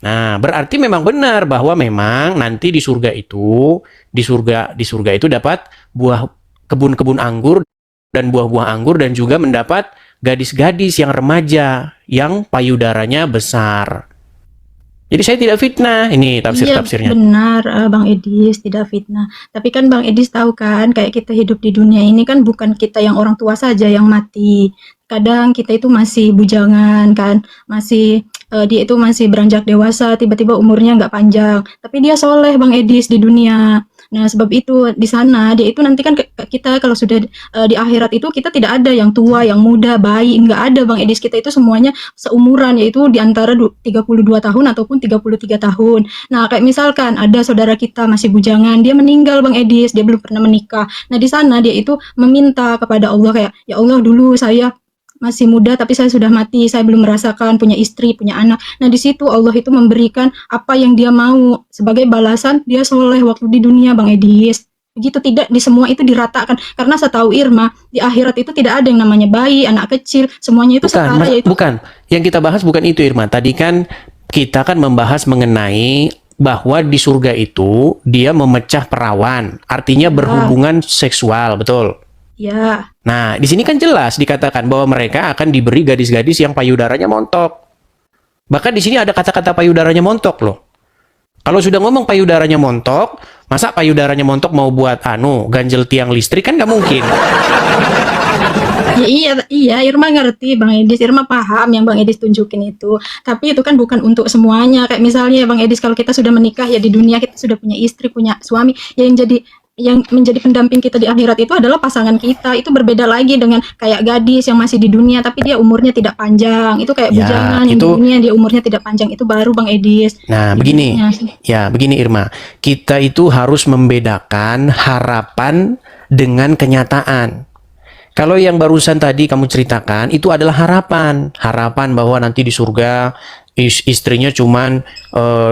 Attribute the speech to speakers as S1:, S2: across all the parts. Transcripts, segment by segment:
S1: Nah, berarti memang benar bahwa memang nanti di surga itu, di surga itu dapat buah kebun-kebun anggur dan buah-buah anggur dan juga mendapat gadis-gadis yang remaja yang payudaranya besar. Jadi saya tidak fitnah. Ini
S2: Iya,
S1: tafsir-tafsirnya.
S2: benar, Bang Edis, tidak fitnah. Tapi kan Bang Edis tahu kan, kayak kita hidup di dunia ini kan bukan kita yang orang tua saja yang mati. Kadang kita itu masih bujangan kan, dia itu masih beranjak dewasa, tiba-tiba umurnya nggak panjang. Tapi dia soleh Bang Edis di dunia. Nah, sebab itu di sana dia itu nanti kan kita kalau sudah di akhirat itu kita tidak ada yang tua, yang muda, bayi, nggak ada Bang Edis. Kita itu semuanya seumuran, yaitu di antara 32 tahun ataupun 33 tahun. Nah, kayak misalkan ada saudara kita masih bujangan, dia meninggal Bang Edis, dia belum pernah menikah. Nah, di sana dia itu meminta kepada Allah kayak, "Ya Allah, dulu saya masih muda tapi saya sudah mati, saya belum merasakan punya istri, punya anak." Nah, di situ Allah itu memberikan apa yang dia mau sebagai balasan dia soleh waktu di dunia Bang Edis. Begitu, tidak di semua itu diratakan. Karena setahu Irma, di akhirat itu tidak ada yang namanya bayi, anak kecil, semuanya itu
S1: Bukan,
S2: setara yaitu
S1: bukan. Yang kita bahas bukan itu, Irma. Tadi kan kita kan membahas mengenai bahwa di surga itu dia memecah perawan, artinya
S2: ya,
S1: berhubungan seksual, betul?
S2: ya,
S1: Nah, di sini kan jelas dikatakan bahwa mereka akan diberi gadis-gadis yang payudaranya montok. Bahkan di sini ada kata-kata payudaranya montok loh. Kalau sudah ngomong payudaranya montok, masa payudaranya montok mau buat ganjel tiang listrik kan nggak mungkin.
S2: ya, iya, iya, Irma ngerti Bang Edis, Irma paham yang Bang Edis tunjukin itu. Tapi itu kan bukan untuk semuanya. Kayak misalnya Bang Edis, kalau kita sudah menikah ya di dunia kita sudah punya istri, punya suami, yang menjadi pendamping kita di akhirat itu adalah pasangan kita. Itu berbeda lagi dengan kayak gadis yang masih di dunia tapi dia umurnya tidak panjang. Itu kayak
S1: Ya,
S2: bujangan yang di
S1: itu.
S2: dunia dia umurnya tidak panjang. Itu baru Bang Edis.
S1: Nah,
S2: Di
S1: begini.
S2: dunia sih.
S1: Ya, begini Irma. Kita itu harus membedakan harapan dengan kenyataan. Kalau yang barusan tadi kamu ceritakan itu adalah harapan, harapan bahwa nanti di surga istrinya cuman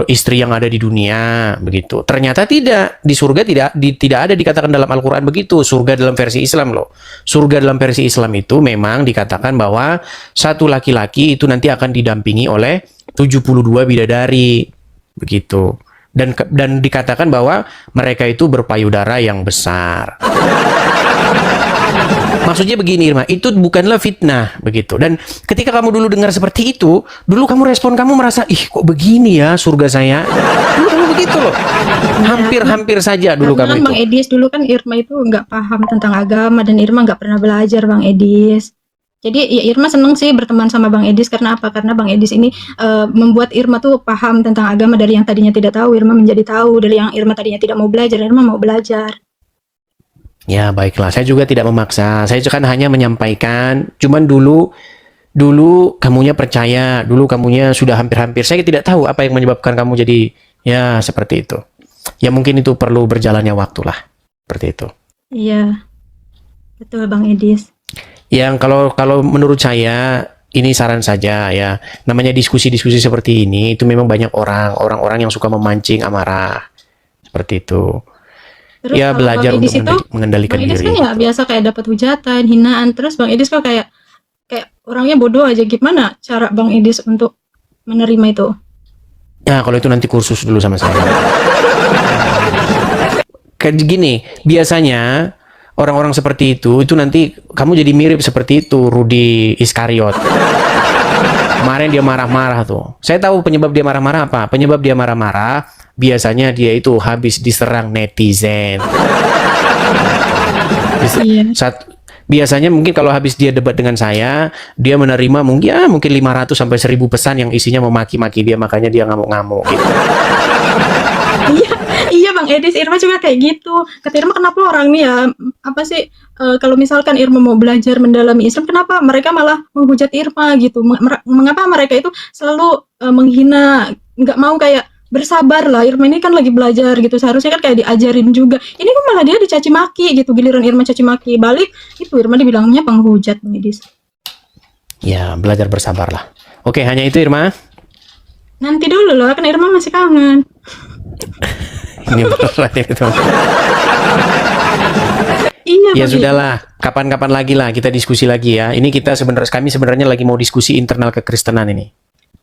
S1: istri yang ada di dunia begitu. Ternyata tidak, di surga tidak ada dikatakan dalam Al-Qur'an begitu. Surga dalam versi Islam loh. Surga dalam versi Islam itu memang dikatakan bahwa satu laki-laki itu nanti akan didampingi oleh 72 bidadari begitu. Dan dikatakan bahwa mereka itu berpayudara yang besar. Maksudnya begini Irma, itu bukanlah fitnah begitu. Dan ketika kamu dulu dengar seperti itu, dulu kamu respon kamu merasa, ih kok begini ya surga saya. Dulu kamu begitu loh. Hampir-hampir saja dulu
S2: Karena
S1: kamu
S2: kan
S1: itu.
S2: Bang Edis dulu kan Irma itu nggak paham tentang agama dan Irma nggak pernah belajar Bang Edis. Jadi ya Irma seneng sih berteman sama Bang Edis karena apa? Karena Bang Edis ini membuat Irma tuh paham tentang agama dari yang tadinya tidak tahu, Irma menjadi tahu, dari yang Irma tadinya tidak mau belajar, Irma mau belajar.
S1: Ya baiklah, saya juga tidak memaksa. Saya kan hanya menyampaikan, cuman dulu kamunya percaya, dulu kamunya sudah hampir-hampir. Saya tidak tahu apa yang menyebabkan kamu jadi ya seperti itu. Ya mungkin itu perlu berjalannya waktu lah. Seperti itu.
S2: Iya, betul Bang Edis.
S1: Yang kalau menurut saya ini saran saja ya. Namanya diskusi-diskusi seperti ini itu memang banyak orang-orang yang suka memancing amarah. Seperti itu.
S2: Terus
S1: Ya
S2: kalau Bang
S1: belajar untuk
S2: Edis itu,
S1: mengendalikan
S2: Bang Edis
S1: diri
S2: kan ya
S1: gitu.
S2: biasa kayak dapat hujatan, hinaan, terus Bang Edis kok kayak orangnya bodoh aja. Gimana cara Bang Edis untuk menerima itu?
S1: Ya kalau itu nanti kursus dulu sama saya. Kayak gini, biasanya orang-orang seperti itu nanti kamu jadi mirip seperti itu Rudi Iskariot. Kemarin dia marah-marah tuh. Saya tahu penyebab dia marah-marah apa. Penyebab dia marah-marah biasanya dia itu habis diserang netizen.
S2: Iya.
S1: Biasanya mungkin kalau habis dia debat dengan saya, dia menerima mungkin 500 sampai 1000 pesan yang isinya memaki-maki dia, makanya dia ngamuk-ngamuk gitu.
S2: Iya, iya Bang Edis, Irma juga kayak gitu. Kata Irma, kenapa orang nih ya, apa sih, kalau misalkan Irma mau belajar mendalami Islam, kenapa mereka malah menghujat Irma gitu? Mengapa mereka itu selalu menghina, nggak mau kayak bersabar lah. Irma ini kan lagi belajar gitu, seharusnya kan kayak diajarin juga. Ini kok malah dia dicaci maki gitu, giliran Irma caci maki balik, itu Irma dibilangnya penghujat Bang Edis.
S1: Ya, belajar bersabarlah. Oke, hanya itu Irma.
S2: Nanti dulu loh, kan Irma masih kangen.
S1: Ini berat itu.
S2: Iya
S1: Ya
S2: Bang Edis.
S1: sudahlah, kapan-kapan lagi lah kita diskusi lagi ya. Ini kami sebenarnya lagi mau diskusi internal kekristenan ini.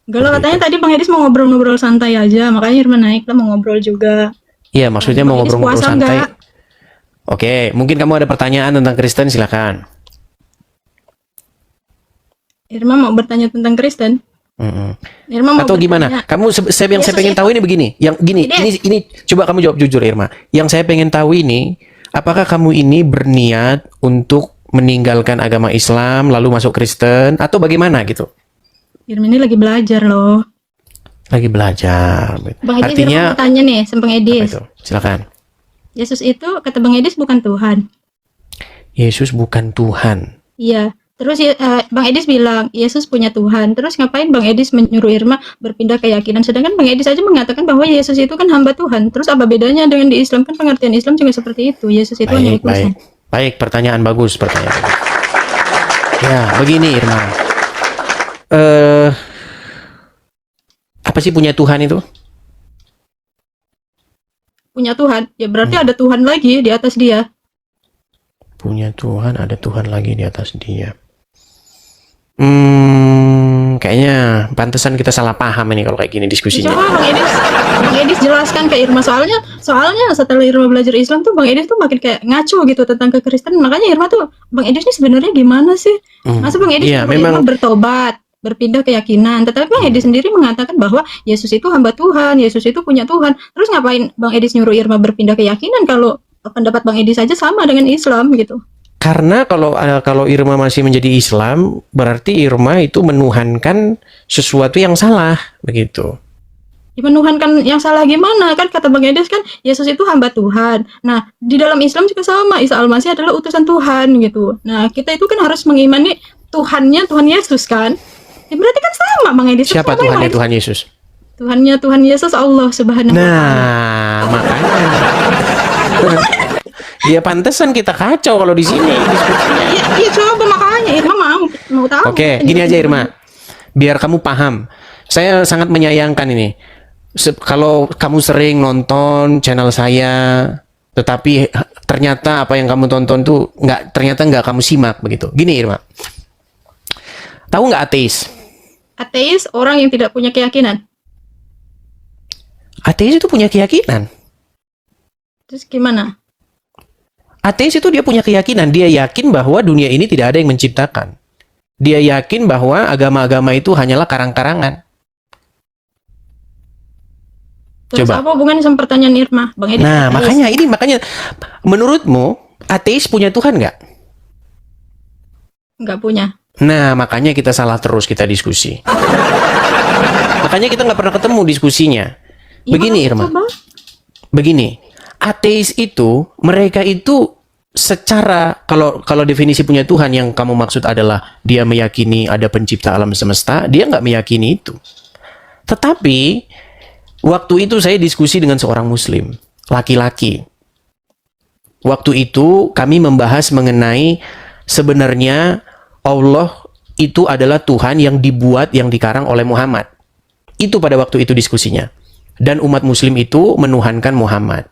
S2: Enggak lah,
S1: Seperti
S2: katanya
S1: itu.
S2: tadi Bang Edis mau ngobrol-ngobrol santai aja, makanya Irma naik lah mau ngobrol juga.
S1: Iya, maksudnya
S2: Bang
S1: mau
S2: Edis
S1: ngobrol-ngobrol
S2: puasa
S1: santai.
S2: enggak?
S1: Oke, mungkin kamu ada pertanyaan tentang Kristen, silakan.
S2: Irma mau bertanya tentang Kristen.
S1: Mm-mm.
S2: Irma mau
S1: Atau gimana?
S2: bertanya.
S1: Kamu yang saya
S2: Yesus
S1: pengen
S2: itu
S1: tahu ini begini. Yang gini,
S2: Edis.
S1: ini coba kamu jawab jujur Irma. Yang saya pengen tahu ini, apakah kamu ini berniat untuk meninggalkan agama Islam lalu masuk Kristen atau bagaimana gitu?
S2: Irma ini lagi belajar loh.
S1: Lagi belajar.
S2: Bang Edis, Irma
S1: Artinya
S2: mau tanya nih, sama Bang
S1: apa
S2: Edis.
S1: itu? Silakan.
S2: Yesus itu kata Bang Edis bukan Tuhan.
S1: Yesus bukan Tuhan.
S2: Iya. Terus Bang Edis bilang Yesus punya Tuhan. Terus ngapain Bang Edis menyuruh Irma berpindah keyakinan? Sedangkan Bang Edis aja mengatakan bahwa Yesus itu kan hamba Tuhan. Terus apa bedanya dengan di Islam? Kan pengertian Islam juga seperti itu. Yesus itu hanya
S1: Baik,
S2: utusan.
S1: baik. Pertanyaan bagus, pertanyaan bagus. Ya, begini Irma. Apa sih punya Tuhan itu?
S2: Punya Tuhan. Ya berarti ada Tuhan lagi di atas dia.
S1: Punya Tuhan, ada Tuhan lagi di atas dia. Kayaknya pantesan kita salah paham ini kalau kayak gini diskusinya.
S2: Coba Bang Edis jelaskan ke Irma, soalnya setelah Irma belajar Islam tuh Bang Edis tuh makin kayak ngaco gitu tentang kekristenan. Makanya Irma tuh Bang Edis ini sebenarnya gimana sih? Masa Bang Edis
S1: Iya,
S2: nyuruh
S1: memang
S2: Irma bertobat, berpindah keyakinan, tetapi Bang Edis sendiri mengatakan bahwa Yesus itu hamba Tuhan, Yesus itu punya Tuhan. Terus ngapain Bang Edis nyuruh Irma berpindah keyakinan kalau pendapat Bang Edis saja sama dengan Islam gitu?
S1: karena kalau Irma masih menjadi Islam, berarti Irma itu menuhankan sesuatu yang salah, begitu.
S2: Menuhankan yang salah gimana? Kan kata Bang Edis kan Yesus itu hamba Tuhan. Nah, di dalam Islam juga sama. Isa Al-Masih adalah utusan Tuhan gitu. Nah, kita itu kan harus mengimani Tuhannya Tuhan Yesus kan? Ya, berarti kan sama Bang Edis.
S1: Siapa
S2: Sama
S1: Tuhannya
S2: Bang Edis.
S1: Tuhan Yesus?
S2: Tuhannya Tuhan Yesus Allah Subhanahu wa Ta'ala.
S1: Nah, makanya. Ya pantesan kita kacau kalau di sini diskusinya.
S2: Iya coba makanya Irma mau tahu.
S1: Oke, gini aja Irma. Biar kamu paham. Saya sangat menyayangkan ini. Kalau kamu sering nonton channel saya, tetapi ternyata apa yang kamu tonton tuh ternyata nggak kamu simak begitu. Gini Irma. Tahu nggak ateis?
S2: Ateis orang yang tidak punya keyakinan.
S1: Ateis itu punya keyakinan.
S2: Terus gimana?
S1: Ateis itu dia punya keyakinan. Dia yakin bahwa dunia ini tidak ada yang menciptakan. Dia yakin bahwa agama-agama itu hanyalah karang-karangan.
S2: Terus
S1: Coba.
S2: apa hubungannya sama pertanyaan Irma? Bang Edis.
S1: Nah, makanya menurutmu ateis punya Tuhan nggak?
S2: Nggak punya.
S1: Nah, makanya kita salah terus kita diskusi. Makanya kita nggak pernah ketemu diskusinya. Begini Irma,
S2: Coba.
S1: begini. Ateis itu, mereka itu secara kalau definisi punya Tuhan yang kamu maksud adalah dia meyakini ada pencipta alam semesta, dia nggak meyakini itu. Tetapi waktu itu saya diskusi dengan seorang Muslim, laki-laki. Waktu itu kami membahas mengenai sebenarnya Allah itu adalah Tuhan yang dibuat, yang dikarang oleh Muhammad. Itu pada waktu itu diskusinya. Dan umat Muslim itu menuhankan Muhammad.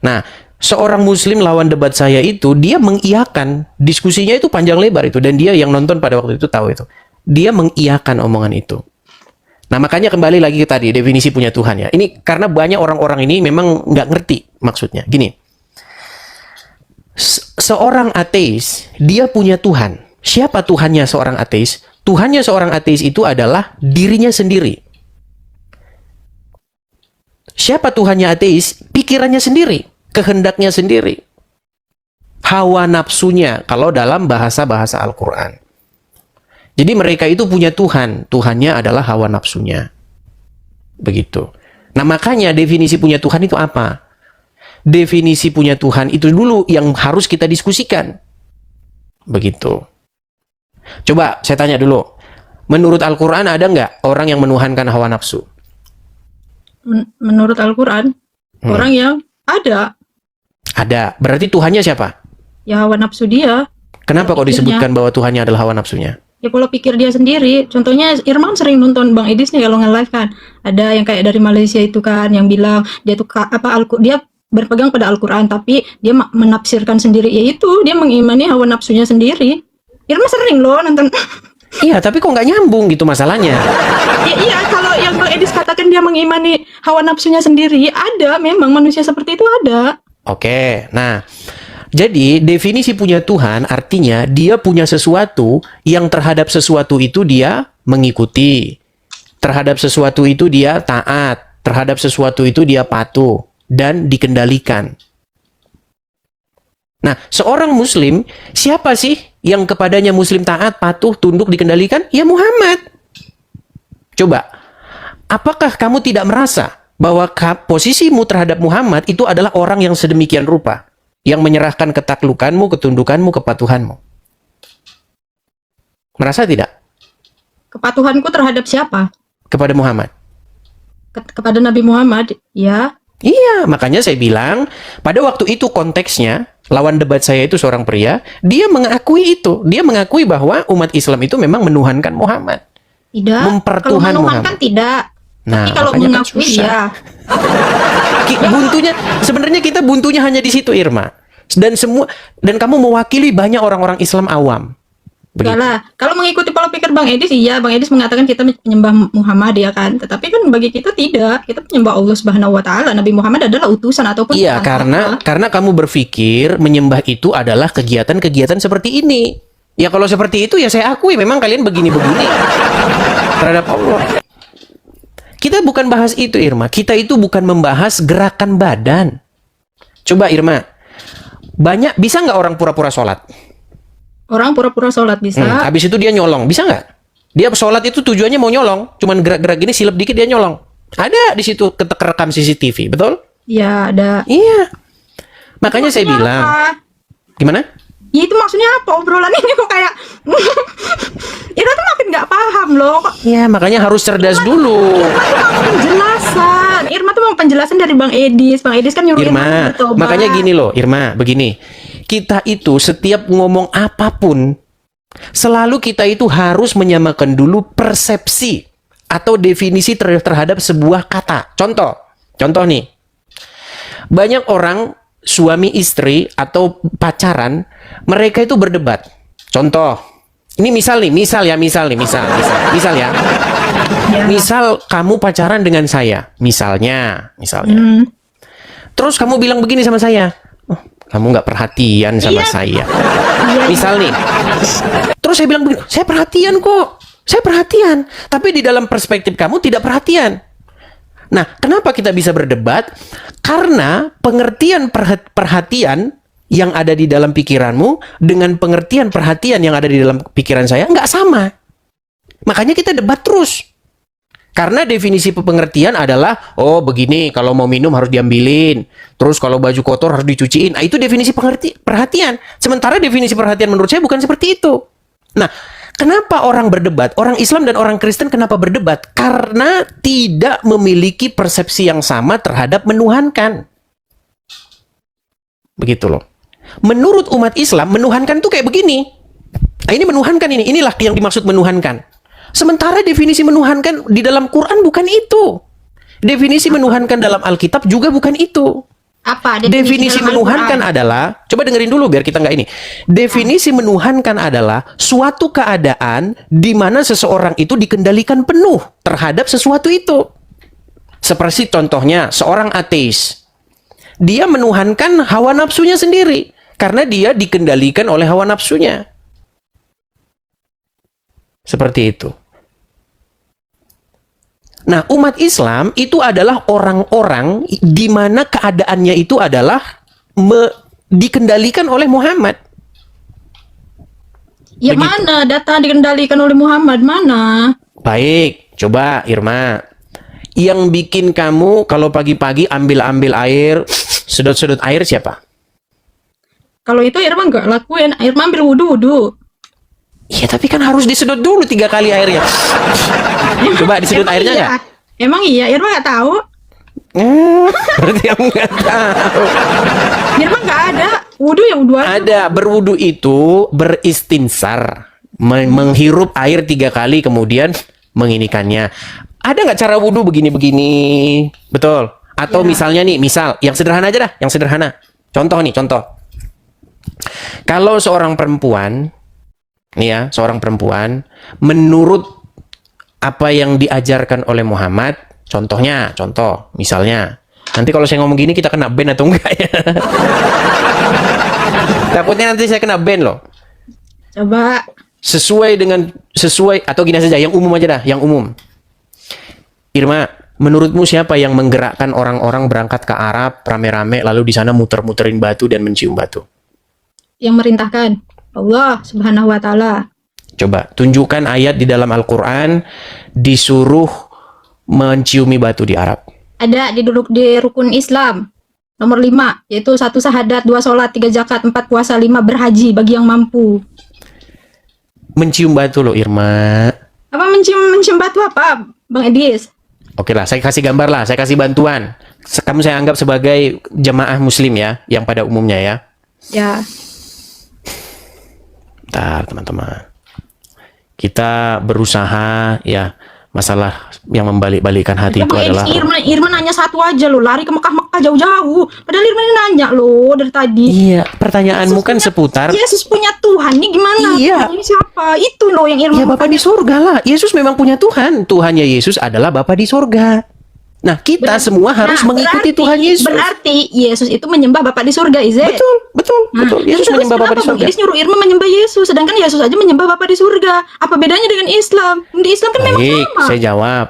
S1: Nah, seorang Muslim lawan debat saya itu, dia mengiyakan. Diskusinya itu panjang lebar itu. Dan dia yang nonton pada waktu itu tahu itu. Dia mengiyakan omongan itu. Nah, makanya kembali lagi ke tadi, definisi punya Tuhan ya. Ini karena banyak orang-orang ini memang nggak ngerti maksudnya. Gini, seorang ateis, dia punya Tuhan. Siapa Tuhannya seorang ateis? Tuhannya seorang ateis itu adalah dirinya sendiri. Siapa Tuhannya ateis? Pikirannya sendiri, kehendaknya sendiri. Hawa nafsunya, kalau dalam bahasa-bahasa Al-Quran. Jadi mereka itu punya Tuhan. Tuhannya adalah hawa nafsunya. Begitu. Nah makanya definisi punya Tuhan itu apa? Definisi punya Tuhan itu dulu yang harus kita diskusikan. Begitu. Coba saya tanya dulu. Menurut Al-Quran ada nggak orang yang menuhankan hawa nafsu?
S2: Menurut Al-Quran, orang yang ada.
S1: Ada. Berarti Tuhannya siapa?
S2: Ya hawa nafsu dia.
S1: Kenapa kok disebutkan bahwa Tuhannya adalah hawa nafsunya?
S2: Ya pola pikir dia sendiri. Contohnya Irman sering nonton Bang Edis nih kalau nge-live kan. Ada yang kayak dari Malaysia itu kan yang bilang dia tuh dia berpegang pada Al-Quran tapi dia menafsirkan sendiri, yaitu dia mengimani hawa nafsunya sendiri. Irma sering loh nonton.
S1: Iya, tapi kok nggak nyambung gitu masalahnya.
S2: Ya, iya, kalau yang Bang Edis katakan dia mengimani hawa nafsunya sendiri, ada, memang manusia seperti itu ada.
S1: Oke, nah, jadi definisi punya Tuhan artinya dia punya sesuatu yang terhadap sesuatu itu dia mengikuti. Terhadap sesuatu itu dia taat. Terhadap sesuatu itu dia patuh dan dikendalikan. Nah, seorang muslim, siapa sih yang kepadanya muslim taat, patuh, tunduk, dikendalikan? Ya Muhammad. Coba, apakah kamu tidak merasa bahwa posisimu terhadap Muhammad itu adalah orang yang sedemikian rupa, yang menyerahkan ketaklukanmu, ketundukanmu, kepatuhanmu? Merasa tidak?
S2: Kepatuhanku terhadap siapa?
S1: Kepada Muhammad.
S2: Kepada Nabi Muhammad, ya.
S1: Iya, makanya saya bilang, pada waktu itu konteksnya, lawan debat saya itu seorang pria, dia mengakui itu. Dia mengakui bahwa umat Islam itu memang menuhankan Muhammad.
S2: Tidak.
S1: Mempertuhan
S2: Kalau menuhankan
S1: Muhammad.
S2: tidak.
S1: Nah,
S2: Tapi kalau
S1: makanya kan
S2: mengakui
S1: susah.
S2: ya.
S1: Buntunya, sebenarnya kita buntunya hanya di situ, Irma. Dan kamu mewakili banyak orang-orang Islam awam.
S2: Enggak
S1: Begitu.
S2: lah. Kalau mengikuti pola pikir Bang Edis, iya, Bang Edis mengatakan kita menyembah Muhammad ya kan. Tetapi kan bagi kita tidak. Kita menyembah Allah Subhanahu wa taala. Nabi Muhammad adalah utusan ataupun
S1: Iya, karena kamu berpikir menyembah itu adalah kegiatan-kegiatan seperti ini. Ya kalau seperti itu ya saya akui memang kalian begini-begini terhadap Allah. Kita bukan bahas itu, Irma. Kita itu bukan membahas gerakan badan. Coba, Irma. Bisa nggak orang pura-pura sholat?
S2: orang pura-pura sholat bisa.
S1: Habis itu dia nyolong. Bisa nggak? Dia sholat itu tujuannya mau nyolong. Cuman gerak-gerak gini, silep dikit dia nyolong. Ada di situ kerekam CCTV, betul?
S2: Ya, ada.
S1: Iya. Makanya saya
S2: Maksudnya
S1: bilang.
S2: apa?
S1: Gimana?
S2: Ya itu maksudnya apa? Obrolan ini kok kayak itu tuh makin nggak paham loh.
S1: Iya, makanya harus cerdas dulu.
S2: Penjelasan. Irma tuh mau penjelasan dari Bang Edis. Bang Edis kan nyuruh
S1: Irma,
S2: bertobat.
S1: makanya gini loh, Irma, begini. Kita itu setiap ngomong apapun, selalu kita itu harus menyamakan dulu persepsi atau definisi terhadap sebuah kata. Contoh nih. Banyak orang suami istri atau pacaran, mereka itu berdebat. Contoh, ini misal ya.
S2: Ya.
S1: Misal kamu pacaran dengan saya, misalnya. Terus kamu bilang begini sama saya, oh, kamu nggak perhatian sama saya. Misal nih. Terus saya bilang begini, saya perhatian kok. Saya perhatian. Tapi di dalam perspektif kamu tidak perhatian. Nah, kenapa kita bisa berdebat? Karena pengertian perhatian yang ada di dalam pikiranmu dengan pengertian perhatian yang ada di dalam pikiran saya nggak sama. Makanya kita debat terus. Karena definisi pengertian adalah, oh begini, kalau mau minum harus diambilin. Terus kalau baju kotor harus dicuciin. Nah, itu definisi perhatian. Sementara definisi perhatian menurut saya bukan seperti itu. Nah, kenapa orang berdebat? Orang Islam dan orang Kristen kenapa berdebat? Karena tidak memiliki persepsi yang sama terhadap menuhankan. Begitu loh. Menurut umat Islam, menuhankan tuh kayak begini. Nah, ini menuhankan ini. Inilah yang dimaksud menuhankan. Sementara definisi menuhankan di dalam Quran bukan itu. Definisi menuhankan dalam Alkitab juga bukan itu.
S2: Apa?
S1: Definisi menuhankan adalah, coba dengerin dulu biar kita nggak ini. Definisi menuhankan adalah suatu keadaan di mana seseorang itu dikendalikan penuh terhadap sesuatu itu. Seperti contohnya seorang ateis. Dia menuhankan hawa nafsunya sendiri karena dia dikendalikan oleh hawa nafsunya. Seperti itu. Nah, umat Islam itu adalah orang-orang di mana keadaannya itu adalah dikendalikan oleh Muhammad.
S2: Ya
S1: Begitu.
S2: mana data dikendalikan oleh Muhammad mana?
S1: Baik, coba Irma. Yang bikin kamu kalau pagi-pagi ambil-ambil air, sedot-sedot air siapa?
S2: Kalau itu Irma nggak lakuin. Irma ambil wudhu.
S1: Iya, tapi kan harus disedot dulu 3 kali airnya. Coba disedot
S2: Emang
S1: airnya
S2: iya?
S1: nggak?
S2: Emang iya, Irma nggak tahu.
S1: Berarti kamu nggak tahu.
S2: Irma nggak ada. Wudhu ya wudhu aja.
S1: Ada, berwudu itu beristinsar, menghirup air 3 kali kemudian menginikannya. Ada nggak cara wudu begini-begini? Betul. Atau misalnya nih, yang sederhana aja dah, yang sederhana. Contoh. Kalau seorang perempuan nih ya, seorang perempuan, menurut apa yang diajarkan oleh Muhammad, contoh, misalnya, nanti kalau saya ngomong gini kita kena ban atau enggak ya? Takutnya nanti saya kena ban loh.
S2: Coba.
S1: Sesuai atau gini saja, yang umum aja dah, yang umum. Irma, menurutmu siapa yang menggerakkan orang-orang berangkat ke Arab rame-rame lalu di sana muter-muterin batu dan mencium batu?
S2: Yang merintahkan Allah Subhanahu wa taala.
S1: Coba tunjukkan ayat di dalam Al-Qur'an disuruh menciumi batu di Arab.
S2: Ada di rukun Islam. Nomor 5, yaitu 1 syahadat, 2 sholat, 3 zakat, 4 puasa, 5 berhaji bagi yang mampu.
S1: Mencium batu loh, Irma.
S2: Apa mencium batu apa, Bang Edis?
S1: Oke lah, saya kasih gambar lah, saya kasih bantuan. Kamu saya anggap sebagai jemaah muslim ya, yang pada umumnya ya.
S2: Ya.
S1: Bentar, teman-teman. Kita berusaha ya, masalah yang membalik-balikkan hati itu
S2: Bang
S1: adalah
S2: Edis, Irma nanya satu aja loh, lari ke Mekah jauh-jauh. Padahal Irma ini nanya loh dari tadi.
S1: Iya, pertanyaanmu kan seputar
S2: Yesus punya Tuhan, nih gimana?
S1: Iya.
S2: Ini siapa? Itu loh yang Irma
S1: ya Bapa di surga lah. Yesus memang punya Tuhan. Tuhannya Yesus adalah Bapa di surga. Nah, kita semua harus mengikuti Tuhan Yesus.
S2: Berarti Yesus itu menyembah Bapa di surga, Ize.
S1: Betul. Yesus
S2: terus
S1: menyembah Bapa di
S2: kenapa
S1: surga.
S2: Bang Edis nyuruh Irma menyembah Yesus, sedangkan Yesus aja menyembah Bapa di surga? Apa bedanya dengan Islam? Di Islam kan memang
S1: Baik,
S2: sama.
S1: saya jawab.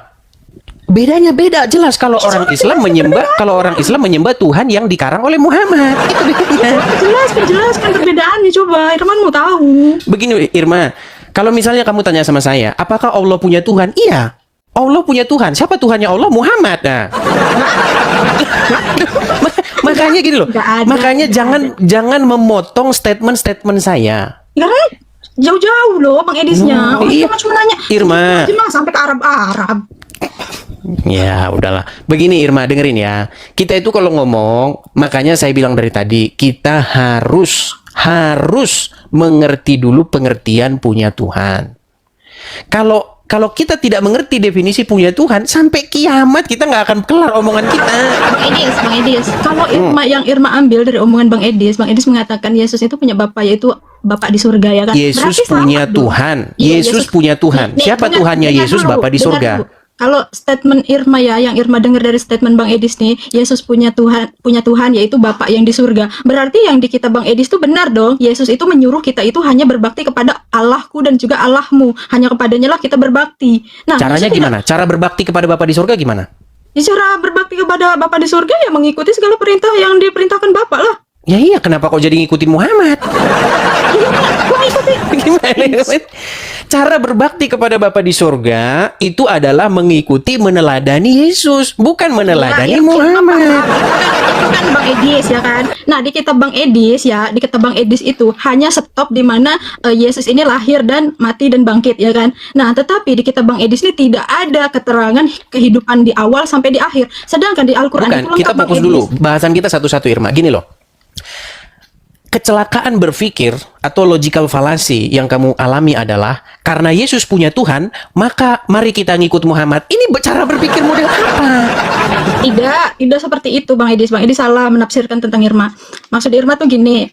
S1: Bedanya beda jelas kalau orang Islam menyembah Tuhan yang dikarang oleh Muhammad. Itu bedanya.
S2: Jelaskan perbedaannya, coba. Irma mau tahu.
S1: Begini Irma, kalau misalnya kamu tanya sama saya, apakah Allah punya Tuhan? Iya. Allah punya Tuhan. Siapa Tuhannya Allah? Muhammad. Nah. Makanya gini loh. Makanya jangan memotong statement saya.
S2: Ya kan jauh-jauh loh Bang Edisnya.
S1: Iya.
S2: Cuma nanya.
S1: Irma.
S2: Cuma sampai ke Arab.
S1: Ya, udahlah. Begini Irma, dengerin ya. Kita itu kalau ngomong, makanya saya bilang dari tadi, kita harus mengerti dulu pengertian punya Tuhan. Kalau kita tidak mengerti definisi punya Tuhan, sampai kiamat kita nggak akan kelar omongan kita.
S2: Bang Edis, kalau Irma ambil dari omongan Bang Edis mengatakan Yesus itu punya Bapa, yaitu Bapa di surga, ya kan?
S1: Yesus
S2: Berarti
S1: punya
S2: sama
S1: Tuhan.
S2: dong. Iya,
S1: Yesus punya Tuhan.
S2: Nih,
S1: Siapa Tuhannya
S2: dengar
S1: Yesus?
S2: dulu,
S1: Bapa di
S2: dengar
S1: surga.
S2: dulu. Kalau statement Irma ya, yang Irma dengar dari statement Bang Edis nih, Yesus punya Tuhan yaitu Bapa yang di surga. Berarti yang di kitab Bang Edis itu benar dong. Yesus itu menyuruh kita itu hanya berbakti kepada Allahku dan juga Allahmu. Hanya kepadanya lah kita berbakti. Nah,
S1: Caranya gimana? Cara berbakti kepada Bapa di surga gimana?
S2: Cara berbakti kepada Bapa di surga ya mengikuti segala perintah yang diperintahkan Bapa lah.
S1: Ya iya, kenapa kok jadi ngikutin Muhammad? Gimana? Cara berbakti kepada Bapa di surga itu adalah mengikuti meneladani Yesus, bukan meneladani Muhammad.
S2: Itu kan Bang Edis ya kan. Nah, di kitab Bang Edis itu hanya stop di mana Yesus ini lahir dan mati dan bangkit ya kan. Nah, tetapi di kitab Bang Edis ini tidak ada keterangan kehidupan di awal sampai di akhir. Sedangkan di Al-Qur'an
S1: Bukan,
S2: itu lengkap,
S1: kita
S2: Bang
S1: fokus
S2: Edis.
S1: dulu. Bahasan kita satu-satu Irma. Gini loh. Kecelakaan berpikir atau logical fallacy yang kamu alami adalah karena Yesus punya Tuhan, maka mari kita ngikut Muhammad. Ini cara berpikir model apa?
S2: Tidak seperti itu Bang Edis. Bang Edis salah menafsirkan tentang Irma. Maksud Irma tuh gini,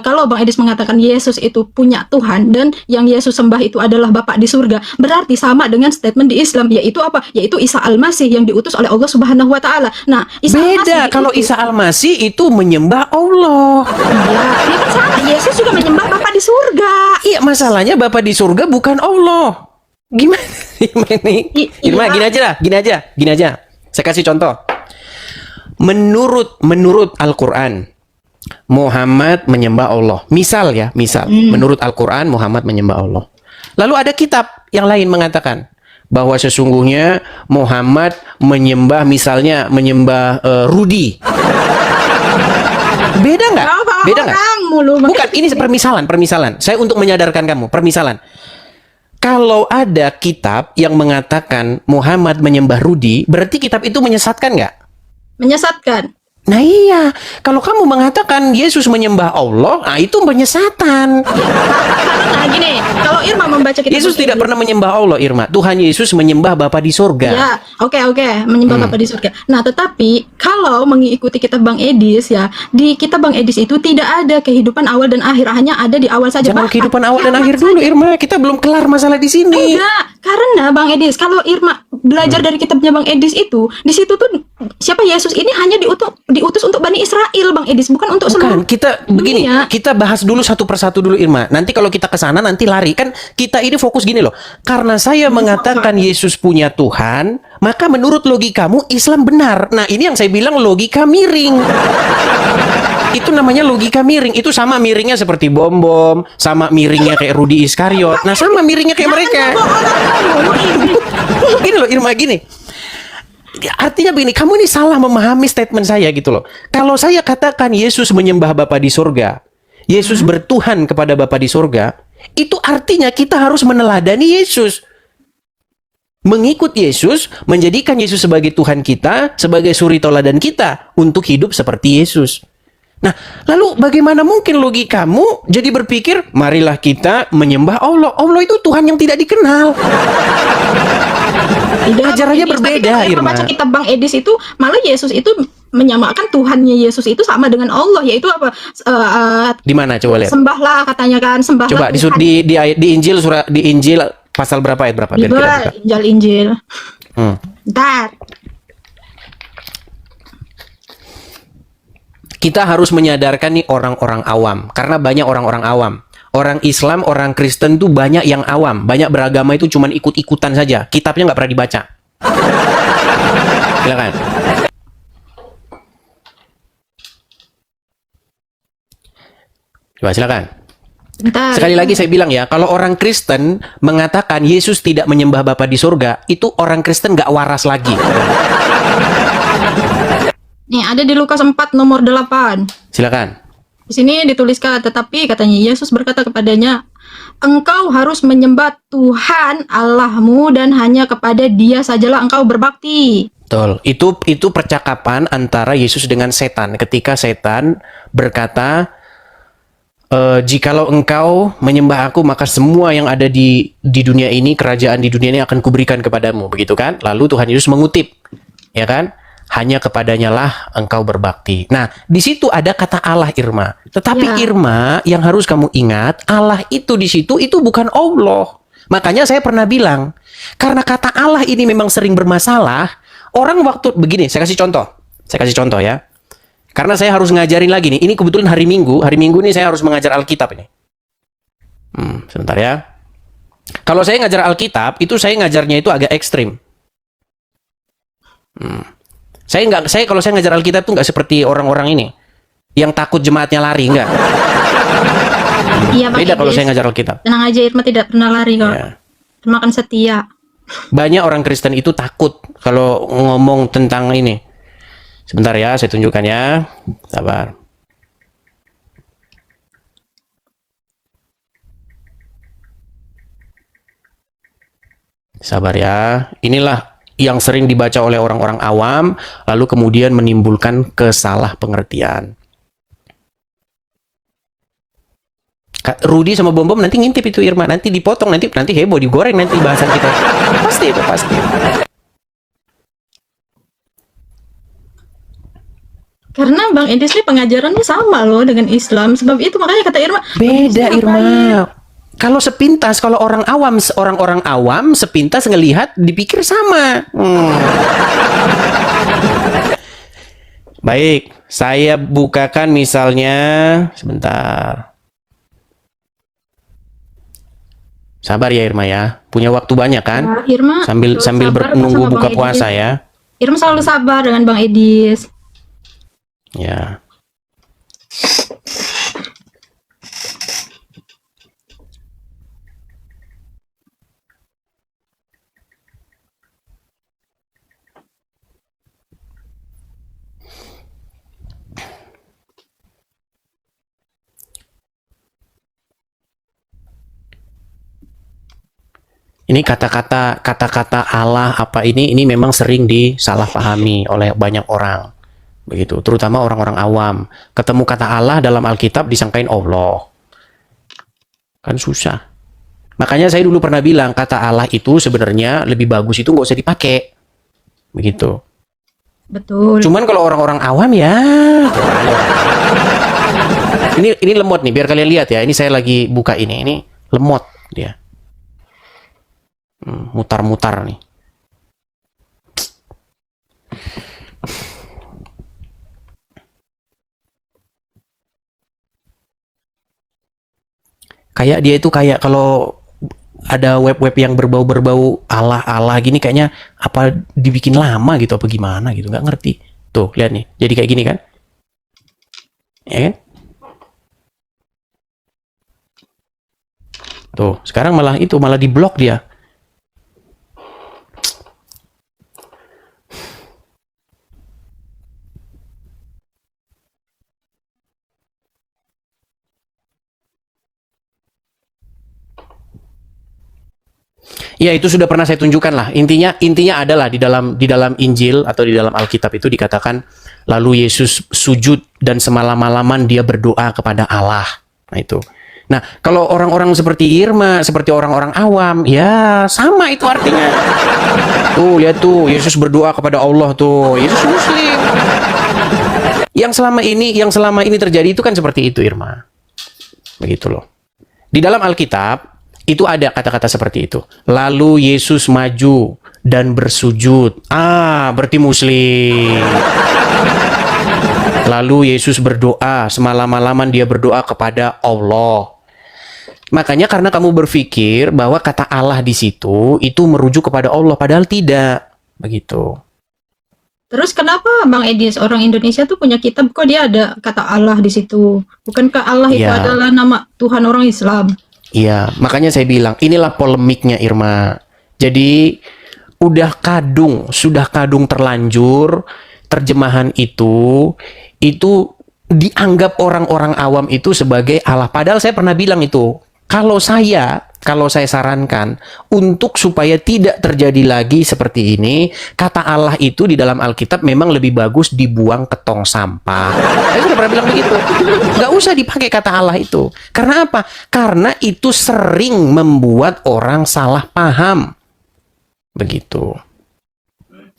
S2: kalau Bang Edis mengatakan Yesus itu punya Tuhan dan yang Yesus sembah itu adalah Bapa di surga, berarti sama dengan statement di Islam, yaitu apa? Yaitu Isa Al-Masih yang diutus oleh Allah Subhanahu wa taala. Nah, Isa
S1: Beda, kalau Isa Al-Masih itu menyembah Allah.
S2: Iya, kan sama. Yesus juga menyembah Bapa di surga.
S1: Iya, masalahnya Bapa di surga bukan Allah. Gimana? Irma,
S2: Iya.
S1: gini aja. Saya kasih contoh. Menurut Al-Quran, Muhammad menyembah Allah. Misal. Menurut Al-Quran, Muhammad menyembah Allah. Lalu ada kitab yang lain mengatakan bahwa sesungguhnya Muhammad menyembah Rudi. Beda nggak? Bukan, ini permisalan. Saya untuk menyadarkan kamu, permisalan. Kalau ada kitab yang mengatakan Muhammad menyembah Rudi, berarti kitab itu menyesatkan nggak?
S2: Menyesatkan.
S1: Nah iya, kalau kamu mengatakan Yesus menyembah Allah, nah itu penyesatan.
S2: Nah gini, kalau Irma membaca kitab
S1: Yesus
S2: Bang
S1: tidak
S2: Edis,
S1: pernah menyembah Allah, Irma. Tuhan Yesus menyembah Bapa di sorga.
S2: ya, oke, menyembah Bapa di surga. Nah, tetapi kalau mengikuti kitab Bang Edis ya, di kitab Bang Edis itu tidak ada kehidupan awal dan akhir, hanya ada di awal saja.
S1: Jangan
S2: Bahkan
S1: kehidupan awal dan
S2: kiamat
S1: akhir dulu,
S2: saja.
S1: Irma. Kita belum kelar masalah di sini.
S2: Enggak, karena Bang Edis, kalau Irma belajar dari kitabnya Bang Edis itu, di situ tuh siapa Yesus ini hanya diutus untuk Bani Israel, Bang Edis, bukan untuk seluruh
S1: Bukan, kita begini,
S2: dunia.
S1: kita bahas dulu satu persatu dulu, Irma. Nanti kalau kita ke sana nanti lari. Kan kita ini fokus gini loh. Karena saya mengatakan Yesus punya Tuhan, maka menurut logikamu Islam benar. Nah, ini yang saya bilang logika miring. Itu namanya logika miring. Itu sama miringnya seperti bom-bom, sama miringnya kayak Rudi Iskariot. Nah, sama miringnya kayak mereka. Gini loh, Irma, gini. Artinya begini, kamu ini salah memahami statement saya gitu loh. Kalau saya katakan Yesus menyembah Bapa di sorga, Yesus bertuhan kepada Bapa di sorga, itu artinya kita harus meneladani Yesus. Mengikut Yesus, menjadikan Yesus sebagai Tuhan kita, sebagai suri teladan kita, untuk hidup seperti Yesus. Nah, lalu bagaimana mungkin logikamu jadi berpikir, marilah kita menyembah Allah. Allah itu Tuhan yang tidak dikenal.
S2: Tidak,
S1: Ajarannya
S2: Bang Edis. Tapi
S1: berbeda,
S2: kalau
S1: Irma.
S2: baca kitab Bang Edis itu malah Yesus itu menyamakan Tuhannya Yesus itu sama dengan Allah, yaitu apa?
S1: Di mana coba lihat?
S2: Sembahlah katanya kan, sembahlah
S1: Coba
S2: Tuhan.
S1: di Injil surah di Injil pasal berapa ayat berapa? Biar kita buka.
S2: Bible, Injil.
S1: Hmm.
S2: Ntar.
S1: Kita harus menyadarkan nih orang-orang awam, karena banyak orang-orang awam. Orang Islam, orang Kristen tuh banyak yang awam, banyak beragama itu cuman ikut-ikutan saja. Kitabnya nggak pernah dibaca. Silakan. Coba silakan.
S2: Ntar.
S1: Sekali lagi saya bilang ya, kalau orang Kristen mengatakan Yesus tidak menyembah Bapa di surga, itu orang Kristen nggak waras lagi.
S2: Nih, ada di Lukas 4 nomor 8.
S1: Silakan.
S2: Di sini dituliskan, tetapi katanya Yesus berkata kepadanya, engkau harus menyembah Tuhan Allahmu dan hanya kepada Dia sajalah engkau berbakti.
S1: Betul. Itu percakapan antara Yesus dengan setan. Ketika setan berkata, jikalau engkau menyembah aku, maka semua yang ada di dunia ini, kerajaan di dunia ini akan kuberikan kepadamu. Begitu kan? Lalu Tuhan Yesus mengutip, ya kan? Hanya kepadanya lah engkau berbakti. Nah, di situ ada kata Allah, Irma. Tetapi
S2: Ya.
S1: Irma, yang harus kamu ingat, Allah itu di situ itu bukan Allah. Makanya saya pernah bilang, karena kata Allah ini memang sering bermasalah, orang waktu begini, saya kasih contoh. Saya kasih contoh ya. Karena saya harus ngajarin lagi nih. Ini kebetulan hari Minggu ini saya harus mengajar Alkitab ini. Sebentar ya. Kalau saya ngajar Alkitab, itu saya ngajarnya itu agak ekstrim. Kalau saya ngajar Alkitab tuh nggak seperti orang-orang ini yang takut jemaatnya lari, enggak.
S2: Iya, Bang
S1: Beda kalau
S2: Edis.
S1: saya ngajar Alkitab.
S2: Tenang aja, Irma tidak pernah lari kok.
S1: Ya.
S2: Irma kan setia.
S1: Banyak orang Kristen itu takut kalau ngomong tentang ini. Sebentar ya, saya tunjukkan ya. Sabar. Sabar ya. Inilah yang sering dibaca oleh orang-orang awam, lalu kemudian menimbulkan kesalah pengertian. Rudi sama Bom Bom nanti ngintip itu, Irma, nanti dipotong, nanti heboh, digoreng nanti bahasan kita. Pasti itu, pasti.
S2: Karena Bang Edis ini pengajarannya sama loh dengan Islam. Sebab itu makanya kata Irma,
S1: Beda,
S2: Bang Edis
S1: Irma.
S2: ngapain?
S1: Kalau sepintas, kalau orang-orang awam sepintas ngelihat dipikir sama. Baik, saya bukakan misalnya sebentar. Sabar ya Irma ya. Punya waktu banyak kan?
S2: Ya, Irma
S1: Sambil
S2: selalu sabar
S1: menunggu
S2: sama
S1: buka
S2: Bang
S1: puasa
S2: Edis.
S1: ya.
S2: Irma selalu sabar dengan Bang Edis.
S1: Ya. Ini kata-kata Allah apa ini memang sering disalahpahami oleh banyak orang. Begitu, terutama orang-orang awam. Ketemu kata Allah dalam Alkitab disangkain Allah. Kan susah. Makanya saya dulu pernah bilang kata Allah itu sebenarnya lebih bagus itu nggak usah dipakai. Begitu.
S2: Betul.
S1: Cuman kalau orang-orang awam ya. Ini lemot nih, biar kalian lihat ya. Ini saya lagi buka ini. Ini lemot dia. Mutar-mutar nih. Kayak dia itu kayak kalau ada web-web yang berbau-berbau Allah-Allah gini kayaknya apa dibikin lama gitu apa gimana gitu, nggak ngerti. Tuh, lihat nih. Jadi kayak gini kan? Ya kan? Tuh, sekarang malah diblok dia. Ya itu sudah pernah saya tunjukkan lah. Intinya adalah di dalam Injil atau di dalam Alkitab itu dikatakan lalu Yesus sujud dan semalam-malaman dia berdoa kepada Allah. Nah itu. Nah kalau orang-orang seperti Irma, seperti orang-orang awam, ya sama itu artinya. Tuh lihat tuh Yesus berdoa kepada Allah tuh. Yesus Muslim. Yang selama ini terjadi itu kan seperti itu Irma. Begitu loh. Di dalam Alkitab itu ada kata-kata seperti itu. Lalu Yesus maju dan bersujud. Berarti Muslim. Lalu Yesus berdoa, semalam-malaman dia berdoa kepada Allah. Makanya karena kamu berpikir bahwa kata Allah di situ itu merujuk kepada Allah, padahal tidak. Begitu.
S2: Terus kenapa Bang Edis orang Indonesia tuh punya kitab kok dia ada kata Allah di situ? Bukankah Allah itu
S1: Ya.
S2: adalah nama Tuhan orang Islam?
S1: Iya, makanya saya bilang inilah polemiknya Irma. Jadi sudah kadung terlanjur terjemahan itu dianggap orang-orang awam itu sebagai Allah. Padahal saya pernah bilang itu, kalau saya sarankan untuk supaya tidak terjadi lagi seperti ini, kata Allah itu di dalam Alkitab memang lebih bagus dibuang ke tong sampah. Saya sudah pernah bilang begitu. Nggak usah dipakai kata Allah itu. Karena apa? Karena itu sering membuat orang salah paham. Begitu.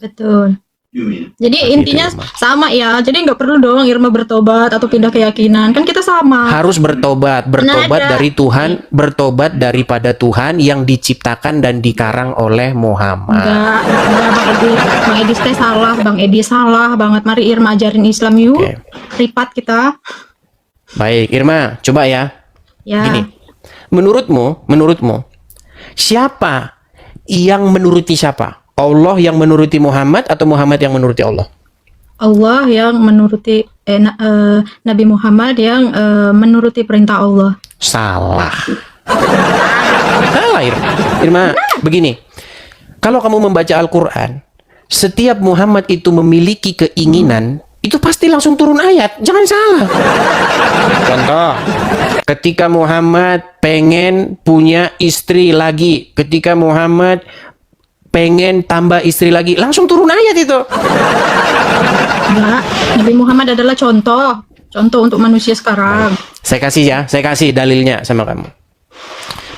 S2: Betul. Jadi
S1: Begitu,
S2: intinya
S1: Irma.
S2: sama ya. Jadi nggak perlu dong Irma bertobat atau pindah keyakinan. Kan kita sama.
S1: Harus bertobat
S2: Nada.
S1: dari Tuhan, bertobat daripada Tuhan yang diciptakan dan dikarang oleh Muhammad.
S2: Enggak Bang Edis. Bang Edis teh salah. Bang Edis salah banget. Mari Irma ajarin Islam yuk.
S1: Oke.
S2: Ripat kita.
S1: Baik, Irma, coba ya.
S2: Ya.
S1: Gini. Menurutmu, siapa yang menuruti siapa? Allah yang menuruti Muhammad atau Muhammad yang menuruti Allah?
S2: Allah yang menuruti Nabi Muhammad yang menuruti perintah Allah.
S1: Salah. Salah, Irma. Begini, kalau kamu membaca Al-Quran, setiap Muhammad itu memiliki keinginan, itu pasti langsung turun ayat. Jangan salah. Contoh, ketika Muhammad pengen punya istri lagi, ketika Muhammad pengen tambah istri lagi, langsung turun ayat itu.
S2: Enggak, Nabi Muhammad adalah contoh untuk manusia sekarang.
S1: Saya kasih dalilnya sama kamu.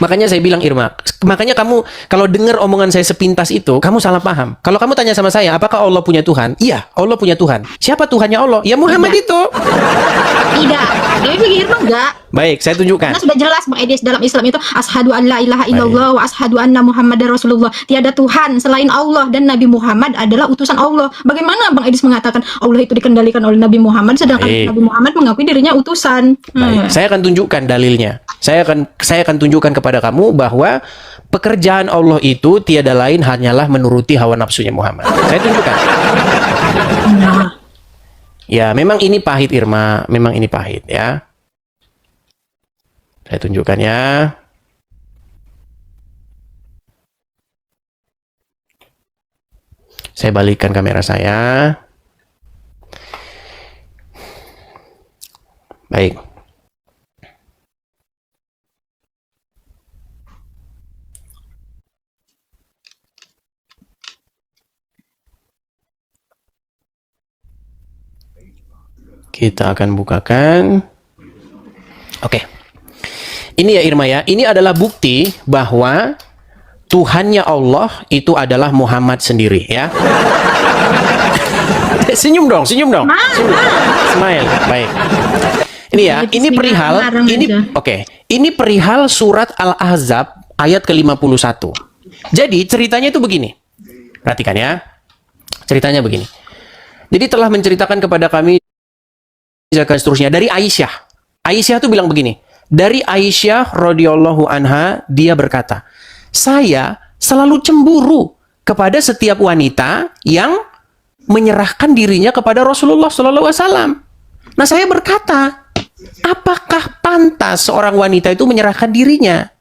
S1: Makanya saya bilang Irma, makanya kamu kalau dengar omongan saya sepintas itu, kamu salah paham. Kalau kamu tanya sama saya, apakah Allah punya Tuhan? Iya, Allah punya Tuhan. Siapa Tuhannya Allah? Ya Muhammad itu.
S2: Tidak, tapi bagi Irma enggak.
S1: Baik, saya tunjukkan.
S2: Karena sudah jelas Bang Edis dalam Islam itu asyhadu an la ilaha illallah wa asyhadu anna muhammadar rasulullah. Tiada Tuhan selain Allah dan Nabi Muhammad adalah utusan Allah. Bagaimana Bang Edis mengatakan Allah itu dikendalikan oleh Nabi Muhammad sedangkan
S1: Baik.
S2: Nabi Muhammad mengakui dirinya utusan?
S1: Baik, saya akan tunjukkan dalilnya. Saya akan tunjukkan kepada kamu bahwa pekerjaan Allah itu tiada lain hanyalah menuruti hawa nafsunya Muhammad. Saya tunjukkan.
S2: Nah,
S1: Ya, memang ini pahit Irma, memang ini pahit ya. Saya tunjukkan ya. Saya balikkan kamera saya. Baik. Kita akan bukakan. Oke. Ini ya Irma ya, ini adalah bukti bahwa Tuhannya Allah itu adalah Muhammad sendiri ya. Senyum dong, senyum dong. Senyum. Smile, baik. Ini ya, ini perihal, ini perihal surat Al-Ahzab ayat ke-51. Jadi ceritanya itu begini. Perhatikan ya. Ceritanya begini. Jadi telah menceritakan kepada kami dan seterusnya dari Aisyah. Aisyah tuh bilang begini. Dari Aisyah radhiyallahu anha, dia berkata, saya selalu cemburu kepada setiap wanita yang menyerahkan dirinya kepada Rasulullah sallallahu alaihi wasallam. Nah, saya berkata, apakah pantas seorang wanita itu menyerahkan dirinya?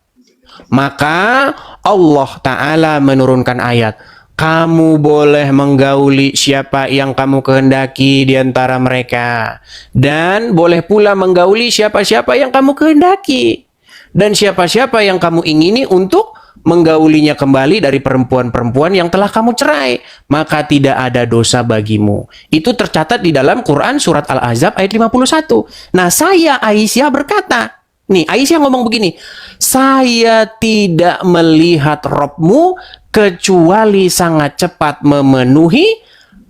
S1: Maka Allah Ta'ala menurunkan ayat, kamu boleh menggauli siapa yang kamu kehendaki di antara mereka. Dan boleh pula menggauli siapa-siapa yang kamu kehendaki. Dan siapa-siapa yang kamu ingini untuk menggaulinya kembali dari perempuan-perempuan yang telah kamu cerai. Maka tidak ada dosa bagimu. Itu tercatat di dalam Quran surat Al-Ahzab ayat 51. Nah, saya Aisyah berkata, nih Aisyah ngomong begini, saya tidak melihat Robmu kecuali sangat cepat memenuhi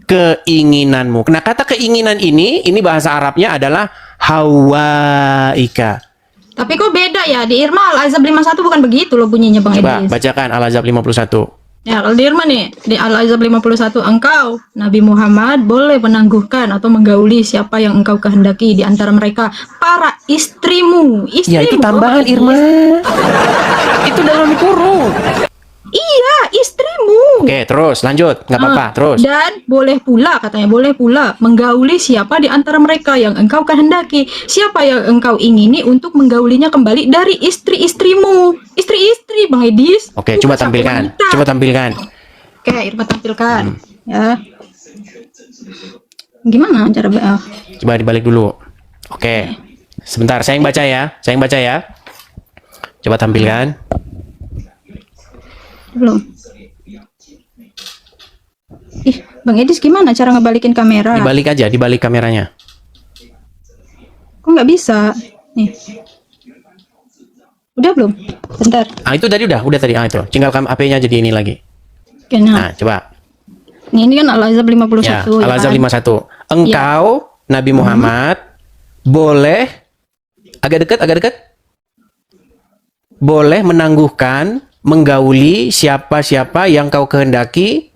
S1: keinginanmu. Nah, kata keinginan ini bahasa Arabnya adalah hawaika.
S2: Tapi kok beda ya? Di Irma Al-Ahzab 51 bukan begitu loh bunyinya Bang
S1: Coba
S2: Edis.
S1: bacakan Al-Ahzab 51.
S2: Ya, kalau di Irma nih, di Al-Ahzab 51, engkau, Nabi Muhammad, boleh menangguhkan atau menggauli siapa yang engkau kehendaki di antara mereka, para istrimu.
S1: Ya, itu tambahan Irma. Itu dalam kurung.
S2: Iya, istrimu.
S1: Oke, terus lanjut. Nggak apa-apa, terus.
S2: Dan boleh pula, katanya, boleh pula menggauli siapa di antara mereka yang engkau kehendaki. Siapa yang engkau ingini untuk menggaulinya kembali dari istri-istrimu. Istri-istri, Bang Edis.
S1: Oke, coba tampilkan. Coba tampilkan.
S2: Oke, Irma tampilkan. Ya. Gimana cara
S1: Coba dibalik dulu. Oke. Sebentar, saya yang baca ya. Saya yang baca ya. Coba tampilkan.
S2: Belum. Ih, Bang Edis gimana cara ngebalikin kamera?
S1: Dibalik aja, dibalik kameranya.
S2: Kok nggak bisa? Nih. Udah belum? Bentar.
S1: Ah, itu tadi udah tadi. Ah, itu. Tinggal HP-nya jadi ini lagi.
S2: Oke, nah.
S1: Nah, coba.
S2: Ini kan Al-Ahzab 51
S1: Ya,
S2: ya
S1: Al-Ahzab
S2: kan?
S1: 51. Engkau, Nabi Muhammad, boleh agak dekat. Boleh menangguhkan, menggauli siapa-siapa yang kau kehendaki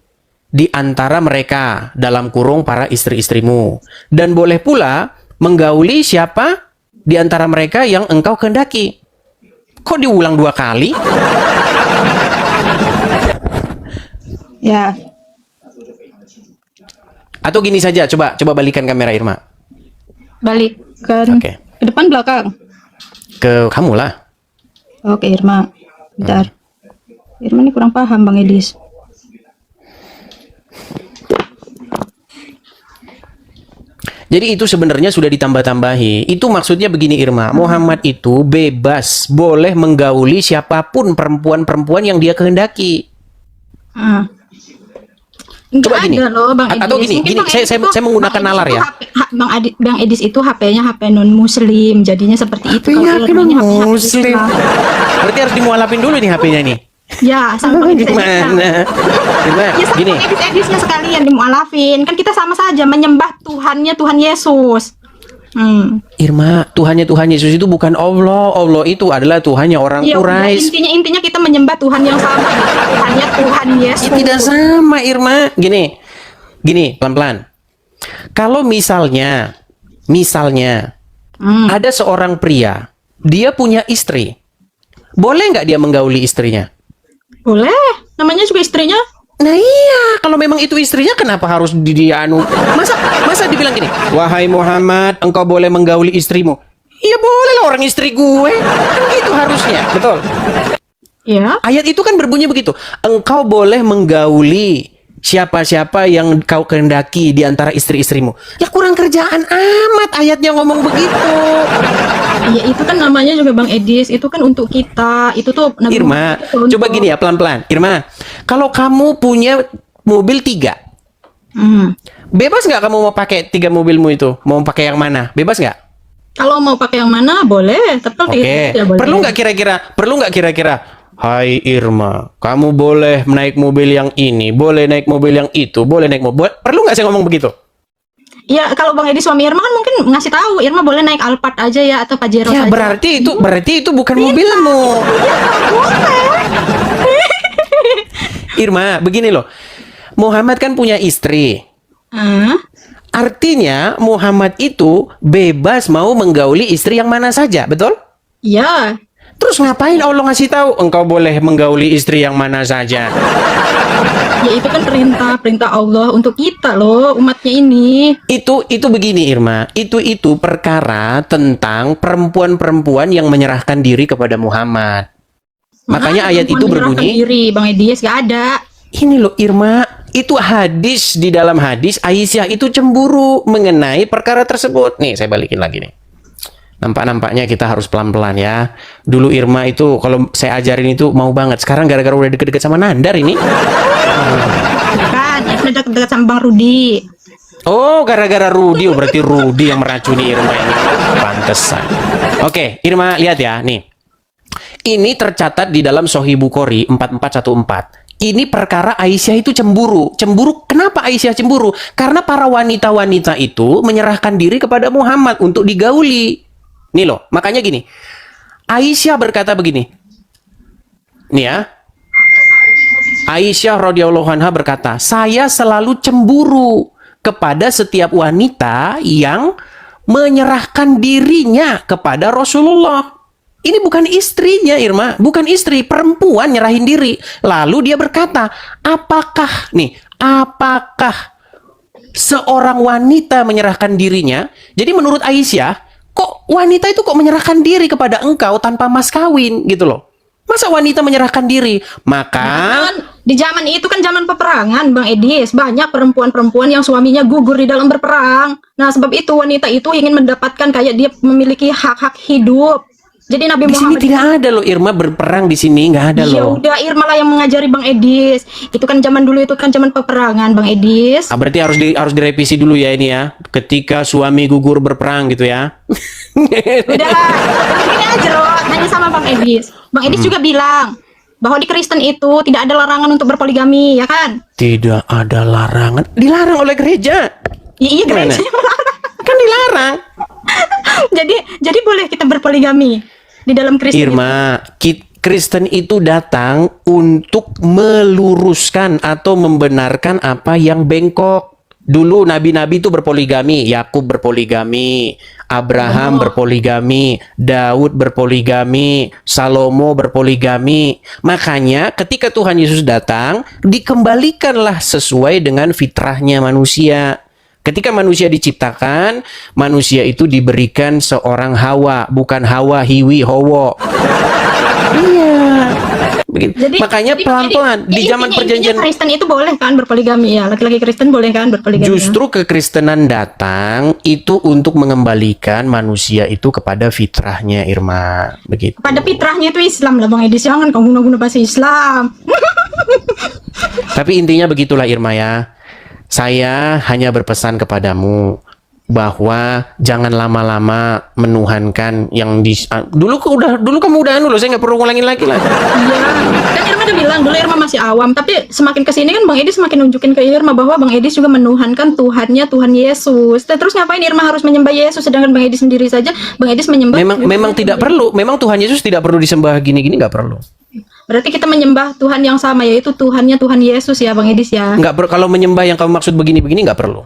S1: di antara mereka dalam kurung para istri-istrimu. Dan boleh pula menggauli siapa di antara mereka yang engkau kehendaki. Kok diulang 2 kali?
S2: Ya.
S1: Atau gini saja, coba balikan kamera Irma.
S2: Balikkan.
S1: Oke.
S2: Ke depan belakang.
S1: Ke kamu lah.
S2: Oke, Irma. Bentar. Irma ini kurang paham Bang Edis.
S1: Jadi itu sebenarnya sudah ditambah-tambahi. Itu maksudnya begini Irma, Muhammad itu bebas, boleh menggauli siapapun perempuan-perempuan yang dia kehendaki. Coba gini,
S2: loh, Bang Edis.
S1: atau gini, saya menggunakan nalar ya.
S2: Bang Edis itu HP-nya HP non Muslim, jadinya seperti itu.
S1: HP-nya
S2: Kalau Irmanya
S1: non
S2: HP
S1: Muslim.
S2: Islam.
S1: Berarti harus dimualafin dulu nih HP-nya nih.
S2: Ya, sama Bang Edis.
S1: Gimana?
S2: Ya, sama
S1: Gini.
S2: Bang Edisnya sekalian dimualafin. Kan kita sama saja menyembah Tuhannya Tuhan Yesus.
S1: Irma, Tuhan Yesus itu bukan Allah. Allah itu adalah Tuhannya orang
S2: Ya, udah,
S1: Quraisy.
S2: intinya kita menyembah Tuhan yang sama. Tuhannya Tuhan Yesus.
S1: Tidak sama Irma. Gini, pelan-pelan. Kalau misalnya ada seorang pria, dia punya istri, boleh nggak dia menggauli istrinya?
S2: Boleh, namanya juga istrinya.
S1: Nah iya, kalau memang itu istrinya, kenapa harus dianu? Masa dibilang gini, wahai Muhammad, engkau boleh menggauli istrimu? Iya boleh lah, orang istri gue. Kan gitu harusnya, betul.
S2: Ya.
S1: Ayat itu kan berbunyi begitu. Engkau boleh menggauli siapa-siapa yang kau kehendaki di antara istri-istrimu. Ya kurang kerjaan amat ayatnya ngomong begitu.
S2: Ya itu kan namanya juga Bang Edis, itu kan untuk kita. Itu tuh Nabi
S1: Irma,
S2: Muhammad itu
S1: coba
S2: untuk-
S1: gini ya pelan-pelan. Irma, kalau kamu punya mobil 3,
S2: Hmm.
S1: Bebas nggak kamu mau pakai 3 mobilmu itu? Mau pakai yang mana? Bebas nggak?
S2: Kalau mau pakai yang mana boleh, tapi kalau
S1: Oke.
S2: tidak boleh.
S1: Perlu nggak kira-kira? Perlu nggak kira-kira? Hai Irma, kamu boleh naik mobil yang ini, boleh naik mobil yang itu, boleh naik mobil. Perlu nggak saya ngomong begitu?
S2: Ya kalau Bang Edi suami Irma kan mungkin ngasih tahu Irma boleh naik Alphard aja ya atau Pajero
S1: Ya
S2: saja.
S1: berarti itu bukan mobilmu. Irma, begini loh. Muhammad kan punya istri.
S2: Ah,
S1: Artinya Muhammad itu bebas mau menggauli istri yang mana saja, betul?
S2: ya.
S1: Terus ngapain Allah ngasih tahu engkau boleh menggauli istri yang mana saja?
S2: Ya itu kan perintah Allah untuk kita loh, umatnya ini.
S1: Itu begini Irma, itu perkara tentang perempuan-perempuan yang menyerahkan diri kepada Muhammad. Makanya ayat itu
S2: Menyerahkan
S1: berbunyi,
S2: diri, Bang Edi, gak ada.
S1: ini loh Irma, itu hadis, di dalam hadis Aisyah itu cemburu mengenai perkara tersebut. Nih saya balikin lagi nih. Nampaknya kita harus pelan-pelan ya. Dulu Irma itu kalau saya ajarin itu mau banget. Sekarang gara-gara udah deket-deket sama Nandar ini.
S2: Kan, itu udah dekat sama Bang Rudi.
S1: Oh, gara-gara Rudi. Oh, berarti Rudi yang meracuni Irma ini. Pantesan. Oke, Irma lihat ya, nih. Ini tercatat di dalam Sahih Bukhari 4414. Ini perkara Aisyah itu cemburu. Cemburu, kenapa Aisyah cemburu? Karena para wanita-wanita itu menyerahkan diri kepada Muhammad untuk digauli. Nih loh, makanya gini. Aisyah berkata begini. Nih ya. Aisyah radhiyallahu anha berkata, saya selalu cemburu kepada setiap wanita yang menyerahkan dirinya kepada Rasulullah. Ini bukan istrinya Irma, bukan istri, perempuan nyerahin diri. Lalu dia berkata, apakah seorang wanita menyerahkan dirinya? Jadi menurut Aisyah, kok wanita itu kok menyerahkan diri kepada engkau tanpa mas kawin gitu loh. Masa wanita menyerahkan diri? Maka
S2: Kan, di zaman itu kan zaman peperangan, Bang Edis. Banyak perempuan-perempuan yang suaminya gugur di dalam berperang. Nah, sebab itu wanita itu ingin mendapatkan kayak dia memiliki hak-hak hidup. Jadi Nabi
S1: di sini
S2: Muhammad
S1: tidak ada loh Irma berperang di sini, nggak ada
S2: ya
S1: loh.
S2: udah Irma lah yang mengajari Bang Edis. Itu kan zaman dulu itu kan zaman peperangan, Bang Edis.
S1: Ah, berarti harus direvisi dulu ya ini ya. Ketika suami gugur berperang gitu ya.
S2: Udahlah, ini aja loh, nanya sama Bang Edis. Bang Edis juga bilang bahwa di Kristen itu tidak ada larangan untuk berpoligami, ya kan?
S1: Tidak ada larangan. Dilarang oleh gereja.
S2: Iya,
S1: Gimana?
S2: gereja melarang.
S1: Kan dilarang.
S2: jadi boleh kita berpoligami di dalam Kristen.
S1: Irma, Kristen itu datang untuk meluruskan atau membenarkan apa yang bengkok. Dulu nabi-nabi itu berpoligami, Yakub berpoligami, Abraham berpoligami, Daud berpoligami, Salomo berpoligami. Makanya ketika Tuhan Yesus datang, dikembalikanlah sesuai dengan fitrahnya manusia. Ketika manusia diciptakan, manusia itu diberikan seorang Hawa, bukan Hawa, Hiwi, Howo. Iya. Makanya pelan-pelan di zaman perjanjian
S2: Kristen itu boleh kan berpoligami ya, laki-laki Kristen boleh kan berpoligami.
S1: justru kekristenan datang itu untuk mengembalikan manusia itu kepada fitrahnya Irma, begitu.
S2: Pada fitrahnya itu Islam lah Bang Edis, jangan kamu guna-guna bahasa Islam.
S1: Tapi intinya begitulah Irma ya. Saya hanya berpesan kepadamu bahwa jangan lama-lama menuhankan yang dulu kamu udah loh, saya nggak perlu ngulangin lagi lah.
S2: Iya, kan Irma udah bilang dulu Irma masih awam, tapi semakin kesini kan Bang Edis semakin nunjukin ke Irma bahwa Bang Edis juga menuhankan Tuhannya Tuhan Yesus. Terus ngapain Irma harus menyembah Yesus sedangkan Bang Edis sendiri saja Bang Edis menyembah.
S1: Memang tidak perlu. Memang Tuhan Yesus tidak perlu disembah gini-gini, nggak perlu.
S2: Berarti kita menyembah Tuhan yang sama, yaitu Tuhannya Tuhan Yesus ya Bang Edis ya.
S1: Nggak perlu. Kalau menyembah yang kamu maksud begini-begini nggak perlu.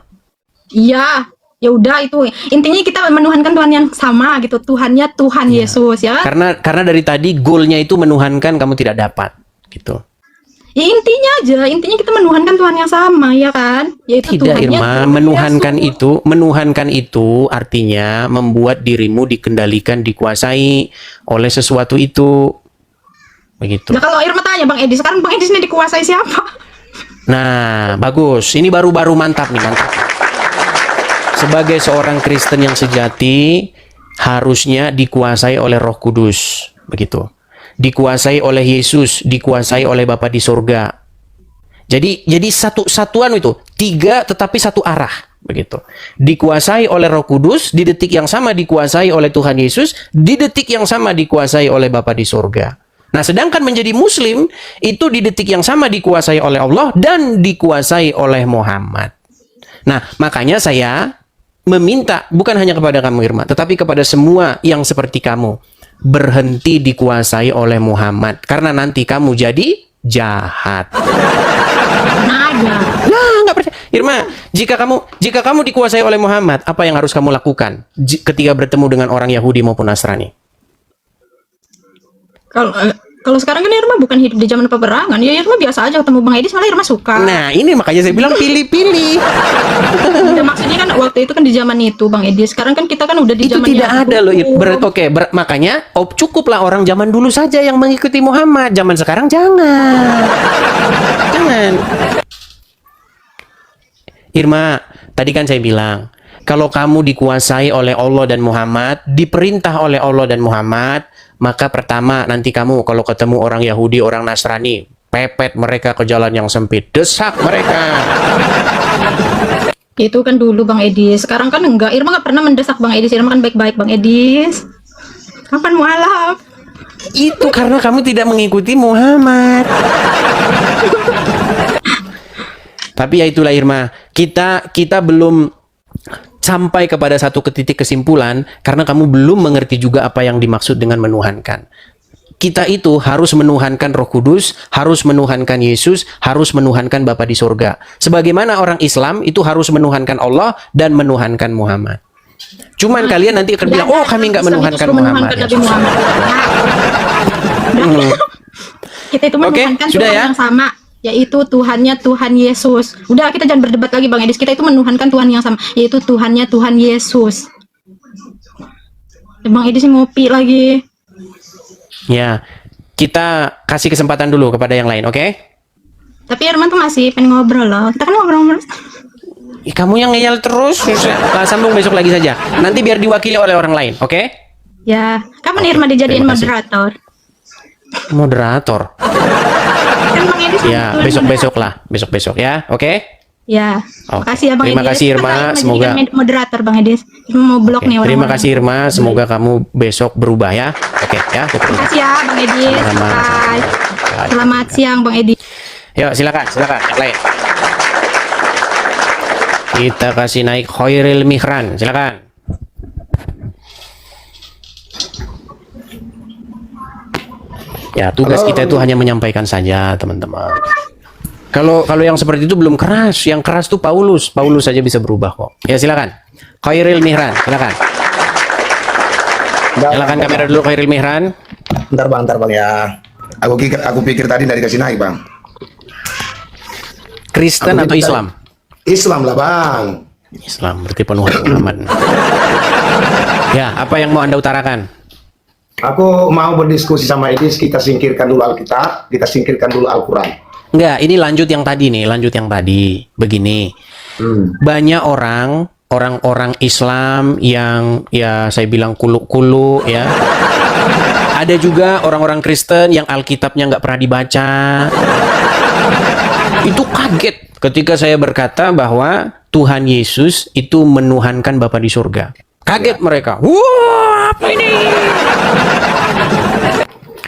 S2: Iya, ya udah itu intinya kita menuhankan Tuhan yang sama gitu, Tuhannya Tuhan Yesus ya.
S1: Karena dari tadi goalnya itu menuhankan, kamu tidak dapat gitu.
S2: Ya, intinya kita menuhankan Tuhan yang sama ya kan, yaitu
S1: Tidak
S2: Tuhannya
S1: Irma,
S2: Tuhan Yesus.
S1: menuhankan itu artinya membuat dirimu dikendalikan, dikuasai oleh sesuatu itu. Begitu.
S2: Nah, kalau Irma tanya Bang Edis, sekarang Bang Edis ini dikuasai siapa?
S1: Nah, bagus. Ini baru-baru mantap nih, mantap. Sebagai seorang Kristen yang sejati, harusnya dikuasai oleh Roh Kudus. Begitu. Dikuasai oleh Yesus, dikuasai oleh Bapa di surga. Jadi satu satuan itu, tiga tetapi satu arah, begitu. Dikuasai oleh Roh Kudus, di detik yang sama dikuasai oleh Tuhan Yesus, di detik yang sama dikuasai oleh Bapa di surga. Nah, sedangkan menjadi Muslim itu di detik yang sama dikuasai oleh Allah dan dikuasai oleh Muhammad. Nah, makanya saya meminta bukan hanya kepada kamu Irma, tetapi kepada semua yang seperti kamu, berhenti dikuasai oleh Muhammad, karena nanti kamu jadi jahat.
S2: Nah, aja.
S1: Nah, nggak percaya. Irma, jika kamu dikuasai oleh Muhammad, apa yang harus kamu lakukan ketika bertemu dengan orang Yahudi maupun Nasrani?
S2: Kalau sekarang kan Irma bukan hidup di zaman peperangan, ya Irma biasa aja ketemu Bang Edis, malah Irma suka.
S1: Nah, ini makanya saya bilang pilih-pilih.
S2: Ya, maksudnya kan waktu itu kan di zaman itu Bang Edis, sekarang kan kita kan udah di
S1: Itu
S2: zaman
S1: tidak
S2: yang
S1: ada loh.
S2: hukum.
S1: Makanya cukuplah orang zaman dulu saja yang mengikuti Muhammad. Zaman sekarang jangan. Jangan. Irma, tadi kan saya bilang, kalau kamu dikuasai oleh Allah dan Muhammad, diperintah oleh Allah dan Muhammad, maka pertama nanti kamu kalau ketemu orang Yahudi, orang Nasrani, pepet mereka ke jalan yang sempit, desak mereka.
S2: Itu kan dulu Bang Edis, sekarang kan enggak. Irma nggak pernah mendesak Bang Edis, Irma kan baik-baik Bang Edis. Kapan mualaf?
S1: Itu karena kamu tidak mengikuti Muhammad. Tapi ya itulah Irma, kita belum sampai kepada satu titik kesimpulan karena kamu belum mengerti juga apa yang dimaksud dengan menuhankan. Kita itu harus menuhankan Roh Kudus, harus menuhankan Yesus, harus menuhankan Bapa di surga. Sebagaimana orang Islam itu harus menuhankan Allah dan menuhankan Muhammad. Cuman kalian nanti akan bilang, oh kami nggak menuhankan Muhammad. Ya,
S2: Nabi Muhammad. Kita itu menuhankan
S1: sudah
S2: Tuhan
S1: ya?
S2: yang sama, yaitu Tuhannya Tuhan Yesus. Udah, kita jangan berdebat lagi Bang Edis, kita itu menuhankan Tuhan yang sama, yaitu Tuhannya Tuhan Yesus. Bang Edis ngopi lagi.
S1: Ya, kita kasih kesempatan dulu kepada yang lain, oke?
S2: Tapi Irman tuh masih pengen ngobrol loh. Kita kan ngobrol-ngobrol.
S1: Kamu yang ngeyel terus, sambung besok lagi saja. Nanti biar diwakili oleh orang lain, oke?
S2: Ya, kapan Irman dijadiin
S1: terima kasih.
S2: moderator?
S1: Moderator.
S2: Kan Bang Edis
S1: Ya, besok-besok lah, besok-besok ya, oke?
S2: Ya,
S1: Oke.
S2: makasih ya Bang
S1: Terima
S2: Edis.
S1: kasih, Irma.
S2: Kan Irma
S1: Semoga-
S2: jadikan moderator Bang Edis. Irma mau blok
S1: Oke,
S2: nih orang-orang.
S1: terima kasih Irma, semoga kamu besok berubah ya. Oke ya,
S2: Terima kasih ya Bang Edis.
S1: Sama-sama.
S2: Bye.
S1: Bye.
S2: Selamat siang Bang Edis.
S1: Yuk, silakan yang lain. Kita kasih naik Khairil Mihran, silakan. Ya, tugas kita itu hanya menyampaikan saja, teman-teman. Kalau yang seperti itu belum keras, yang keras tuh Paulus saja bisa berubah kok. Ya, silakan. Khairil Mihran, silakan. Silakan kamera dulu Khairil Mihran.
S3: Bentar bang ya. Aku pikir tadi dari kasih naik bang.
S1: Kristen atau Islam?
S3: Islam lah bang.
S1: Islam, berarti penuhan Muhammad. Ya, apa yang mau Anda utarakan?
S3: Aku mau berdiskusi sama Edis, kita singkirkan dulu Alkitab, kita singkirkan dulu Al-Quran.
S1: Enggak, ini lanjut yang tadi nih, lanjut yang tadi. Begini, banyak orang Islam yang ya saya bilang kulu-kulu ya. Ada juga orang-orang Kristen yang Alkitabnya nggak pernah dibaca. Itu kaget ketika saya berkata bahwa Tuhan Yesus itu menuhankan Bapa di surga. Kaget mereka. Wah, apa ini?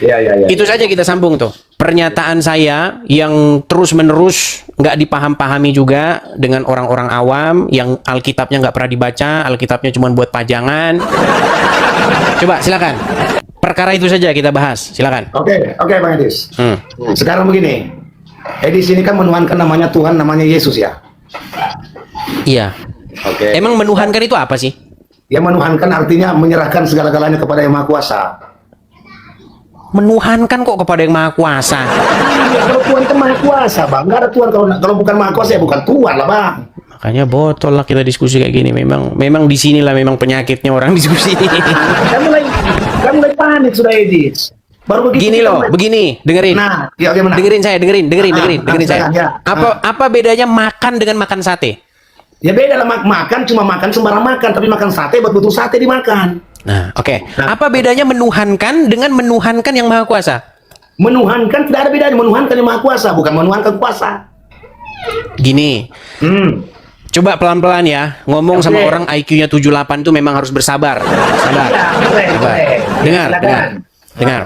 S3: Ya.
S1: Itu saja kita sambung tuh. Pernyataan saya yang terus-menerus nggak dipaham-pahami juga dengan orang-orang awam yang Alkitabnya nggak pernah dibaca, Alkitabnya cuma buat pajangan. Coba silakan. Perkara itu saja kita bahas. Silakan.
S3: Oke bang Edis. Sekarang begini, Edis ini kan menuhankan namanya Tuhan, namanya Yesus ya.
S1: Iya.
S3: Oke.
S1: Emang menuhankan itu apa sih?
S3: Ya menuhankan artinya menyerahkan segala-galanya kepada Yang Maha Kuasa.
S1: Menuhankan kok kepada Yang Maha Kuasa.
S3: Kalau Tuhan kan Maha Kuasa bang, nggak ada Tuhan kalau bukan Maha Kuasa ya bukan Tuhan lah bang.
S1: Makanya botol lah kita diskusi kayak gini. Memang di sinilah memang penyakitnya orang diskusi.
S3: Kamu mulai panik sudah Edis. Baru begitu.
S1: Gini loh, begini, dengerin.
S3: Nah, ya gimana?
S1: Dengerin saya, dengerin saya.
S3: Ya.
S1: Apa bedanya makan dengan makan sate?
S3: Ya beda lah makan, cuma makan sembarang makan, tapi makan sate betul-betul sate dimakan.
S1: Nah, oke.
S3: Nah.
S1: Apa bedanya menuhankan dengan menuhankan Yang Maha Kuasa?
S3: Menuhankan tidak ada bedanya, menuhankan Yang Maha Kuasa, bukan menuhankan kuasa.
S1: Gini,
S3: Hmm.
S1: coba pelan-pelan ya, ngomong sama
S3: Oke.
S1: orang IQ-nya 78 tuh memang harus bersabar. Sabar.
S3: Ya, boleh,
S1: Sabar.
S3: boleh.
S1: Dengar,
S3: Silakan.
S1: dengar. Dengar.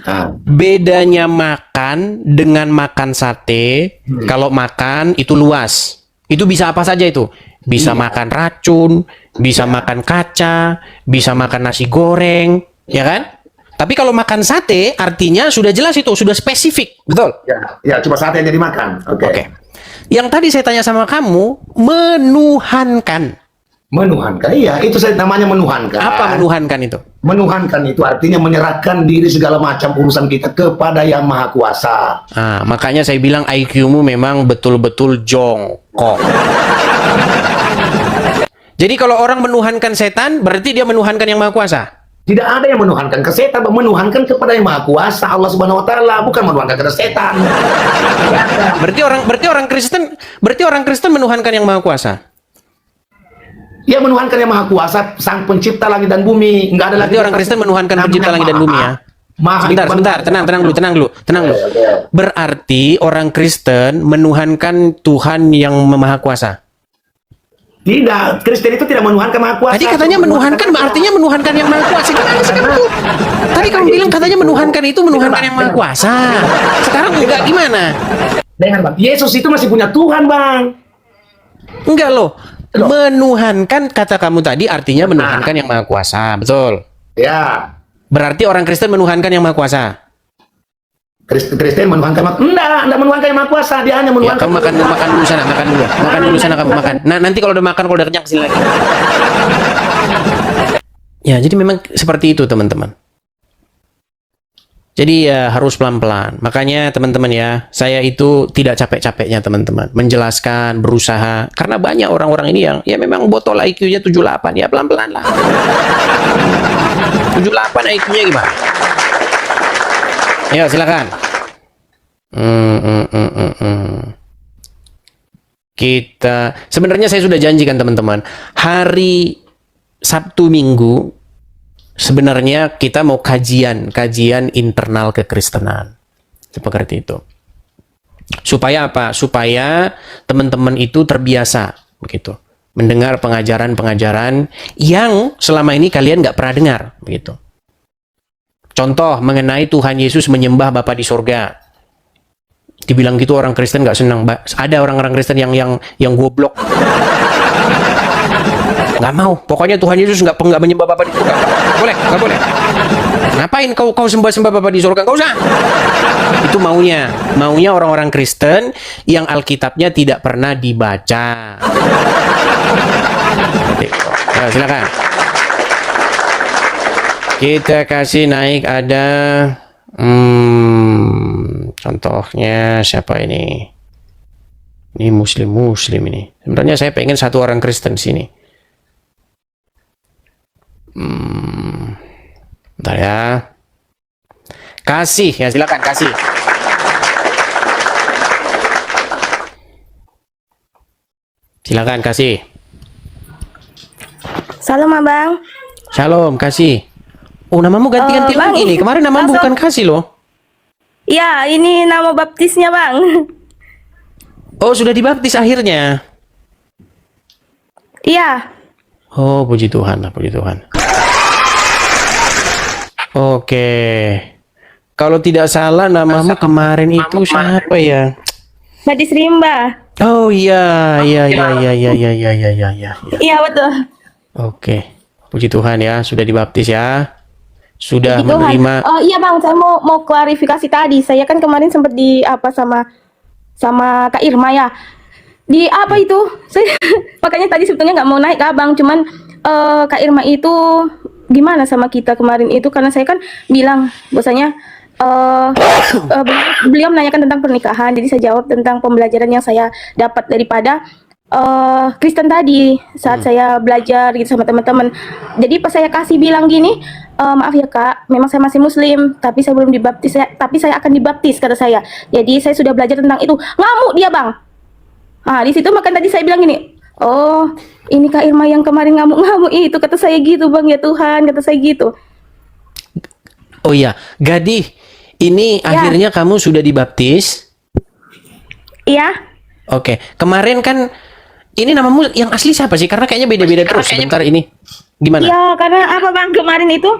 S3: Ah.
S1: Bedanya makan dengan makan sate, kalau makan itu luas. Itu bisa apa saja itu. Bisa makan racun, bisa makan kaca, bisa makan nasi goreng, ya kan? Tapi kalau makan sate artinya sudah jelas itu, sudah spesifik. Betul?
S3: Ya, cuma sate yang dimakan. Oke.
S1: Oke. Yang tadi saya tanya sama kamu, menuhankan.
S3: Menuhankan, iya, itu saya namanya menuhankan.
S1: Apa menuhankan itu?
S3: Menuhankan itu artinya menyerahkan diri segala macam urusan kita kepada Yang Maha Kuasa.
S1: Nah, makanya saya bilang IQ-mu memang betul-betul jongkok. Jadi kalau orang menuhankan setan, berarti dia menuhankan Yang Maha Kuasa.
S3: Tidak ada yang menuhankan ke setan, menuhankan kepada Yang Maha Kuasa, Allah Subhanahu wa taala, bukan menuhankan kepada setan. Tidak ada.
S1: Berarti orang Kristen menuhankan Yang Maha Kuasa.
S3: Yang menuhankan Yang Maha Kuasa, Sang Pencipta langit dan bumi. Enggak ada lagi.
S1: Berarti orang Kristen menuhankan Pencipta langit dan bumi ya. Sebentar, tenang dulu.
S3: Oke.
S1: Berarti orang Kristen menuhankan Tuhan yang Maha Kuasa.
S3: Tidak, Kristen itu tidak menuhankan Maha Kuasa.
S1: Tadi katanya menuhankan, artinya menuhankan Yang Maha Kuasa. Gimana sekarang tuh? Tadi kamu bilang katanya menuhankan itu menuhankan Yang Maha Kuasa. Sekarang enggak gimana?
S3: Dengar Bang, Yesus itu masih punya Tuhan Bang.
S1: Enggak loh. Menuhankan kata kamu tadi artinya menuhankan Yang Maha Kuasa, betul?
S3: Ya,
S1: Berarti orang Kristen menuhankan Yang Maha Kuasa.
S3: Kristen menuhankan enggak menuhankan Yang Maha Kuasa, dia hanya
S1: Ya,
S3: menuhankan.
S1: kamu makan dulu sana, makan dulu sana kamu makan. Nah, nanti kalau udah makan, kalau udah kenyang kesini lagi. Ya, jadi memang seperti itu teman-teman. Jadi ya harus pelan-pelan. Makanya teman-teman ya, saya itu tidak capek-capeknya teman-teman menjelaskan, berusaha. Karena banyak orang-orang ini yang ya memang botol IQ-nya 78, ya pelan-pelan lah. 78 IQ-nya gimana? Ya, silakan. Kita sebenarnya saya sudah janjikan teman-teman, hari Sabtu Minggu sebenarnya kita mau kajian internal kekristenan seperti itu. Supaya apa? Supaya teman-teman itu terbiasa begitu mendengar pengajaran-pengajaran yang selama ini kalian nggak pernah dengar begitu. Contoh mengenai Tuhan Yesus menyembah Bapa di sorga. Dibilang gitu orang Kristen nggak senang. Ada orang-orang Kristen yang goblok. Nggak mau. Pokoknya Tuhan Yesus nggak menyembah Bapa di surga. Nggak boleh. Ngapain kau sembah Bapa di surga? Nggak usah. Itu maunya orang-orang Kristen yang Alkitabnya tidak pernah dibaca. Nah, silakan. Kita kasih naik ada contohnya siapa ini? Ini muslim ini. Sebenarnya saya pengen satu orang Kristen sini. Bentar ya. Kasih ya, silakan kasih. Silakan kasih.
S4: Salam abang.
S1: Shalom kasih. Oh, namamu ganti-ganti
S4: Bang,
S1: lagi nih. Kemarin namamu
S4: langsung.
S1: bukan kasih loh.
S4: Ya, ini nama baptisnya bang.
S1: Oh, sudah dibaptis akhirnya.
S4: Iya.
S1: Oh, puji Tuhan lah, puji Tuhan. Oke. Kalau tidak salah namamu kemarin itu siapa ya?
S4: Gadis Rimba.
S1: Oh iya.
S4: Iya betul.
S1: Oke. Puji Tuhan ya, sudah dibaptis ya. Sudah
S4: Puji Tuhan.
S1: menerima.
S4: Iya bang, saya mau klarifikasi tadi. Saya kan kemarin sempat di apa sama Kak Irma ya. Di apa itu? Saya makanya tadi sebetulnya nggak mau naik ke abang, cuman Kak Irma itu gimana sama kita kemarin itu karena saya kan bilang bahwasanya beliau menanyakan tentang pernikahan, jadi saya jawab tentang pembelajaran yang saya dapat daripada Kristen tadi saat saya belajar gitu sama teman-teman. Jadi pas saya kasih bilang gini, maaf ya kak, memang saya masih muslim, tapi saya belum dibaptis, tapi saya akan dibaptis kata saya. Jadi saya sudah belajar tentang itu. Ngamuk dia bang. Nah di situ makan tadi saya bilang gini, oh ini Kak Irma yang kemarin ngamuk-ngamuk itu kata saya gitu bang, ya Tuhan kata saya gitu.
S1: Oh iya, Gadih, ini
S4: Ya.
S1: akhirnya kamu sudah dibaptis?
S4: Iya.
S1: Oke, kemarin kan ini namamu yang asli siapa sih? Karena kayaknya beda-beda terus sebentar ini. Gimana?
S4: Iya, karena apa Bang, kemarin itu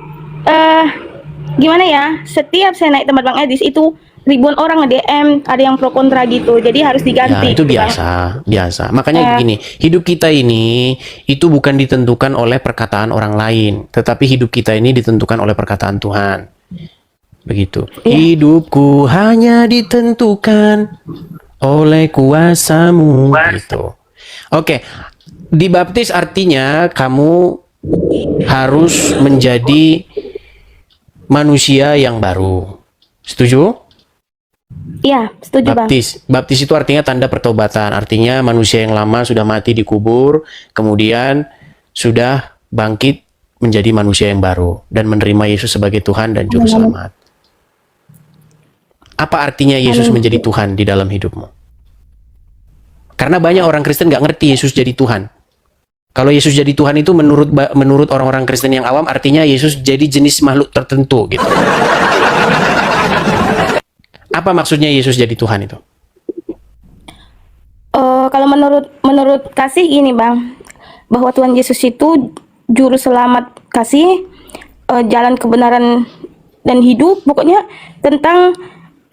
S4: gimana ya? Setiap saya naik tempat Bang Edis itu ribuan orang nge-DM, ada yang pro kontra gitu. Jadi harus
S1: Ya,
S4: diganti.
S1: itu
S4: Bang.
S1: biasa. Makanya gini, hidup kita ini itu bukan ditentukan oleh perkataan orang lain, tetapi hidup kita ini ditentukan oleh perkataan Tuhan. Begitu. Hidupku hanya ditentukan oleh kuasamu. Gitu. Oke, dibaptis artinya kamu harus menjadi manusia yang baru. Setuju?
S4: Iya, setuju Bang.
S1: Baptis itu artinya tanda pertobatan. Artinya manusia yang lama sudah mati dikubur, kemudian sudah bangkit menjadi manusia yang baru dan menerima Yesus sebagai Tuhan dan juru selamat. Apa artinya Yesus menjadi Tuhan di dalam hidupmu? Karena banyak orang Kristen nggak ngerti Yesus jadi Tuhan. Kalau Yesus jadi Tuhan itu menurut orang-orang Kristen yang awam artinya Yesus jadi jenis makhluk tertentu gitu. Apa maksudnya Yesus jadi Tuhan itu?
S4: Kalau menurut kasih gini Bang, bahwa Tuhan Yesus itu juru selamat kasih, jalan kebenaran dan hidup, pokoknya tentang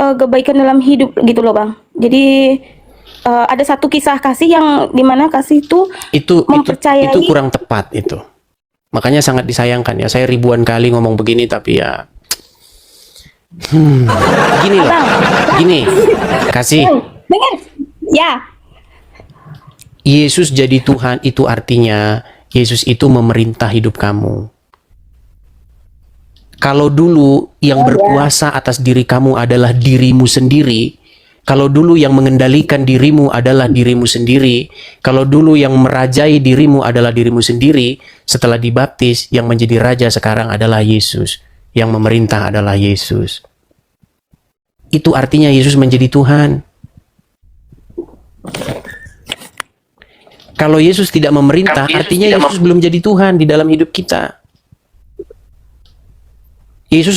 S4: kebaikan dalam hidup gitu loh Bang. Jadi ada satu kisah kasih yang dimana kasih itu mempercayai.
S1: Itu kurang tepat itu. Makanya sangat disayangkan ya. Saya ribuan kali ngomong begini tapi ya gini loh. Gini. Kasih.
S4: Dengar. Ya.
S1: Yesus jadi Tuhan itu artinya Yesus itu memerintah hidup kamu. Kalau dulu yang berkuasa atas diri kamu adalah dirimu sendiri, kalau dulu yang mengendalikan dirimu adalah dirimu sendiri, kalau dulu yang merajai dirimu adalah dirimu sendiri, setelah dibaptis yang menjadi raja sekarang adalah Yesus, yang memerintah adalah Yesus. Itu artinya Yesus menjadi Tuhan. Kalau Yesus tidak memerintah, artinya Yesus belum jadi Tuhan di dalam hidup kita. Yesus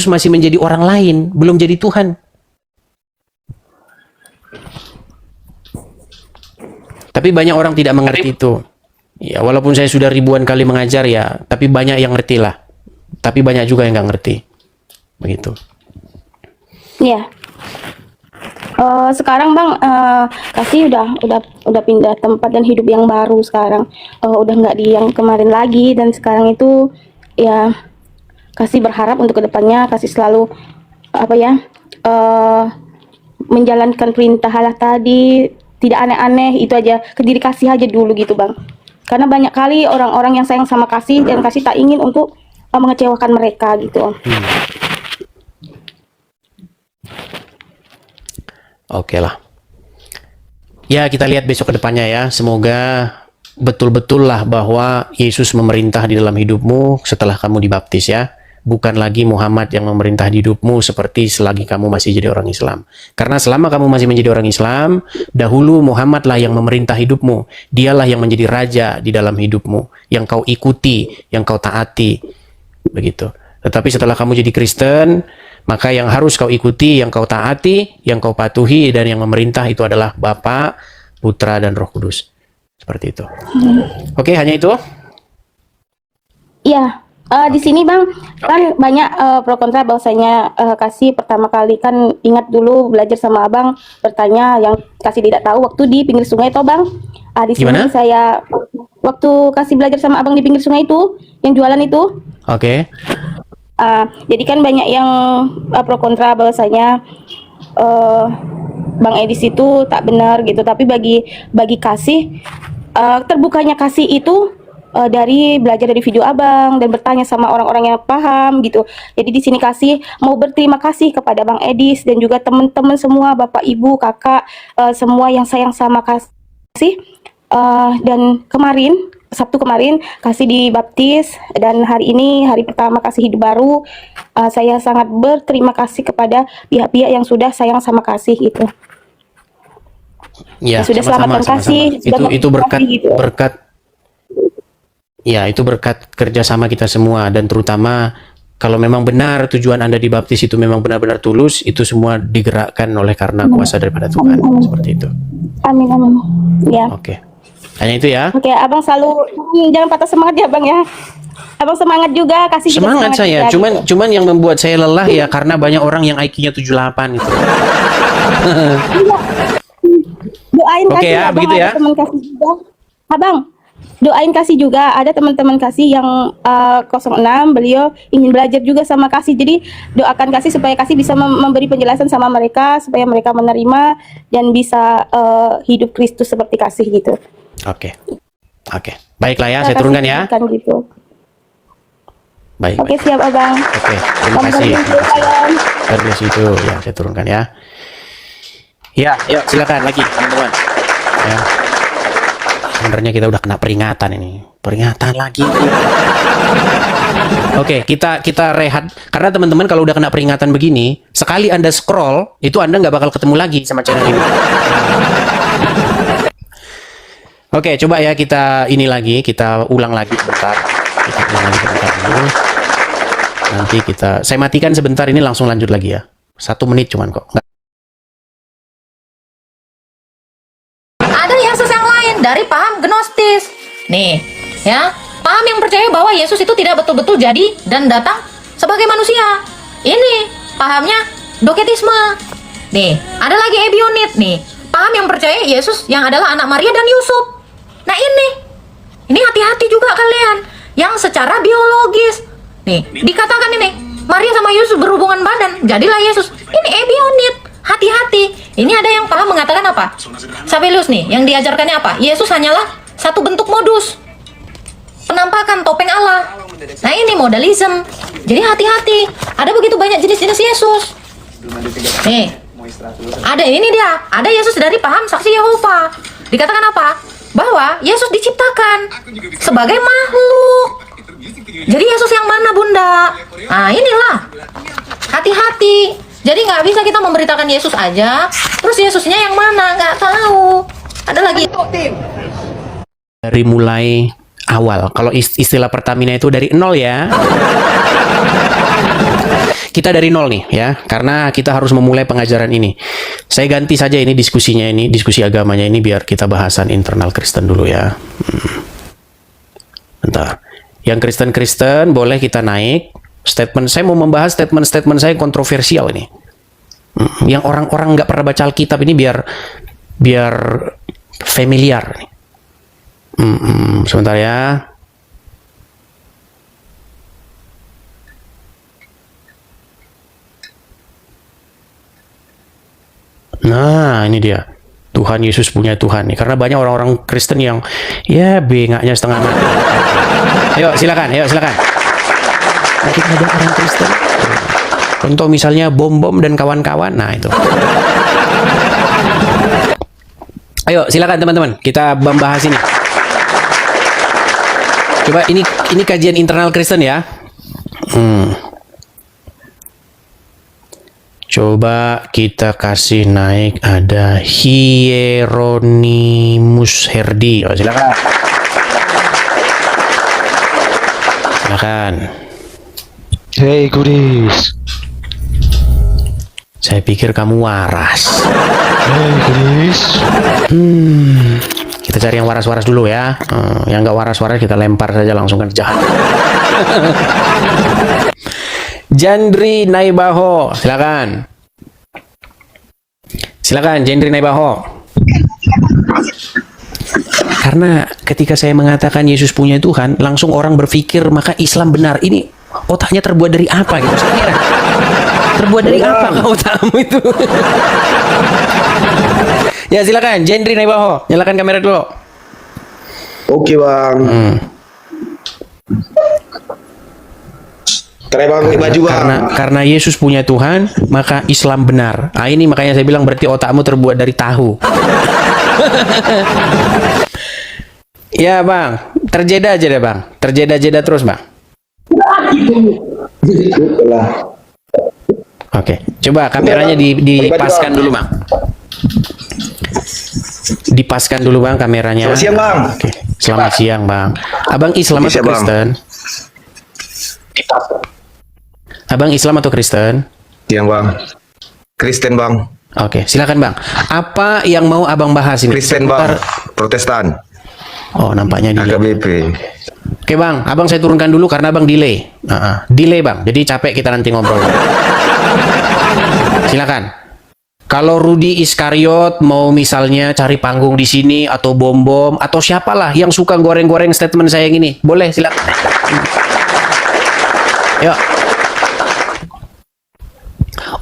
S1: masih menjadi orang lain, belum jadi Tuhan. Tapi banyak orang tidak mengerti itu. Ya, walaupun saya sudah ribuan kali mengajar ya, tapi banyak yang ngerti lah. Tapi banyak juga yang nggak ngerti. Begitu.
S4: Iya. Sekarang Bang, kasih udah pindah tempat dan hidup yang baru sekarang. Udah nggak di yang kemarin lagi, dan sekarang itu ya kasih berharap untuk kedepannya kasih selalu apa ya, menjalankan perintah Allah tadi, tidak aneh-aneh, itu aja, ke diri kasih aja dulu gitu Bang. Karena banyak kali orang-orang yang sayang sama kasih dan kasih tak ingin untuk mengecewakan mereka gitu.
S1: Oke lah. Ya, kita lihat besok ke depannya ya. Semoga betul-betul lah bahwa Yesus memerintah di dalam hidupmu setelah kamu dibaptis ya. Bukan lagi Muhammad yang memerintah di hidupmu seperti selagi kamu masih jadi orang Islam. Karena selama kamu masih menjadi orang Islam, dahulu Muhammad lah yang memerintah hidupmu. Dialah yang menjadi raja di dalam hidupmu, yang kau ikuti, yang kau taati. Begitu. Tetapi setelah kamu jadi Kristen, maka yang harus kau ikuti, yang kau taati, yang kau patuhi, dan yang memerintah itu adalah Bapa, Putra, dan Roh Kudus. Seperti itu. Oke, hanya itu?
S4: Iya. Di sini Bang, kan banyak pro kontra bahwasanya kasih pertama kali kan ingat dulu belajar sama Abang, bertanya yang kasih tidak tahu waktu di pinggir sungai toh Bang. Di sini
S1: Gimana?
S4: saya waktu kasih belajar sama Abang di pinggir sungai itu, yang jualan itu.
S1: Oke.
S4: Jadi kan banyak yang pro kontra bahwasanya Bang Edis itu tak benar gitu, tapi bagi kasih terbukanya kasih itu dari belajar dari video Abang dan bertanya sama orang-orang yang paham gitu. Jadi di sini kasih mau berterima kasih kepada Bang Edis dan juga teman-teman semua, Bapak, Ibu, Kakak, semua yang sayang sama kasih. Dan Sabtu kemarin kasih dibaptis, dan hari ini hari pertama kasih hidup baru. Saya sangat berterima kasih kepada pihak-pihak yang sudah sayang sama kasih gitu.
S1: Ya,
S4: sudah selamatkan kasih.
S1: Itu berkat. Ya, itu berkat kerjasama kita semua, dan terutama kalau memang benar tujuan Anda dibaptis itu memang benar-benar tulus, itu semua digerakkan oleh karena kuasa daripada Tuhan. Seperti itu.
S4: Amin, amin. Ya.
S1: Oke. Hanya itu ya.
S4: Oke, abang selalu jangan patah semangat ya bang ya. Abang semangat juga, kasih juga
S1: Semangat saya.
S4: juga,
S1: Cuman yang membuat saya lelah ya karena banyak orang yang IQ-nya 78 gitu.
S4: Doain
S1: Oke
S4: kasih
S1: ya,
S4: abang,
S1: begitu
S4: ada
S1: ya.
S4: teman kasih juga. Abang, doain kasih juga. Ada teman-teman kasih yang 06, beliau ingin belajar juga sama kasih. Jadi doakan kasih supaya kasih bisa memberi penjelasan sama mereka supaya mereka menerima dan bisa hidup Kristus seperti kasih gitu.
S1: Oke. Oke. Baiklah ya, saya turunkan ya.
S4: Kan gitu.
S1: Baik.
S4: Oke,
S1: baik.
S4: siap abang.
S1: Oke, terima
S4: Abang
S1: kasih.
S4: sayang.
S1: Dari situ ya saya turunkan ya. Ya, yuk silakan lagi teman-teman. Ya. Sebenarnya kita udah kena peringatan ini. Peringatan lagi. Oke, kita rehat karena teman-teman kalau udah kena peringatan begini, sekali Anda scroll, itu Anda nggak bakal ketemu lagi sama channel ini. Oke, coba ya kita ini lagi, kita ulang lagi sebentar. Kita ulang lagi sebentar dulu. Nanti saya matikan sebentar ini langsung lanjut lagi ya. 1 menit cuman kok.
S5: Ada Yesus yang lain dari paham Gnostis. Nih, ya, paham yang percaya bahwa Yesus itu tidak betul-betul jadi dan datang sebagai manusia. Ini pahamnya Doketisme. Nih, ada lagi Ebionit nih. Paham yang percaya Yesus yang adalah anak Maria dan Yusuf. Nah ini hati-hati juga kalian yang secara biologis. Nih, dikatakan ini Maria sama Yusuf berhubungan badan, jadilah Yesus. Ini Ebionit. Hati-hati. Ini ada yang paham mengatakan apa? Sabellius nih, yang diajarkannya apa? Yesus hanyalah satu bentuk modus. Penampakan topeng Allah. Nah, ini modalism. Jadi hati-hati. Ada begitu banyak jenis-jenis Yesus. Nih, ada ini dia. Ada Yesus dari paham saksi Yehova. Dikatakan apa? Bahwa Yesus diciptakan sebagai makhluk. Jadi Yesus yang mana bunda? Nah inilah, hati-hati. Jadi nggak bisa kita memberitakan Yesus aja, terus Yesusnya yang mana nggak tahu. Ada lagi.
S1: Dari mulai awal. Kalau istilah Pertamina itu dari 0 ya. Kita dari 0 nih ya, karena kita harus memulai pengajaran ini. Saya ganti saja ini diskusinya ini, diskusi agamanya ini biar kita bahasan internal Kristen dulu ya. Bentar. Yang Kristen-Kristen boleh kita naik statement. Saya mau membahas statement-statement saya kontroversial ini. Yang orang-orang nggak pernah baca Alkitab ini biar familiar nih. Sebentar ya. Nah, ini dia. Tuhan Yesus punya Tuhan nih. Karena banyak orang-orang Kristen yang ya bengaknya setengah mati. Ayo silakan. Nanti ada orang Kristen. Contoh misalnya bom-bom dan kawan-kawan. Nah, itu. Ayo silakan teman-teman. Kita membahas ini. Coba ini kajian internal Kristen ya. Coba kita kasih naik, ada Hieronymus Herdi. Oh, silakan. Silakan.
S6: Hey Kudis.
S1: Saya pikir kamu waras.
S6: Hey Kudis.
S1: Kita cari yang waras-waras dulu ya. Yang nggak waras-waras kita lempar saja langsung ke jahat. Jandri Naibaho, silakan. Silakan Jandri Naibaho. Karena ketika saya mengatakan Yesus punya Tuhan, langsung orang berpikir maka Islam benar. Ini otaknya terbuat dari apa gitu? Saya kira. Terbuat dari apa otakmu itu? Ya silakan Jandri Naibaho, nyalakan kamera dulu.
S7: Oke bang. Karena bang baju bang.
S1: Karena Yesus punya Tuhan, maka Islam benar. Nah, ini makanya saya bilang berarti otakmu terbuat dari tahu. Ya bang, terjeda aja deh bang, terjeda terus bang. Oke, coba kameranya dipaskan dulu bang. Dipaskan dulu bang kameranya.
S7: Selamat siang bang.
S1: Oke, selamat siang bang. Abang Islam atau Kristen? Abang Islam atau Kristen?
S7: Yang bang. Kristen bang.
S1: Oke, silakan bang. Apa yang mau abang bahas ini?
S7: Kristen bang. Protestan.
S1: Oh, nampaknya delay.
S7: AKBP.
S1: Oke bang, abang saya turunkan dulu karena abang delay. Delay bang, jadi capek kita nanti ngobrol. Silakan. Kalau Rudi Iskariot mau misalnya cari panggung di sini atau bom-bom atau siapalah yang suka goreng-goreng statement saya yang ini, boleh silakan. Yuk.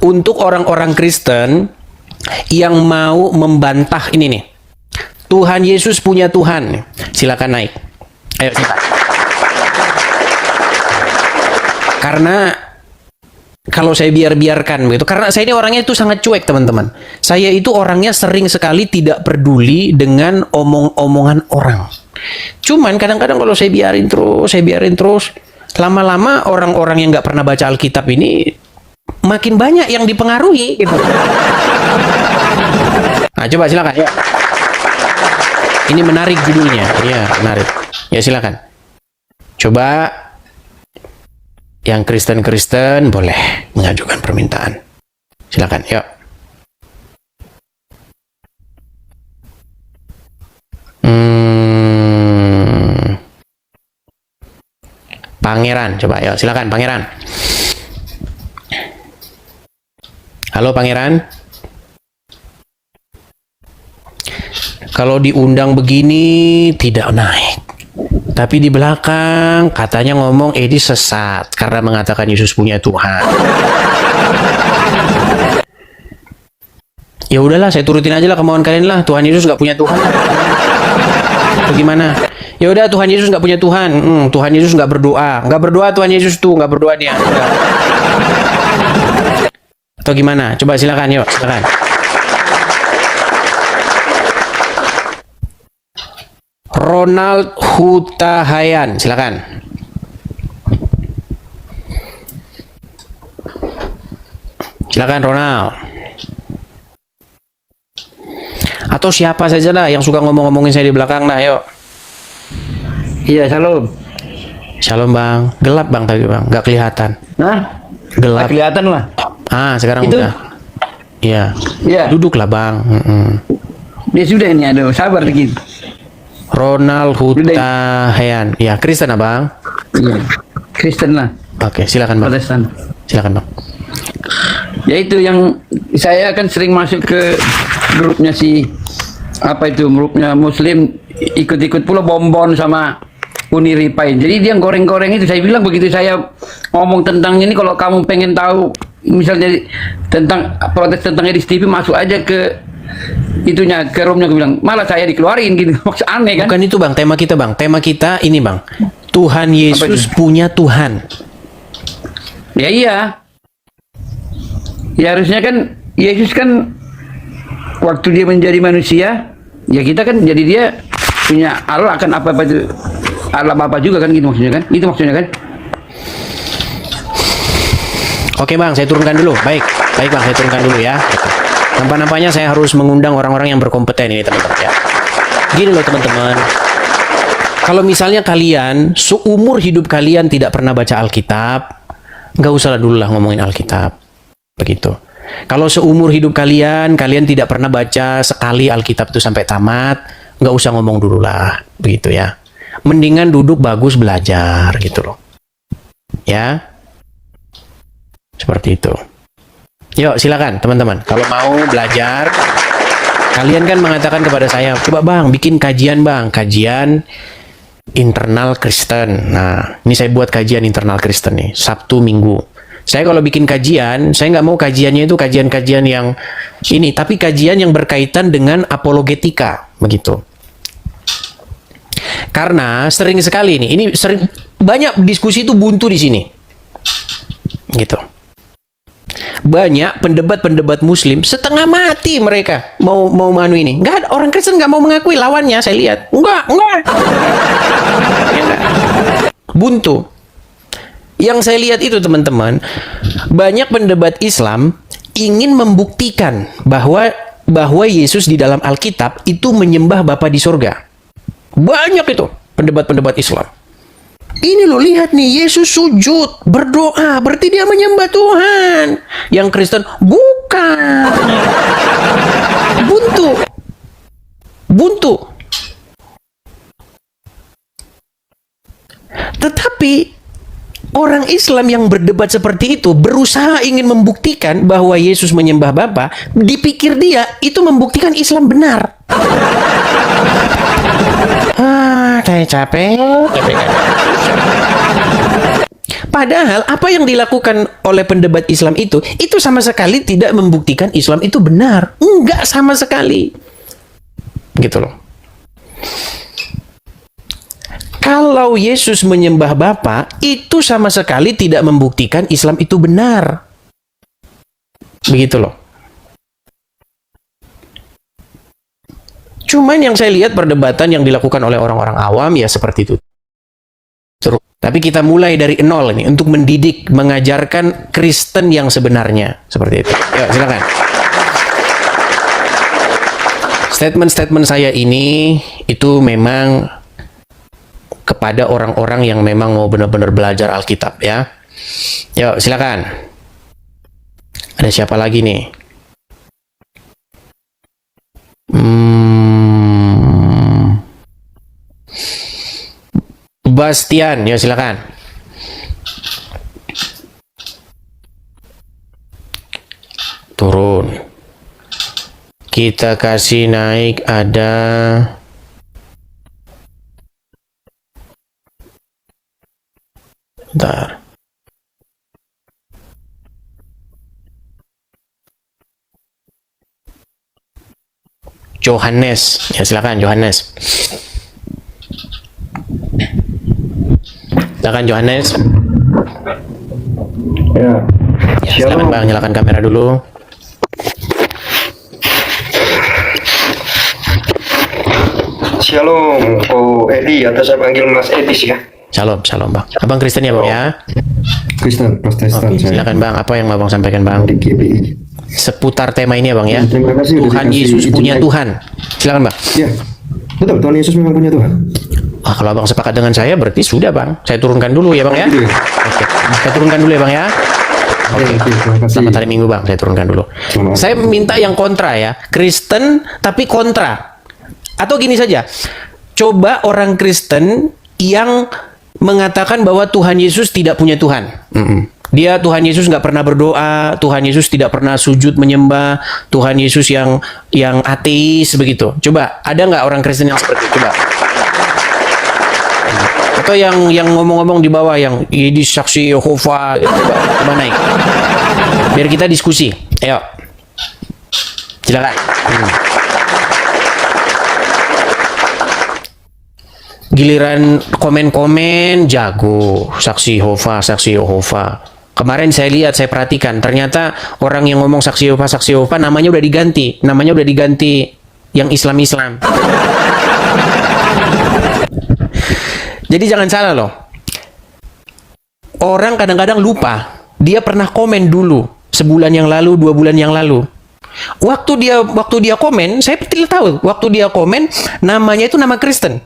S1: Untuk orang-orang Kristen yang mau membantah ini nih, Tuhan Yesus punya Tuhan, silakan naik. Ayo silakan. Karena kalau saya biarkan begitu, karena saya ini orangnya itu sangat cuek teman-teman. Saya itu orangnya sering sekali tidak peduli dengan omong-omongan orang. Cuman kadang-kadang kalau saya biarin terus, lama-lama orang-orang yang nggak pernah baca Alkitab ini makin banyak yang dipengaruhi gitu. Nah, coba silakan ya. Ini menarik judulnya. Iya, menarik. Ya silakan. Coba yang Kristen-Kristen boleh mengajukan permintaan. Silakan, yuk. Pangeran, coba yuk, silakan Pangeran. Halo Pangeran. Kalau diundang begini tidak naik. Tapi di belakang katanya ngomong Edi sesat karena mengatakan Yesus punya Tuhan. Ya udahlah, saya turutin aja lah kemauan kalian lah. Tuhan Yesus nggak punya Tuhan. Bagaimana? Ya udah, Tuhan Yesus nggak punya Tuhan. Tuhan Yesus nggak berdoa Tuhan Yesus tuh nggak berdoa dia. Atau gimana? Coba silakan, yuk silakan. Ronald Hutahayan, silakan. Silakan Ronald. Atau siapa saja lah yang suka ngomong-ngomongin saya di belakang, nah yuk.
S8: Iya, shalom.
S1: Shalom bang, gelap bang tadi bang, nggak kelihatan.
S8: Nah,
S1: Gelap.
S8: kelihatan lah.
S1: Sekarang
S8: Itu?
S1: udah. Iya.
S8: Iya.
S1: Duduklah bang.
S8: Dia sudah ini, aduh, sabar dikit.
S1: Ronald Hutahayan. Ya, Kristen abang.
S8: Iya, Kristen lah,
S1: Oke, silakan bang.
S8: Protestan.
S1: Silakan bang.
S8: Ya itu yang saya kan sering masuk ke grupnya grupnya Muslim, ikut-ikut pula Bombon sama Uni Ripain. Jadi dia goreng-goreng itu. Saya bilang begitu saya ngomong tentang ini, kalau kamu pengen tahu misalnya tentang protes tentang Edi TV, masuk aja ke itunya, ke roomnya. Gue bilang malah saya dikeluarin gitu. Maksud aneh kan?
S1: Bukan itu bang, tema kita bang. Tema kita ini bang. Tuhan Yesus punya Tuhan.
S8: Ya iya. Ya harusnya kan Yesus kan waktu dia menjadi manusia, ya kita kan jadi dia punya Allah kan, apa-apa itu Allah Bapa juga kan, gitu maksudnya kan? Itu maksudnya kan?
S1: Oke bang, saya turunkan dulu. Baik bang, saya turunkan dulu ya. Nampak-nampaknya saya harus mengundang orang-orang yang berkompeten ini teman-teman ya. Gini loh teman-teman. Kalau misalnya kalian seumur hidup kalian tidak pernah baca Alkitab, nggak usah dulu lah ngomongin Alkitab. Begitu. Kalau seumur hidup kalian tidak pernah baca sekali Alkitab itu sampai tamat, nggak usah ngomong dulu lah. Begitu ya. Mendingan duduk bagus belajar gitu loh. Ya. Seperti itu. Yuk silakan teman-teman. Kalau mau belajar, kalian kan mengatakan kepada saya, coba bang bikin kajian bang. Kajian internal Kristen. Nah, ini saya buat kajian internal Kristen nih. Sabtu Minggu. Saya kalau bikin kajian, saya nggak mau kajiannya itu kajian-kajian yang ini, tapi kajian yang berkaitan dengan apologetika, begitu. Karena sering sekali ini sering banyak diskusi itu buntu di sini, gitu. Banyak pendebat-pendebat Muslim setengah mati mereka mau manu ini. Nggak ada orang Kristen nggak mau mengakui lawannya. Saya lihat, enggak. Ya, enggak. Buntu. Yang saya lihat itu teman-teman, banyak pendebat Islam ingin membuktikan bahwa Yesus di dalam Alkitab itu menyembah Bapa di surga. Banyak itu pendebat-pendebat Islam. Ini loh, lihat nih, Yesus sujud, berdoa, berarti dia menyembah Tuhan. Yang Kristen, bukan. Buntu. Buntu. Tetapi orang Islam yang berdebat seperti itu berusaha ingin membuktikan bahwa Yesus menyembah Bapa, dipikir dia itu membuktikan Islam benar. Saya capek. Padahal apa yang dilakukan oleh pendebat Islam itu sama sekali tidak membuktikan Islam itu benar. Enggak sama sekali. Gitu loh. Kalau Yesus menyembah Bapa, itu sama sekali tidak membuktikan Islam itu benar. Begitu loh. Cuman yang saya lihat perdebatan yang dilakukan oleh orang-orang awam ya seperti itu. Tapi kita mulai dari nol ini untuk mendidik, mengajarkan Kristen yang sebenarnya. Seperti itu. Ya, silakan. Statement-statement saya ini itu memang kepada orang-orang yang memang mau benar-benar belajar Alkitab ya. Yuk, silakan. Ada siapa lagi nih? Bastian, ya silakan. Turun. Kita kasih naik ada bentar. Johannes, ya silakan Johannes. Silakan Johannes.
S9: Ya.
S1: Ya, silakan Bang, nyalakan kamera dulu.
S9: Shalom, Ko Edi, atau saya panggil Mas Edis ya.
S1: Shalom, shalom Bang. Abang Kristen ya Bang ya?
S9: Kristen, Protestan.
S1: Oke, silakan Bang, apa yang Abang sampaikan Bang?
S9: Di GBI.
S1: Seputar tema ini ya Bang ya?
S9: Terima kasih udah
S1: Tuhan
S9: dikasih
S1: Yesus
S9: izin
S1: punya
S9: naik.
S1: Tuhan. Silakan Bang.
S9: Ya, betul, Tuhan Yesus memang punya Tuhan.
S1: Wah, kalau Abang sepakat dengan saya berarti sudah Bang. Saya turunkan dulu ya Bang ya?
S9: Gitu ya?
S1: Oke, saya turunkan dulu ya Bang ya? Oke,
S9: terima kasih.
S1: selamat hari Minggu Bang, saya turunkan dulu.
S9: Selamat.
S1: Saya minta yang kontra ya, Kristen tapi kontra. Atau gini saja, coba orang Kristen yang mengatakan bahwa Tuhan Yesus tidak punya Tuhan. Dia Tuhan Yesus nggak pernah berdoa, Tuhan Yesus tidak pernah sujud menyembah, Tuhan Yesus yang ateis begitu. Coba, ada nggak orang Kristen yang seperti itu? Coba. Atau yang ngomong-ngomong di bawah yang ini saksi Yehova, coba naik. Biar kita diskusi. Ayo. Silakan. Giliran komen-komen jago, saksi Yehova. Kemarin saya lihat, saya perhatikan, ternyata orang yang ngomong saksi Yehova namanya udah diganti yang Islam. Jadi jangan salah loh. Orang kadang-kadang lupa, dia pernah komen dulu sebulan yang lalu, 2 bulan yang lalu. Waktu dia komen, saya tidak tahu. Waktu dia komen, namanya itu nama Kristen.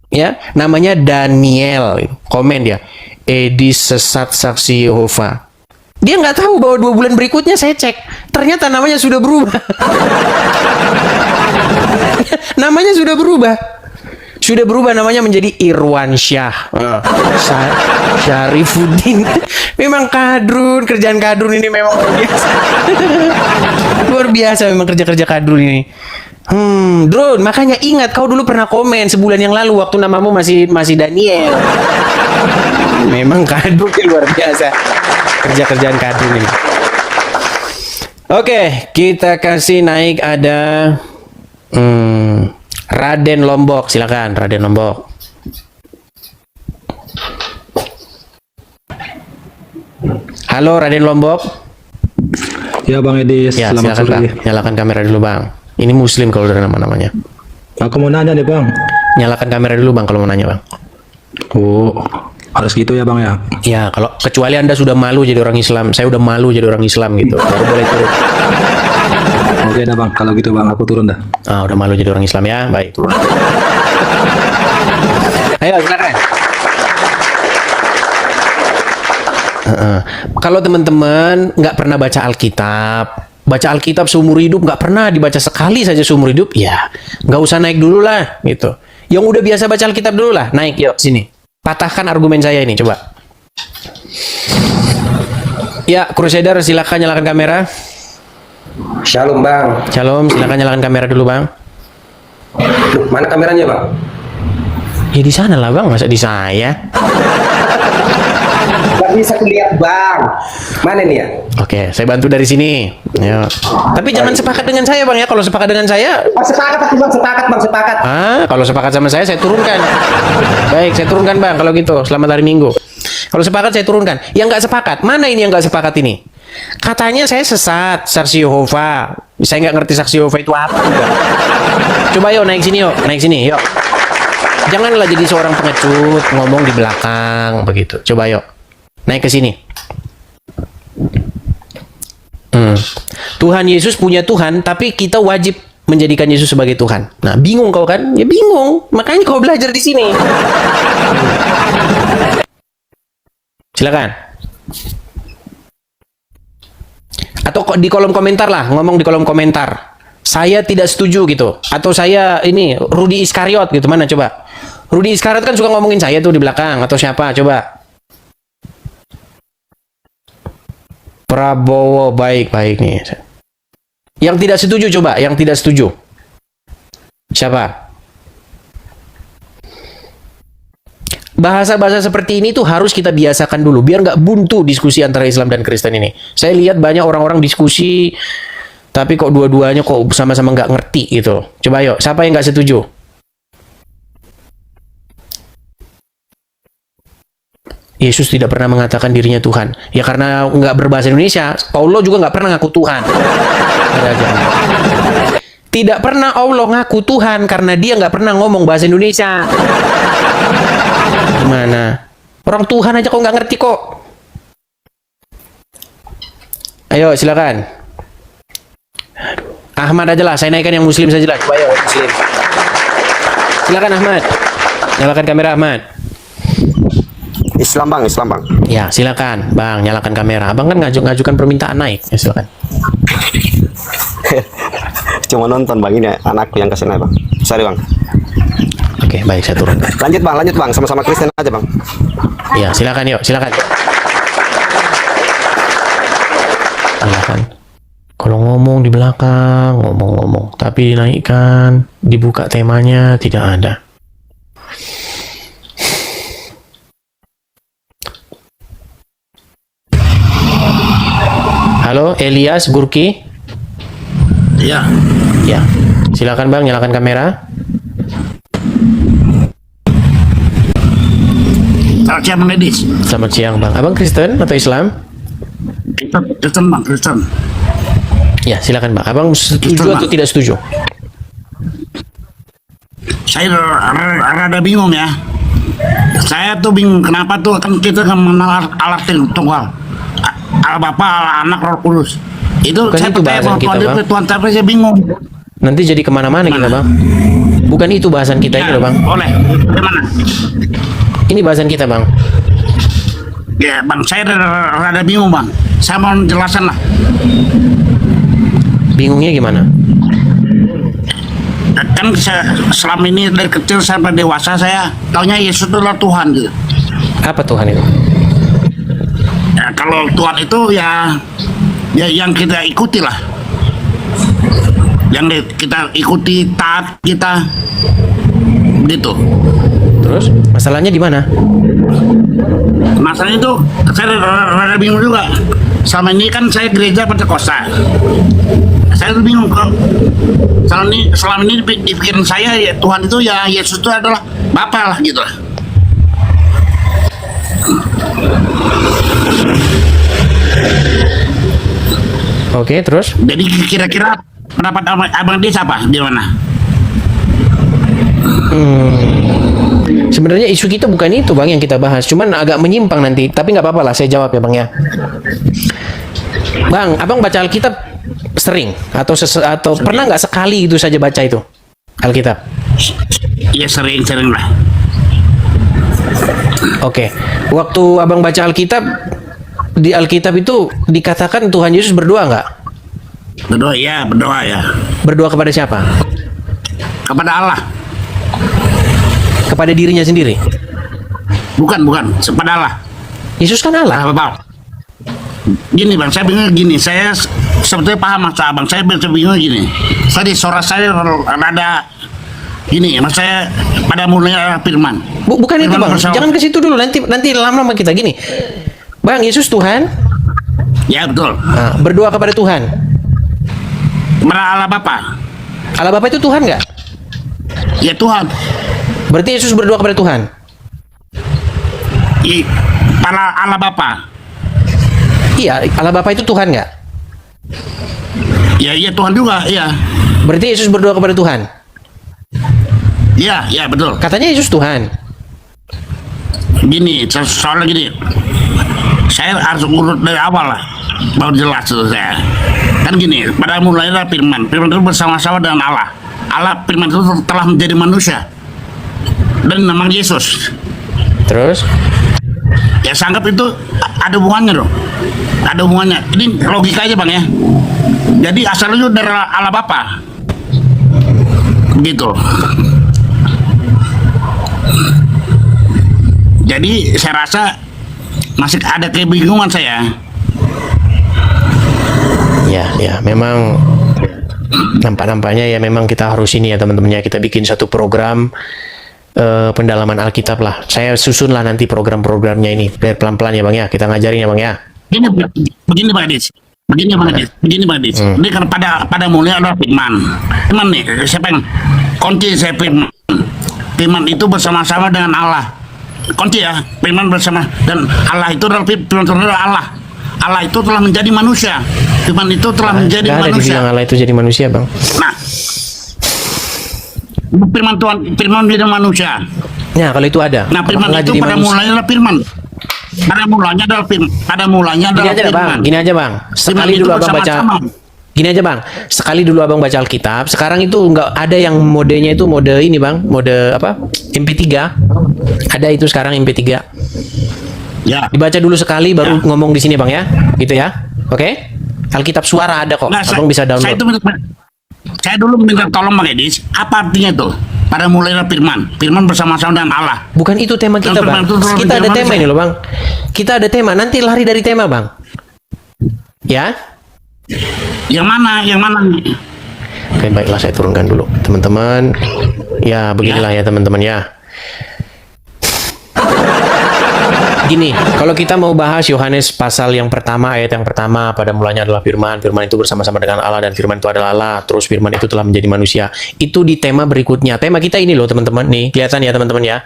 S1: Ya, namanya Daniel. Komen dia, Edis sesat saksi Yehova. Dia nggak tahu bahwa 2 bulan berikutnya saya cek, ternyata namanya sudah berubah. Namanya sudah berubah. Sudah berubah namanya menjadi Irwan Syah. Syarifuddin. Memang kadrun, kerjaan kadrun ini memang luar biasa. Luar biasa memang kerja-kerja kadrun ini. Drone, makanya ingat kau dulu pernah komen sebulan yang lalu waktu namamu masih Daniel. Memang kadrun luar biasa. Kerja-kerjaan kadrun ini. Oke, kita kasih naik ada Raden Lombok, silakan Raden Lombok. Halo Raden Lombok.
S6: Ya Bang Edis,
S1: Ya,
S6: selamat
S1: silakan
S6: sore.
S1: Bang. Nyalakan kamera dulu Bang. Ini Muslim kalau udah nama-namanya.
S6: Aku mau nanya nih Bang.
S1: Nyalakan kamera dulu Bang kalau mau nanya Bang.
S6: Oh, harus gitu ya Bang ya?
S1: Ya, kalau kecuali Anda sudah malu jadi orang Islam, saya udah malu jadi orang Islam gitu. Baru boleh turun.
S6: Oke dah Bang, kalau gitu Bang, aku turun dah.
S1: Udah malu jadi orang Islam ya, baik. Ayo silakan. Kalau teman-teman nggak pernah baca Alkitab seumur hidup, nggak pernah dibaca sekali saja seumur hidup, ya nggak usah naik dulu lah gitu. Yang udah biasa baca Alkitab dulu lah, naik yuk sini. Patahkan argumen saya ini, coba. Ya, Crusader silakan nyalakan kamera.
S3: Shalom bang.
S1: Shalom, silakan nyalakan kamera dulu bang.
S3: Loh, mana kameranya bang?
S1: Ya di sana lah bang, masa di saya?
S3: Gak bisa kulihat bang. Mana nih ya?
S1: Oke, saya bantu dari sini. Ya. Tapi jangan sepakat dengan saya bang ya. Kalau sepakat dengan saya,
S3: Sepakat aku bang, sepakat.
S1: kalau sepakat sama saya turunkan. Baik, saya turunkan bang. Kalau gitu, selamat hari Minggu. Kalau sepakat saya turunkan. Yang nggak sepakat, mana ini yang nggak sepakat ini? Katanya saya sesat, saksi Yehova. Saya nggak ngerti saksi Yehova itu apa. Coba yuk naik sini yuk, yuk. Janganlah jadi seorang pengecut ngomong di belakang begitu. Coba yuk, naik ke sini. Tuhan Yesus punya Tuhan, tapi kita wajib menjadikan Yesus sebagai Tuhan. Nah, bingung kau kan? Ya bingung. Makanya kau belajar di sini. Silakan. Atau di kolom komentar lah, ngomong di kolom komentar. Saya tidak setuju gitu. Atau saya ini Rudi Iskariot gitu. Mana coba? Rudi Iskariot kan suka ngomongin saya tuh di belakang. Atau siapa? Coba. Prabowo, baik nih. Yang tidak setuju coba, yang tidak setuju. Siapa? Bahasa-bahasa seperti ini tuh harus kita biasakan dulu, biar nggak buntu diskusi antara Islam dan Kristen ini. Saya lihat banyak orang-orang diskusi, tapi kok dua-duanya kok sama-sama nggak ngerti gitu. Coba yuk, siapa yang nggak setuju? Yesus tidak pernah mengatakan dirinya Tuhan. Ya karena nggak berbahasa Indonesia. Allah juga nggak pernah ngaku Tuhan. Tidak pernah Allah ngaku Tuhan karena dia nggak pernah ngomong bahasa Indonesia. Gimana? Orang Tuhan aja kok nggak ngerti kok. Ayo silakan. Ahmad aja lah. Saya naikkan yang Muslim saja lah. Coba ayo Muslim. Silakan Ahmad. Nyalakan kamera Ahmad.
S7: Islam bang.
S1: Ya silakan bang, nyalakan kamera. Abang kan ngajukan permintaan naik. Ya silakan.
S7: Cuma nonton bang, ini anakku yang kesana bang. Sorry bang.
S1: Oke, baik saya turun.
S7: Lanjut bang, sama-sama Kristen aja bang.
S1: Ya silakan yuk, silakan. Silakan. Kalau ngomong di belakang, ngomong, tapi dinaikkan, dibuka temanya tidak ada. Halo, Elias Gurki.
S3: Iya.
S1: Ya, silakan bang, nyalakan kamera.
S3: Selamat siang Bang Edis.
S1: Selamat siang bang. Abang Kristen atau Islam?
S3: Kristen bang, Kristen.
S1: Ya, silakan bang. Abang setuju atau tidak setuju?
S3: Saya rada bingung ya. Saya tuh bingung kenapa tuh kan kita kan mengenal Allah Tunggal. Allah Bapa, Allah Anak, Roh Kudus. Itu
S1: Bukan
S3: saya
S1: itu
S3: percaya
S1: bahasan
S3: bahwa
S1: kita,
S3: Tuhan
S1: Bang.
S3: itu Tuhan, tapi saya bingung.
S1: Nanti jadi kemana-mana kita bang. Bukan itu bahasan kita ini loh bang.
S3: Boleh. Gimana?
S1: Ini bahasan kita bang.
S3: Ya bang, saya rada bingung bang. Saya mau jelasan lah.
S1: Bingungnya gimana?
S3: Kan selama ini dari kecil sampai dewasa saya taunya Yesus itu adalah Tuhan gitu.
S1: Apa Tuhan itu?
S3: Ya, kalau Tuhan itu ya yang kita ikuti lah. Yang kita ikuti, taat kita gitu.
S1: Terus masalahnya di mana?
S3: Masalahnya itu saya rada bingung juga. Selama ini kan saya gereja Pentakosta. Saya tuh bingung kok. Selama ini di pikiran saya ya, Tuhan itu ya Yesus itu adalah Bapa lah gitu lah.
S1: Oke, terus?
S3: Jadi kira-kira pendapat abang dia siapa? Di mana?
S1: Sebenarnya isu kita bukan itu bang yang kita bahas, cuman agak menyimpang nanti. Tapi nggak apa-apa lah, saya jawab ya bang ya. Bang, abang baca Alkitab sering atau pernah nggak sekali itu saja baca itu Alkitab?
S3: Ya sering lah.
S1: Oke, waktu abang baca Alkitab di Alkitab itu dikatakan Tuhan Yesus berdoa nggak?
S3: Berdoa ya, berdoa ya.
S1: Berdoa kepada siapa?
S3: Kepada Allah.
S1: Kepada dirinya sendiri.
S3: Bukan, kepada Allah.
S1: Yesus kan Allah.
S3: Bapak. Gini bang, saya bingung gini. Saya sebetulnya paham maksud abang. Saya bingung gini. Tadi suara saya rada gini. Maksud saya pada mulanya firman.
S1: Bukan itu
S3: Firman
S1: bang.
S3: bersama-
S1: Jangan ke situ dulu. Nanti lama-lama kita gini. Bang, Yesus Tuhan.
S3: Ya betul.
S1: Nah, berdoa kepada Tuhan.
S3: Kepada Allah Bapa.
S1: Allah Bapa itu Tuhan nggak?
S3: Ya Tuhan.
S1: Berarti Yesus berdoa kepada Tuhan.
S3: Para Allah Bapa.
S1: Iya, Allah Bapa itu Tuhan nggak?
S3: Ya iya Tuhan juga. Iya.
S1: Berarti Yesus berdoa kepada Tuhan.
S3: Iya betul.
S1: Katanya Yesus Tuhan.
S3: Gini, soalnya gini. Saya harus urut dari awal lah. Baru jelas itu saya. Kan gini, pada mulanya firman. Firman itu bersama-sama dengan Allah. Allah firman itu telah menjadi manusia. Dan namanya Yesus.
S1: Terus?
S3: Ya saya anggap itu ada hubungannya dong. Ada hubungannya. Ini logika aja bang ya. Jadi asalnya itu dari Allah Bapa. Begitu. Jadi saya rasa masih ada kebingungan saya.
S1: Ya, memang nampaknya ya memang kita harus ini ya teman-teman ya, kita bikin satu program pendalaman Alkitab lah. Saya susun lah nanti program-programnya ini biar pelan-pelan ya bang ya, kita ngajarin ya bang ya.
S3: Begini Pak Adis. Begini Pak Adis. Ini kan pada mulanya adalah firman. Firman nih, siapa yang kunci saya firman. Firman itu bersama-sama dengan Allah. Kunci ya, firman bersama, dan Allah itu adalah firman adalah Allah. Allah itu telah menjadi manusia. Firman itu telah menjadi
S1: Nggak ada
S3: manusia.
S1: dibilang Allah itu jadi manusia bang.
S3: Nah, firman Tuhan, firman menjadi manusia.
S1: Ya kalau itu ada.
S3: Nah, firman
S1: Allah
S3: itu
S1: jadi
S3: pada
S1: manusia.
S3: mulanya adalah firman. Pada mulanya adalah firman. Pada mulanya
S1: Gini
S3: adalah
S1: aja
S3: firman.
S1: bang, gini aja bang. Sekali
S3: itu
S1: dulu abang baca.
S3: bersama-sama.
S1: Gini aja bang, sekali dulu abang baca Alkitab. Sekarang itu nggak ada yang modenya itu mode ini bang, mode apa? MP3. Ada itu sekarang MP3.
S3: Ya.
S1: Dibaca dulu sekali baru ngomong di sini bang ya, gitu ya. Oke? Alkitab suara ada kok,
S3: Nah,
S1: abang bisa download.
S3: Saya dulu minta tolong Bang Edis, apa artinya tuh? Pada mulainya firman bersama-sama dengan Allah.
S1: Bukan itu tema kita bang.
S3: Itu
S1: Kita ada
S3: firman
S1: tema
S3: saya.
S1: ini loh bang. Kita ada tema. Nanti lari dari tema bang. Ya?
S3: Yang mana?
S1: Oke baiklah saya turunkan dulu teman-teman. Ya beginilah ya teman-teman ya. Gini, kalau kita mau bahas Yohanes pasal yang pertama, ayat yang pertama, pada mulanya adalah firman, firman itu bersama-sama dengan Allah, dan firman itu adalah Allah, terus firman itu telah menjadi manusia. Itu di tema berikutnya. Tema kita ini loh teman-teman, nih, kelihatan ya teman-teman ya.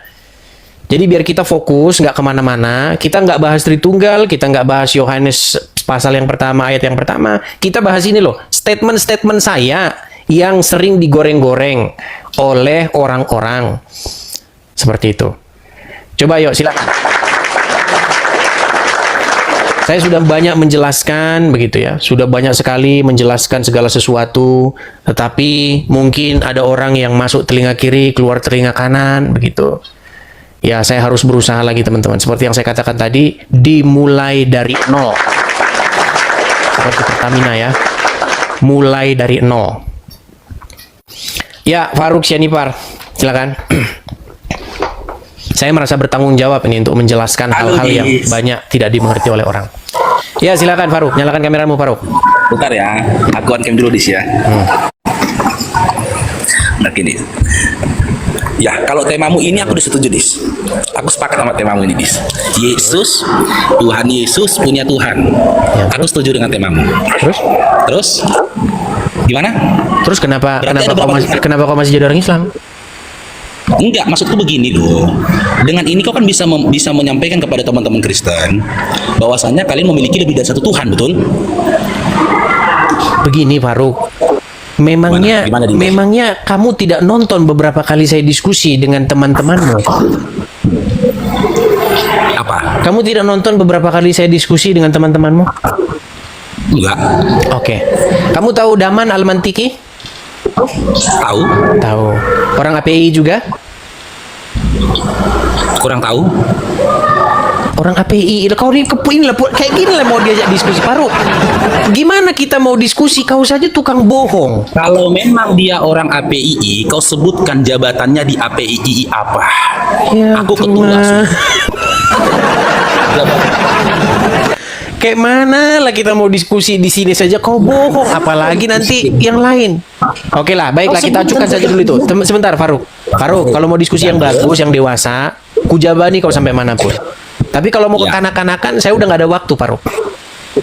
S1: Jadi biar kita fokus, nggak kemana-mana, kita nggak bahas Tritunggal, kita nggak bahas Yohanes pasal yang pertama, ayat yang pertama, kita bahas ini loh, statement-statement saya yang sering digoreng-goreng oleh orang-orang. Seperti itu. Coba yuk, silakan. Saya sudah banyak menjelaskan begitu ya, sudah banyak sekali menjelaskan segala sesuatu, tetapi mungkin ada orang yang masuk telinga kiri, keluar telinga kanan begitu. Ya, saya harus berusaha lagi teman-teman. Seperti yang saya katakan tadi, dimulai dari nol. Seperti Pertamina ya, mulai dari nol. Ya, Faruk Syanipar, silakan. Saya merasa bertanggung jawab ini untuk menjelaskan hal-hal yang banyak tidak dimengerti oleh orang. Ya, silakan Faruk, nyalakan kameramu Faruk.
S6: Bentar ya, aku on cam dulu dis ya. Nah gini. Ya, kalau temamu ini aku udah setuju dis. Aku sepakat sama temamu ini dis. Yesus, Tuhan Yesus punya Tuhan.
S1: Ya,
S6: Aku setuju dengan temamu. Terus? Gimana?
S1: Terus kenapa
S6: Berarti ada berapa-
S1: kenapa kau masih jadi orang Islam?
S6: Enggak, maksudku begini loh. Dengan ini kau kan bisa menyampaikan kepada teman-teman Kristen bahwasanya kalian memiliki lebih dari satu Tuhan, betul?
S1: Begini Faruk, memangnya
S6: Gimana, Dinda?
S1: memangnya kamu tidak nonton beberapa kali saya diskusi dengan teman-temanmu?
S6: Apa?
S1: Kamu tidak nonton beberapa kali saya diskusi dengan teman-temanmu?
S6: Enggak.
S1: Oke. Kamu tahu Daman Al-Mantiki?
S6: Tahu?
S1: Tahu. Orang API juga?
S6: Kurang tahu?
S1: Orang API, kau ini kepuin lah, kayak gini lah mau diajak diskusi. Faruk, gimana kita mau diskusi? Kau saja tukang bohong.
S6: Kalau memang dia orang APII, kau sebutkan jabatannya di APII apa?
S1: Ya,
S6: Aku ketua.
S1: Tuhan. Kayak mana lah kita mau diskusi di sini saja kau bohong, apalagi nanti yang lain. Oke lah, baiklah kita acukan saja dulu itu. Sebentar, Faruk. Faruk, kalau mau diskusi yang bagus, yang dewasa, kujabani kau sampai manapun. Tapi kalau mau ke kanak-kanakan, saya udah nggak ada waktu, Faruk.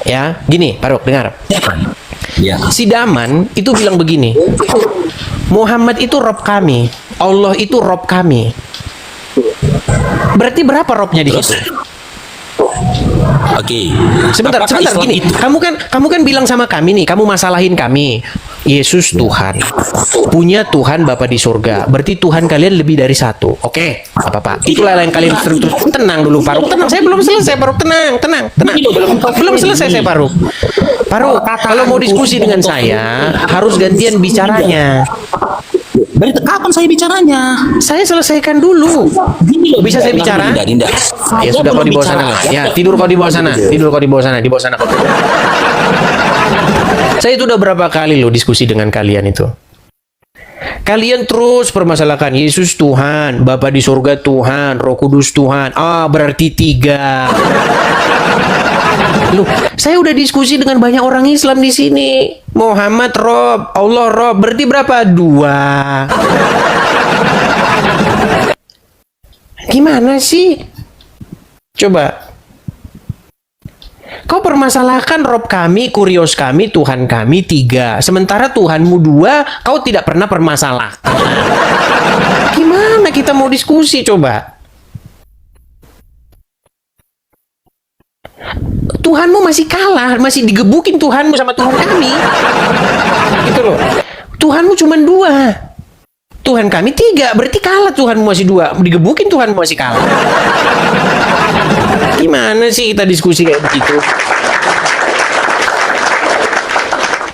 S1: Ya, gini, Faruk, dengar.
S6: Ya.
S1: Si Daman itu bilang begini, Muhammad itu Rob kami, Allah itu Rob kami. Berarti berapa Robnya di situ?
S6: Oke.
S1: Sebentar,
S6: Apakah
S1: sebentar
S6: Islam
S1: gini.
S6: itu-
S1: Kamu kan bilang sama kami nih, kamu masalahin kami. Yesus Tuhan, punya Tuhan Bapa di surga. Berarti Tuhan kalian lebih dari satu. Oke, apa Pak? Itulah yang kalian tenang dulu, Faruk. Tenang, saya belum selesai, Faruk. Tenang. Belum selesai saya, Faruk. Faruk, kalau mau diskusi dengan saya, harus gantian bicaranya.
S6: Dari kapan saya bicaranya?
S1: Saya selesaikan dulu. Bisa saya bicara?
S6: Dinda.
S1: Ya sudah, kau di bawah sana lah. Ya, tidur kau di bawah sana. Tidur kau di bawah sana. Di bawah sana kau. Saya itu udah berapa kali loh diskusi dengan kalian itu. Kalian terus permasalahkan Yesus Tuhan, Bapa di surga Tuhan, Roh Kudus Tuhan. Berarti 3. Loh, saya udah diskusi dengan banyak orang Islam di sini. Muhammad Rob, Allah Rob, berarti berapa? 2. Gimana sih? Coba. Kau permasalahkan Rob kami, Kurios kami, Tuhan kami 3. Sementara Tuhanmu 2, kau tidak pernah permasalahkan. Gimana kita mau diskusi coba? Tuhanmu masih kalah, masih digebukin Tuhanmu sama Tuhan kami. Gitu loh. Tuhanmu cuma 2. Tuhan kami 3, berarti kalah Tuhanmu masih 2. Digebukin Tuhanmu masih kalah. Gimana sih kita diskusi kayak begitu?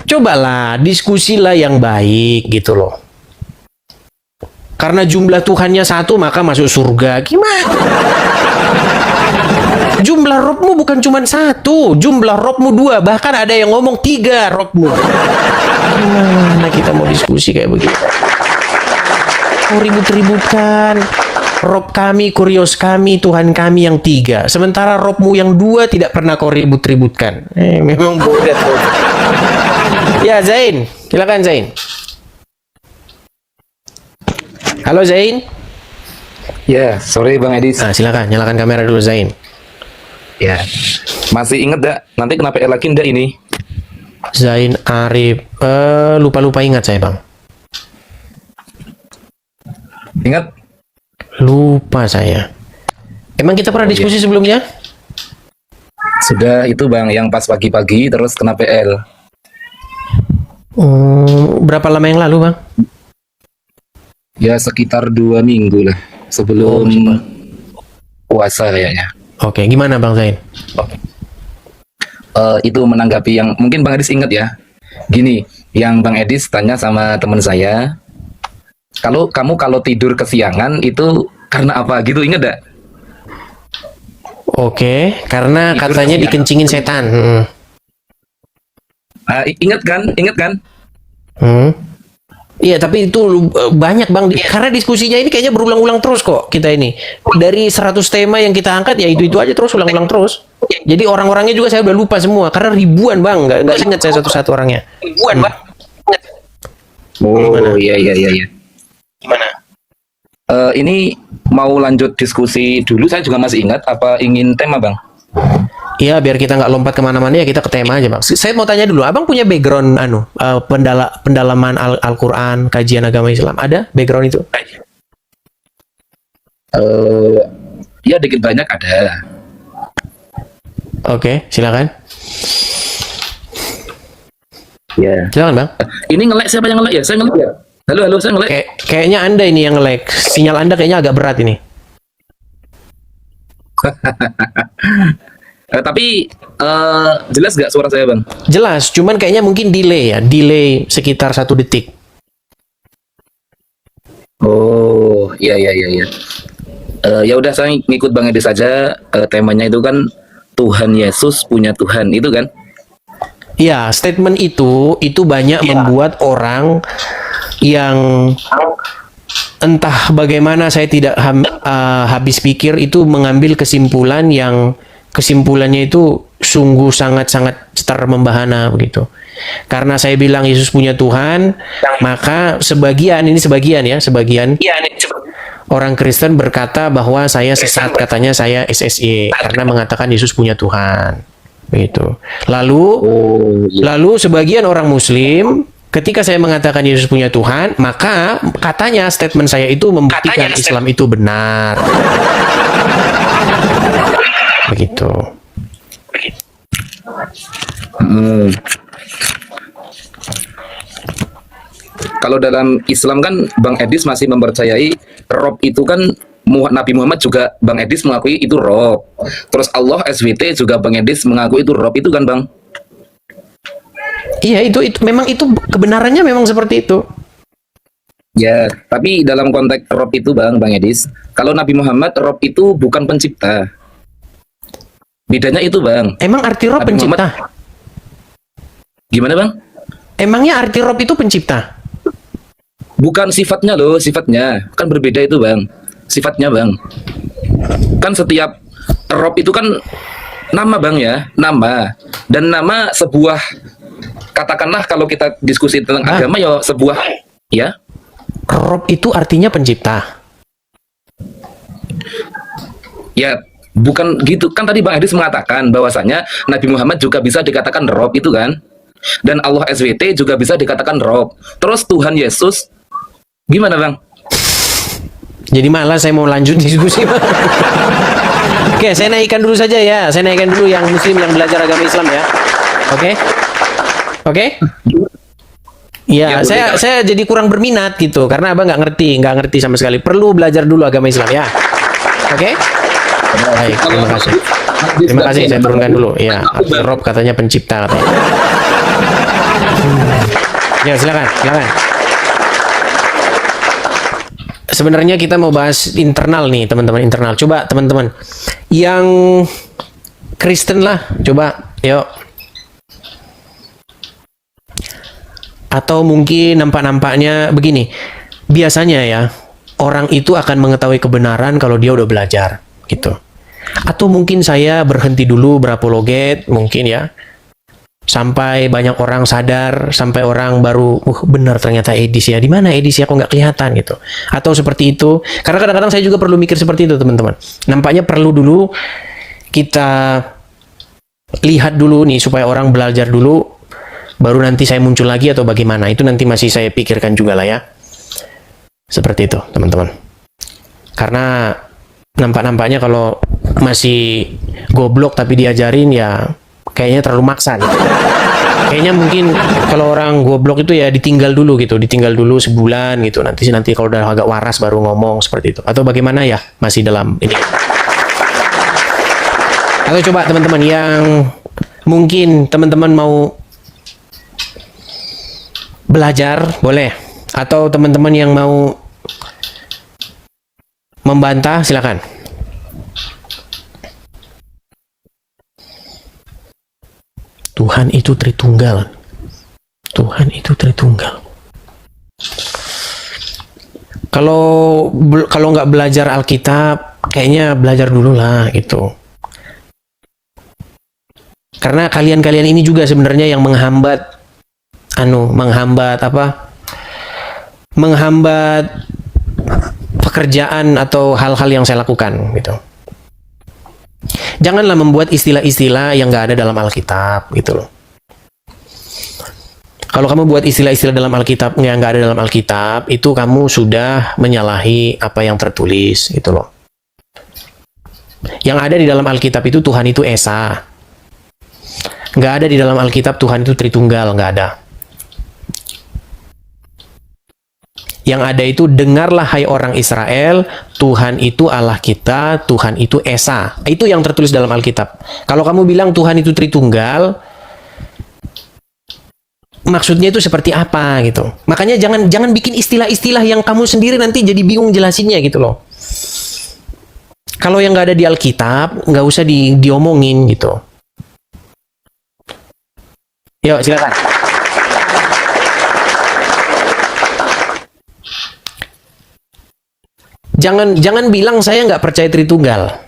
S1: Cobalah, diskusilah yang baik gitu loh. Karena jumlah Tuhannya 1 maka masuk surga. Gimana? Jumlah Robmu bukan cuma 1, jumlah Robmu 2, bahkan ada yang ngomong 3 Robmu. Gimana kita mau diskusi kayak begitu? Mau ribut-ributkan. Rob kami, Kurios kami, Tuhan kami yang 3. Sementara Robmu yang 2 tidak pernah kau ribut-ributkan. Memang bodoh. Ya Zain, silakan Zain. Halo Zain.
S10: Ya, sore Bang Edis.
S1: Silakan, nyalakan kamera dulu Zain.
S10: Ya, masih inget dak? Nanti kenapa lagi ndak ini?
S1: Zain Arif, lupa ingat saya Bang.
S10: Ingat?
S1: Lupa saya. Emang kita pernah diskusi sebelumnya?
S10: Sudah itu Bang, yang pas pagi-pagi terus kena PL.
S1: Berapa lama yang lalu Bang?
S10: Ya sekitar 2 minggu lah sebelum puasa kayaknya.
S1: Oke, gimana Bang Zain?
S10: Itu menanggapi yang mungkin Bang Edis ingat ya. Gini, yang Bang Edis tanya sama teman saya, kalau tidur kesiangan itu karena apa gitu, ingat gak?
S1: Oke, karena
S10: Tidur
S1: katanya
S10: kesiangan.
S1: dikencingin setan.
S10: Ingat kan?
S1: Iya, tapi itu banyak Bang. Karena diskusinya ini kayaknya berulang-ulang terus kok kita ini. Dari 100 tema yang kita angkat ya itu aja terus ulang-ulang terus. Jadi orang-orangnya juga saya udah lupa semua karena ribuan Bang, nggak ingat saya satu-satu orangnya. Ribuan Bang.
S10: Oh iya.
S1: Gimana?
S10: Ini mau lanjut diskusi dulu, saya juga masih ingat. Apa ingin tema Bang?
S1: Iya, biar kita nggak lompat kemana-mana ya kita ke tema aja Bang. Saya mau tanya dulu, Abang punya background pendalaman Al-Quran, kajian agama Islam, ada background itu?
S10: Ya dikit banyak ada.
S1: Oke, silakan.
S10: Ya.
S1: Silakan Bang.
S10: Ini nge-lag, siapa yang nge-lag ya? Saya nge-lag ya? Halo, saya nge-lag.
S1: Kayaknya Anda ini yang nge-lag. Sinyal Anda kayaknya agak berat ini.
S10: Tapi jelas gak suara saya Bang?
S1: Jelas, cuman kayaknya mungkin delay ya. Delay sekitar 1 detik.
S10: Oh, iya. Ya udah saya ngikut Bang Edi saja. Temanya itu kan Tuhan Yesus punya Tuhan itu kan.
S1: Ya, statement itu banyak membuat orang yang entah bagaimana saya tidak habis pikir itu mengambil kesimpulan yang kesimpulannya itu sungguh sangat-sangat membahana begitu. Karena saya bilang Yesus punya Tuhan, maka sebagian orang Kristen berkata bahwa saya sesat, katanya saya SSY karena mengatakan Yesus punya Tuhan. Begitu. Lalu sebagian orang Muslim ketika saya mengatakan Yesus punya Tuhan, maka katanya statement saya itu membuktikan Islam itu benar. Begitu.
S10: Kalau dalam Islam kan Bang Edis masih mempercayai Rob itu kan Nabi Muhammad juga Bang Edis mengakui itu Rob. Terus Allah SWT juga Bang Edis mengakui itu Rob itu kan Bang?
S1: Iya, itu memang itu kebenarannya memang seperti itu.
S10: Ya, tapi dalam konteks Rob itu Bang Edis, kalau Nabi Muhammad Rob itu bukan pencipta. Bedanya itu Bang.
S1: Emang arti Rob
S10: Nabi
S1: pencipta?
S10: Gimana Bang?
S1: Emangnya arti Rob itu pencipta?
S10: Bukan sifatnya loh, sifatnya. Kan berbeda itu Bang. Sifatnya Bang. Kan setiap Rob itu kan nama Bang ya, nama. Dan nama sebuah, katakanlah kalau kita diskusi tentang agama ya sebuah, ya.
S1: Rob itu artinya pencipta.
S10: Ya, bukan gitu. Kan tadi Bang Edis mengatakan bahwasanya Nabi Muhammad juga bisa dikatakan Rob itu kan. Dan Allah SWT juga bisa dikatakan Rob. Terus Tuhan Yesus gimana Bang?
S1: Jadi malah saya mau lanjut diskusi. Oke, saya naikkan dulu saja ya. Saya naikkan dulu yang Muslim yang belajar agama Islam ya. Oke? Ya, saya jadi kurang berminat gitu karena Abang nggak ngerti sama sekali. Perlu belajar dulu agama Islam ya. Oke? Baik, terima kasih. Terima kasih, saya turunkan dulu. Ya, Rob katanya pencipta katanya. Ya, silakan. Sebenarnya kita mau bahas internal nih, teman-teman, internal. Coba teman-teman yang Kristen lah, coba, yuk. Atau mungkin nampak-nampaknya begini. Biasanya ya, orang itu akan mengetahui kebenaran kalau dia udah belajar, gitu. Atau mungkin saya berhenti dulu berapologet, mungkin ya. Sampai banyak orang sadar, sampai orang baru, benar ternyata Edis ya. Di mana Edis ya? Kok nggak kelihatan gitu? Atau seperti itu. Karena kadang-kadang saya juga perlu mikir seperti itu, teman-teman. Nampaknya perlu dulu kita lihat dulu nih supaya orang belajar dulu, baru nanti saya muncul lagi atau bagaimana. Itu nanti masih saya pikirkan juga lah ya. Seperti itu, teman-teman. Karena nampaknya kalau masih goblok tapi diajarin ya kayaknya terlalu maksa gitu. Kayaknya mungkin kalau orang goblok itu ya ditinggal dulu gitu, ditinggal dulu sebulan gitu. Nanti kalau udah agak waras baru ngomong seperti itu. Atau bagaimana ya? Masih dalam ini. Atau coba teman-teman yang mungkin teman-teman mau belajar, boleh. Atau teman-teman yang mau membantah, silakan. Tuhan itu Tritunggal. Tuhan itu Tritunggal. Kalau nggak belajar Alkitab, kayaknya belajar dulu lah gitu. Karena kalian-kalian ini juga sebenarnya yang menghambat pekerjaan atau hal-hal yang saya lakukan gitu. Janganlah membuat istilah-istilah yang nggak ada dalam Alkitab gitu loh. Kalau kamu buat istilah-istilah dalam Alkitab yang nggak ada dalam Alkitab, itu kamu sudah menyalahi apa yang tertulis gitu loh. Yang ada di dalam Alkitab itu Tuhan itu Esa. Nggak ada di dalam Alkitab Tuhan itu Tritunggal, nggak ada. Yang ada itu dengarlah hai orang Israel, Tuhan itu Allah kita, Tuhan itu Esa. Itu yang tertulis dalam Alkitab. Kalau kamu bilang Tuhan itu Tritunggal, maksudnya itu seperti apa gitu. Makanya jangan bikin istilah-istilah yang kamu sendiri nanti jadi bingung jelasinnya gitu loh. Kalau yang nggak ada di Alkitab, nggak usah diomongin gitu. Yuk, silakan. Jangan bilang saya nggak percaya Tritunggal.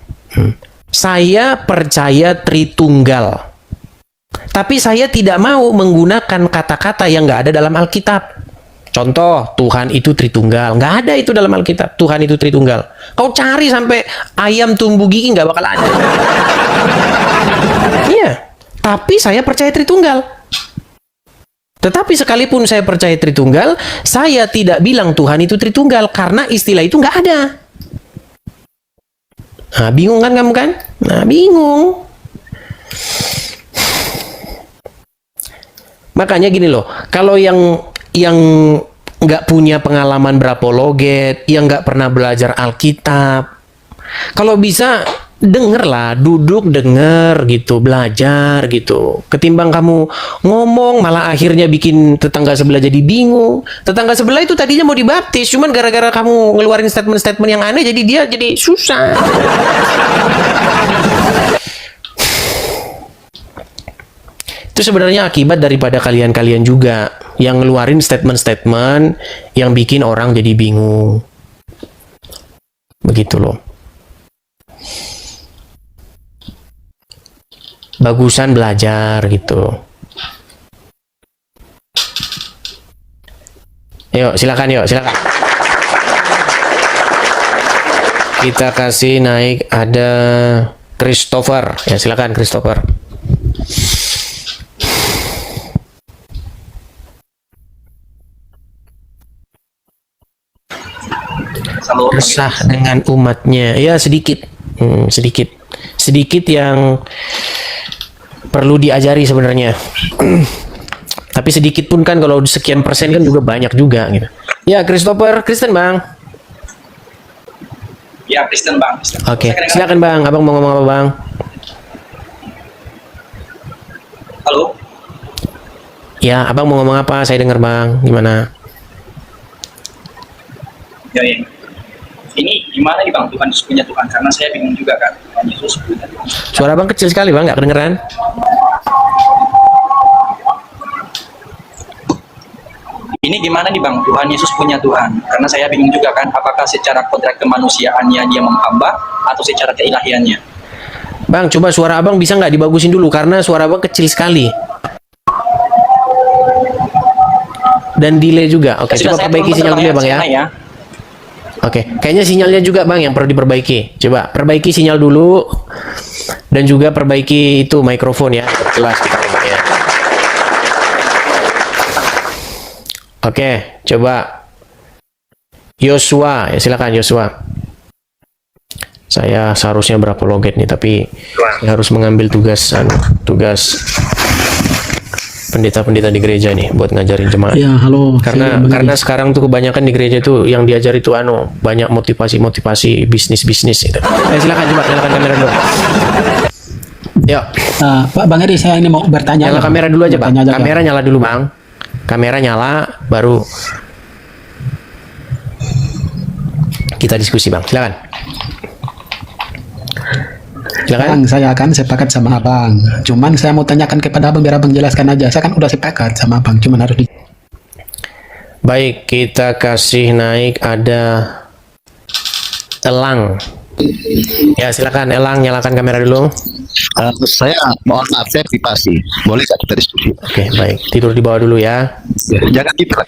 S1: Saya percaya Tritunggal. Tapi saya tidak mau menggunakan kata-kata yang nggak ada dalam Alkitab. Contoh, Tuhan itu Tritunggal. Nggak ada itu dalam Alkitab. Tuhan itu Tritunggal. Kau cari sampai ayam tumbuh gigi nggak bakal ada. Iya. Tapi saya percaya Tritunggal. Tetapi sekalipun saya percaya Tritunggal, saya tidak bilang Tuhan itu Tritunggal. Karena istilah itu nggak ada. Nah, bingung kan kamu kan? Nah, bingung. Makanya gini loh, kalau yang nggak punya pengalaman berapologet, yang nggak pernah belajar Alkitab, kalau bisa dengerlah, duduk denger gitu, belajar gitu. Ketimbang kamu ngomong malah akhirnya bikin tetangga sebelah jadi bingung. Tetangga sebelah itu tadinya mau dibaptis, cuman gara-gara kamu ngeluarin statement-statement yang aneh, jadi dia jadi susah. Itu sebenarnya akibat daripada kalian-kalian juga yang ngeluarin statement-statement yang bikin orang jadi bingung. Begitu loh. Bagusan belajar gitu. Yuk, silakan. Kita kasih naik ada Christopher. Ya, silakan Christopher. Resah dengan umatnya. Ya, sedikit yang perlu diajari sebenarnya. Tapi sedikit pun kan, kalau sekian persen kan juga banyak juga gitu. Ya, Christopher, Kristen Bang.
S10: Ya, Kristen Bang.
S1: Oke, silakan Bang. Abang mau ngomong apa Bang?
S10: Halo.
S1: Ya, Abang mau ngomong apa? Saya dengar Bang. Gimana?
S10: Ya. Ini gimana nih Bang, Tuhan Yesus punya Tuhan? Karena saya bingung juga kan, Tuhan Yesus punya Tuhan.
S1: Suara Bang kecil sekali Bang, nggak kedengeran?
S10: Ini gimana nih Bang, Tuhan Yesus punya Tuhan? Karena saya bingung juga kan, apakah secara kodrat kemanusiaannya dia menghamba atau secara keilahiannya?
S1: Bang, coba suara Abang bisa nggak dibagusin dulu, karena suara Abang kecil sekali. Dan delay juga. Oke, coba perbaiki sinyal dulu ya Bang ya. Oke, kayaknya sinyalnya juga Bang yang perlu diperbaiki. Coba perbaiki sinyal dulu, dan juga perbaiki itu mikrofon ya, jelas kita ngomongnya. Oke, coba Yosua, ya silakan Yosua. Saya seharusnya berapologet nih, tapi saya harus mengambil tugas pendeta-pendeta di gereja nih buat ngajarin jemaat.
S11: Ya, halo.
S1: Karena sekarang tuh kebanyakan di gereja tuh yang diajari tuh banyak motivasi bisnis gitu. Silakan kamera dulu. Yuk.
S11: Pak Bang Edi, saya ini mau bertanya.
S1: Nyala kamera dulu aja Bang. Kamera nyala dulu Bang. Kamera nyala baru kita diskusi Bang. Silakan.
S11: Bang, saya akan sepakat sama Abang. Cuman saya mau tanyakan kepada Abang biar Abang jelaskan aja. Saya kan udah sepakat sama Abang, cuman harus
S1: Baik, kita kasih naik ada Elang. Ya, silakan Elang, nyalakan kamera dulu.
S12: Saya mohon maaf, saya privasi. Boleh nggak kita diskusi?
S1: Oke, baik. Tidur di bawah dulu ya.
S12: Jangan kita.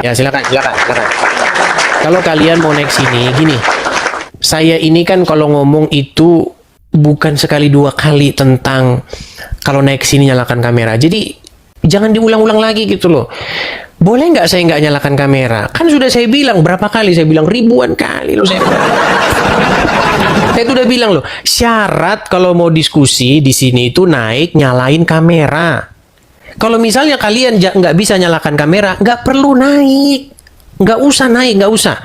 S1: Ya, silakan. Kalau kalian mau naik sini, gini. Saya ini kan kalau ngomong itu bukan sekali dua kali tentang kalau naik sini nyalakan kamera. Jadi jangan diulang-ulang lagi gitu loh. Boleh nggak saya nggak nyalakan kamera? Kan sudah saya bilang berapa kali? Saya bilang ribuan kali loh saya. Saya itu udah bilang loh, syarat kalau mau diskusi di sini itu naik nyalain kamera. Kalau misalnya kalian nggak bisa nyalakan kamera, nggak perlu naik, nggak usah.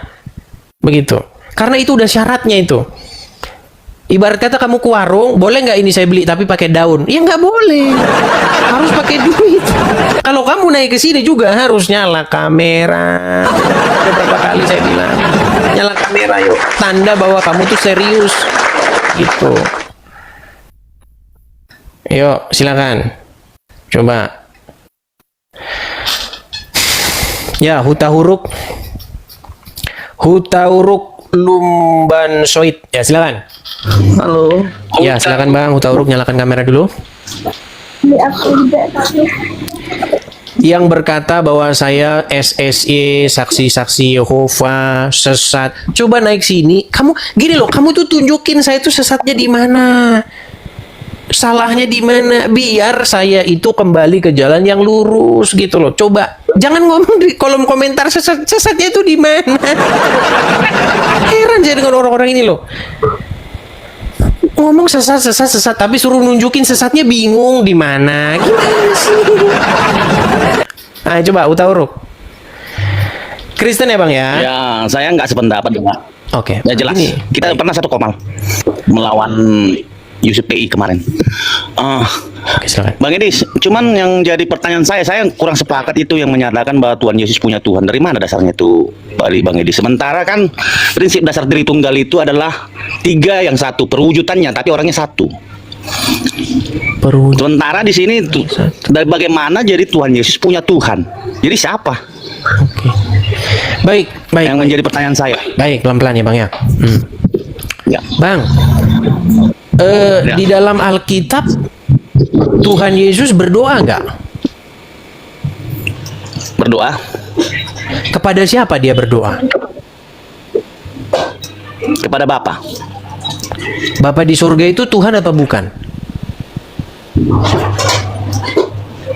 S1: Begitu. Karena itu udah syaratnya itu. Ibarat kata kamu ke warung, boleh nggak ini saya beli tapi pakai daun? Ya nggak boleh, harus pakai duit. Kalau kamu naik ke sini juga harus nyala kamera. Beberapa kali saya bilang, nyala kamera yuk. Tanda bahwa kamu tuh serius. Gitu. Yuk, silakan. Coba. Ya, hutahuruk Lumban Soit. Ya, silakan.
S12: Halo.
S1: Ya, silakan Bang, hutahuruk nyalakan kamera dulu. Yang berkata bahwa saya SSY, saksi-saksi Yehova, sesat. Coba naik sini. Kamu gini loh, kamu tuh tunjukin saya tuh sesatnya di mana. Salahnya di mana, biar saya itu kembali ke jalan yang lurus gitu loh. Coba jangan ngomong di kolom komentar sesatnya itu di mana. Heran saya dengan orang-orang ini loh. Ngomong sesat tapi suruh nunjukin sesatnya bingung di mana. Gimana sih? Ayo coba utahuruk. Kristen ya Bang ya?
S12: Ya, saya nggak sependapat dengan.
S1: Oke.
S12: Ya jelas. Kita pernah satu komal melawan Yusuf PI kemarin.
S1: Oke, silakan.
S12: Bang Edis, cuman yang jadi pertanyaan saya kurang sepakat itu yang menyatakan bahwa Tuhan Yesus punya Tuhan. Dari mana dasarnya itu, Bang Edis? Sementara kan prinsip dasar Tritunggal itu adalah 3 yang satu, perwujudannya, tapi orangnya satu. Sementara di sini dari bagaimana jadi Tuhan Yesus punya Tuhan? Jadi siapa?
S1: Oke. Baik.
S12: Yang menjadi pertanyaan saya.
S1: Baik, pelan-pelan ya Bang ya.
S12: Ya.
S1: Bang, di dalam Alkitab Tuhan Yesus berdoa nggak?
S12: Berdoa.
S1: Kepada siapa dia berdoa?
S12: Kepada Bapa.
S1: Bapa di surga itu Tuhan apa bukan?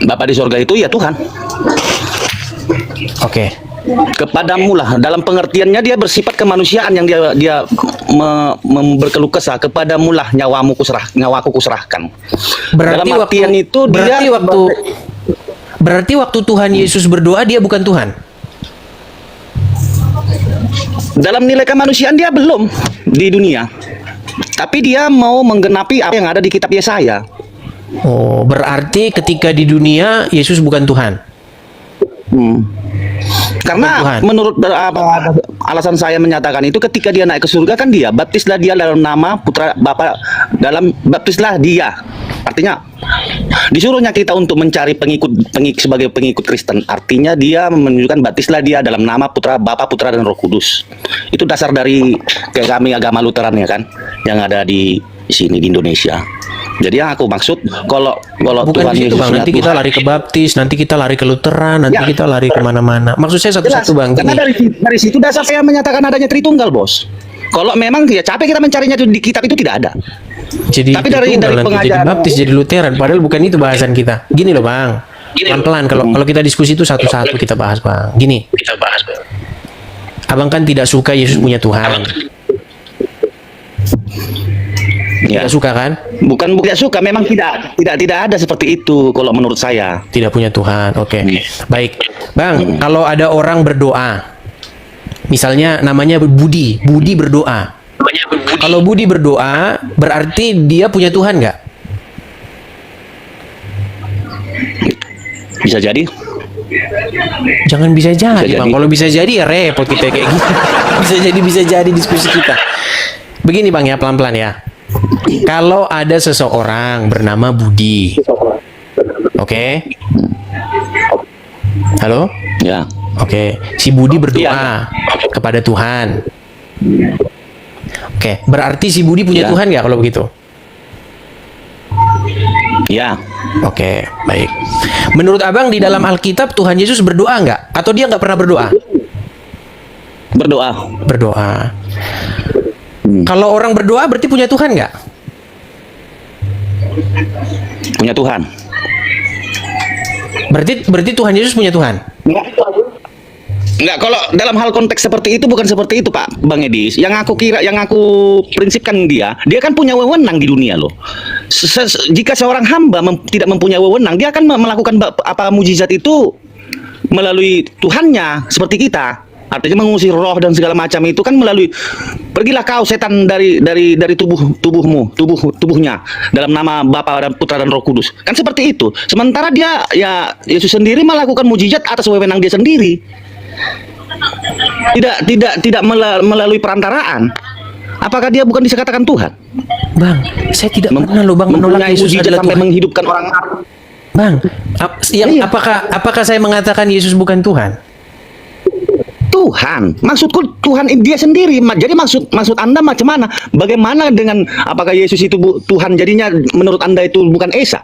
S12: Bapa di surga itu ya Tuhan.
S1: Oke.
S12: Kepadamu lah, dalam pengertiannya dia bersifat kemanusiaan yang dia berkeluh kesah. Kepadamu lah nyawaku kuserahkan.
S1: Berarti
S12: dalam artian itu
S1: berarti waktu Tuhan Yesus berdoa dia bukan Tuhan.
S12: Dalam nilai kemanusiaan dia belum di dunia, tapi dia mau menggenapi apa yang ada di kitab Yesaya.
S1: Oh, berarti ketika di dunia Yesus bukan Tuhan.
S12: Karena menurut alasan saya menyatakan itu, ketika dia naik ke surga kan dia baptislah dia dalam nama Putra Bapa, baptislah dia. Artinya disuruhnya kita untuk mencari pengikut sebagai pengikut Kristen. Artinya dia menunjukkan baptislah dia dalam nama Putra Bapa, Putra dan Roh Kudus. Itu dasar dari kami agama Lutheran ya kan, yang ada di sini di Indonesia. Jadi yang aku maksud kalau
S1: bukan
S12: Tuhan
S1: di situ
S12: Yesus
S1: Bang, nanti kita lari ke Baptis, nanti kita lari ke Lutheran, nanti kita lari kemana-mana. Maksud saya satu-satu Bang.
S12: Karena dari situ dasar saya menyatakan adanya Tritunggal, Bos. Kalau memang ya capek kita mencarinya di kitab itu tidak ada.
S1: Jadi
S12: tapi dari
S1: nanti jadi Baptis, jadi Lutheran, padahal bukan itu bahasan kita. Gini loh Bang, pelan-pelan kalau kita diskusi itu satu-satu kita bahas Bang. Gini, Abang kan tidak suka Yesus punya Tuhan.
S12: Ya.
S1: Tidak suka kan?
S12: Bukan tidak suka, memang tidak ada seperti itu kalau menurut saya.
S1: Tidak punya Tuhan. Oke. Baik. Bang, kalau ada orang berdoa, misalnya namanya Budi berdoa. Kalau Budi berdoa, berarti dia punya Tuhan nggak?
S12: Bisa jadi.
S1: Jangan bisa jadi, Bang. Kalau bisa jadi ya repot kita kayak gitu. bisa jadi diskusi kita. Begini Bang ya, pelan-pelan ya. Kalau ada seseorang bernama Budi, oke? Halo?
S12: Ya.
S1: Oke, si Budi berdoa kepada Tuhan. Oke, berarti si Budi punya Tuhan nggak kalau begitu?
S12: Ya.
S1: Oke, baik. Menurut Abang di dalam Alkitab Tuhan Yesus berdoa nggak? Atau dia nggak pernah berdoa? Berdoa. Kalau orang berdoa berarti punya Tuhan nggak?
S12: Punya Tuhan.
S1: Berarti Tuhan Yesus punya Tuhan?
S12: Enggak, kalau dalam hal konteks seperti itu bukan seperti itu Pak Bang Edis. Yang aku prinsipkan dia kan punya wewenang di dunia loh. Jika seorang hamba tidak mempunyai wewenang, dia akan melakukan apa mujizat itu melalui Tuhannya seperti kita. Artinya mengusir roh dan segala macam itu kan melalui, pergilah kau setan dari tubuhnya dalam nama Bapa dan Putra dan Roh Kudus. Kan seperti itu. Sementara dia ya Yesus sendiri melakukan mujizat atas wewenang dia sendiri. Tidak melalui perantaraan. Apakah dia bukan bisa katakan Tuhan?
S1: Bang, saya tidak pernah loh Bang menolak
S12: Mempunyai
S1: Yesus
S12: mujizat
S1: adalah
S12: sampai
S1: Tuhan.
S12: menghidupkan orang.
S1: Bang,
S12: Iya.
S1: apakah saya mengatakan Yesus bukan Tuhan?
S12: Tuhan, maksudku Tuhan dia sendiri. Jadi maksud Anda macam mana? Bagaimana dengan apakah Yesus itu Tuhan jadinya menurut Anda itu bukan Esa?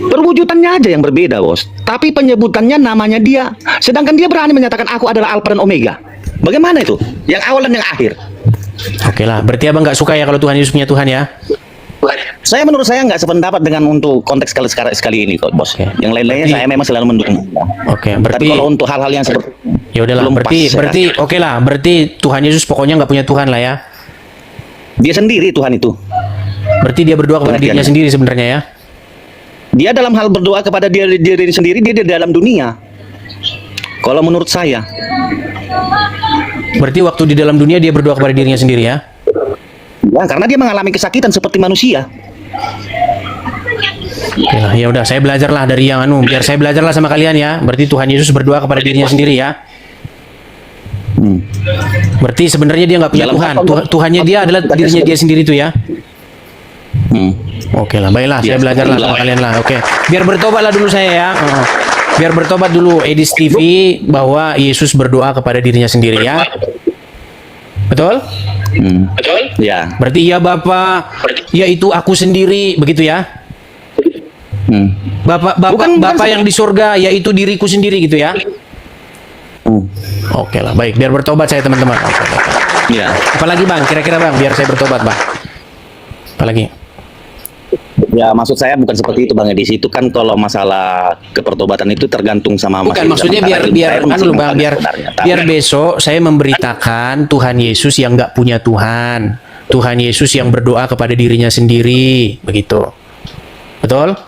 S12: Perwujudannya aja yang berbeda, Bos. Tapi penyebutannya namanya dia. Sedangkan dia berani menyatakan aku adalah Alfa dan Omega. Bagaimana itu? Yang awal dan yang akhir.
S1: Oke lah, berarti Abang nggak suka ya kalau Tuhan Yesus punya Tuhan ya?
S12: Menurut saya nggak sependapat dengan untuk konteks sekali ini kok, Bos.
S1: Oke.
S12: Yang lain-lainnya
S1: Berarti-
S12: saya memang selalu mendukung.
S1: Oke,
S12: Tapi
S1: berarti
S12: kalau untuk hal-hal yang seperti
S1: ya udahlah,
S12: belum
S1: berarti
S12: pas, saya
S1: berarti oke lah, berarti Tuhan Yesus pokoknya nggak punya Tuhan lah ya.
S12: dia sendiri Tuhan itu.
S1: Berarti dia berdoa kepada dirinya
S12: Pengertiannya.
S1: sendiri sebenarnya ya.
S12: Dia dalam hal berdoa kepada diri sendiri, dia di dalam dunia. Kalau menurut saya,
S1: Berarti waktu di dalam dunia dia berdoa kepada dirinya sendiri ya.
S12: ya, karena dia mengalami kesakitan seperti manusia.
S1: Oke lah, ya udah saya belajarlah dari yang biar saya belajarlah sama kalian ya. Berarti Tuhan Yesus berdoa kepada dirinya sendiri ya. Berarti sebenarnya dia nggak punya
S12: Dalam
S1: Tuhan.
S12: konteks-
S1: Tuhannya dia adalah dirinya dia sendiri tuh ya. Oke lah, baiklah saya
S12: Ya,
S1: belajarlah sama
S12: seperti
S1: kalian lah. Oke, biar bertobatlah dulu saya ya. Biar bertobat dulu Edis TV bahwa Yesus berdoa kepada dirinya sendiri ya. Betul?
S12: Ya.
S1: Berarti iya Bapak, ya itu aku sendiri, begitu ya? Bapak
S12: Bukan
S1: yang di surga, yaitu diriku sendiri gitu ya? Oke lah, baik. Biar bertobat saya teman-teman. Oke.
S12: Ya.
S1: Apalagi Bang, kira-kira Bang, biar saya bertobat Bang. Apalagi?
S12: Ya, maksud saya bukan seperti itu Bang Edis. Itu kan kalau masalah kepertobatan itu tergantung sama
S1: Bukan, maksudnya biar besok saya memberitakan Tuhan Yesus yang nggak punya Tuhan. Tuhan Yesus yang berdoa kepada dirinya sendiri, begitu. Betul?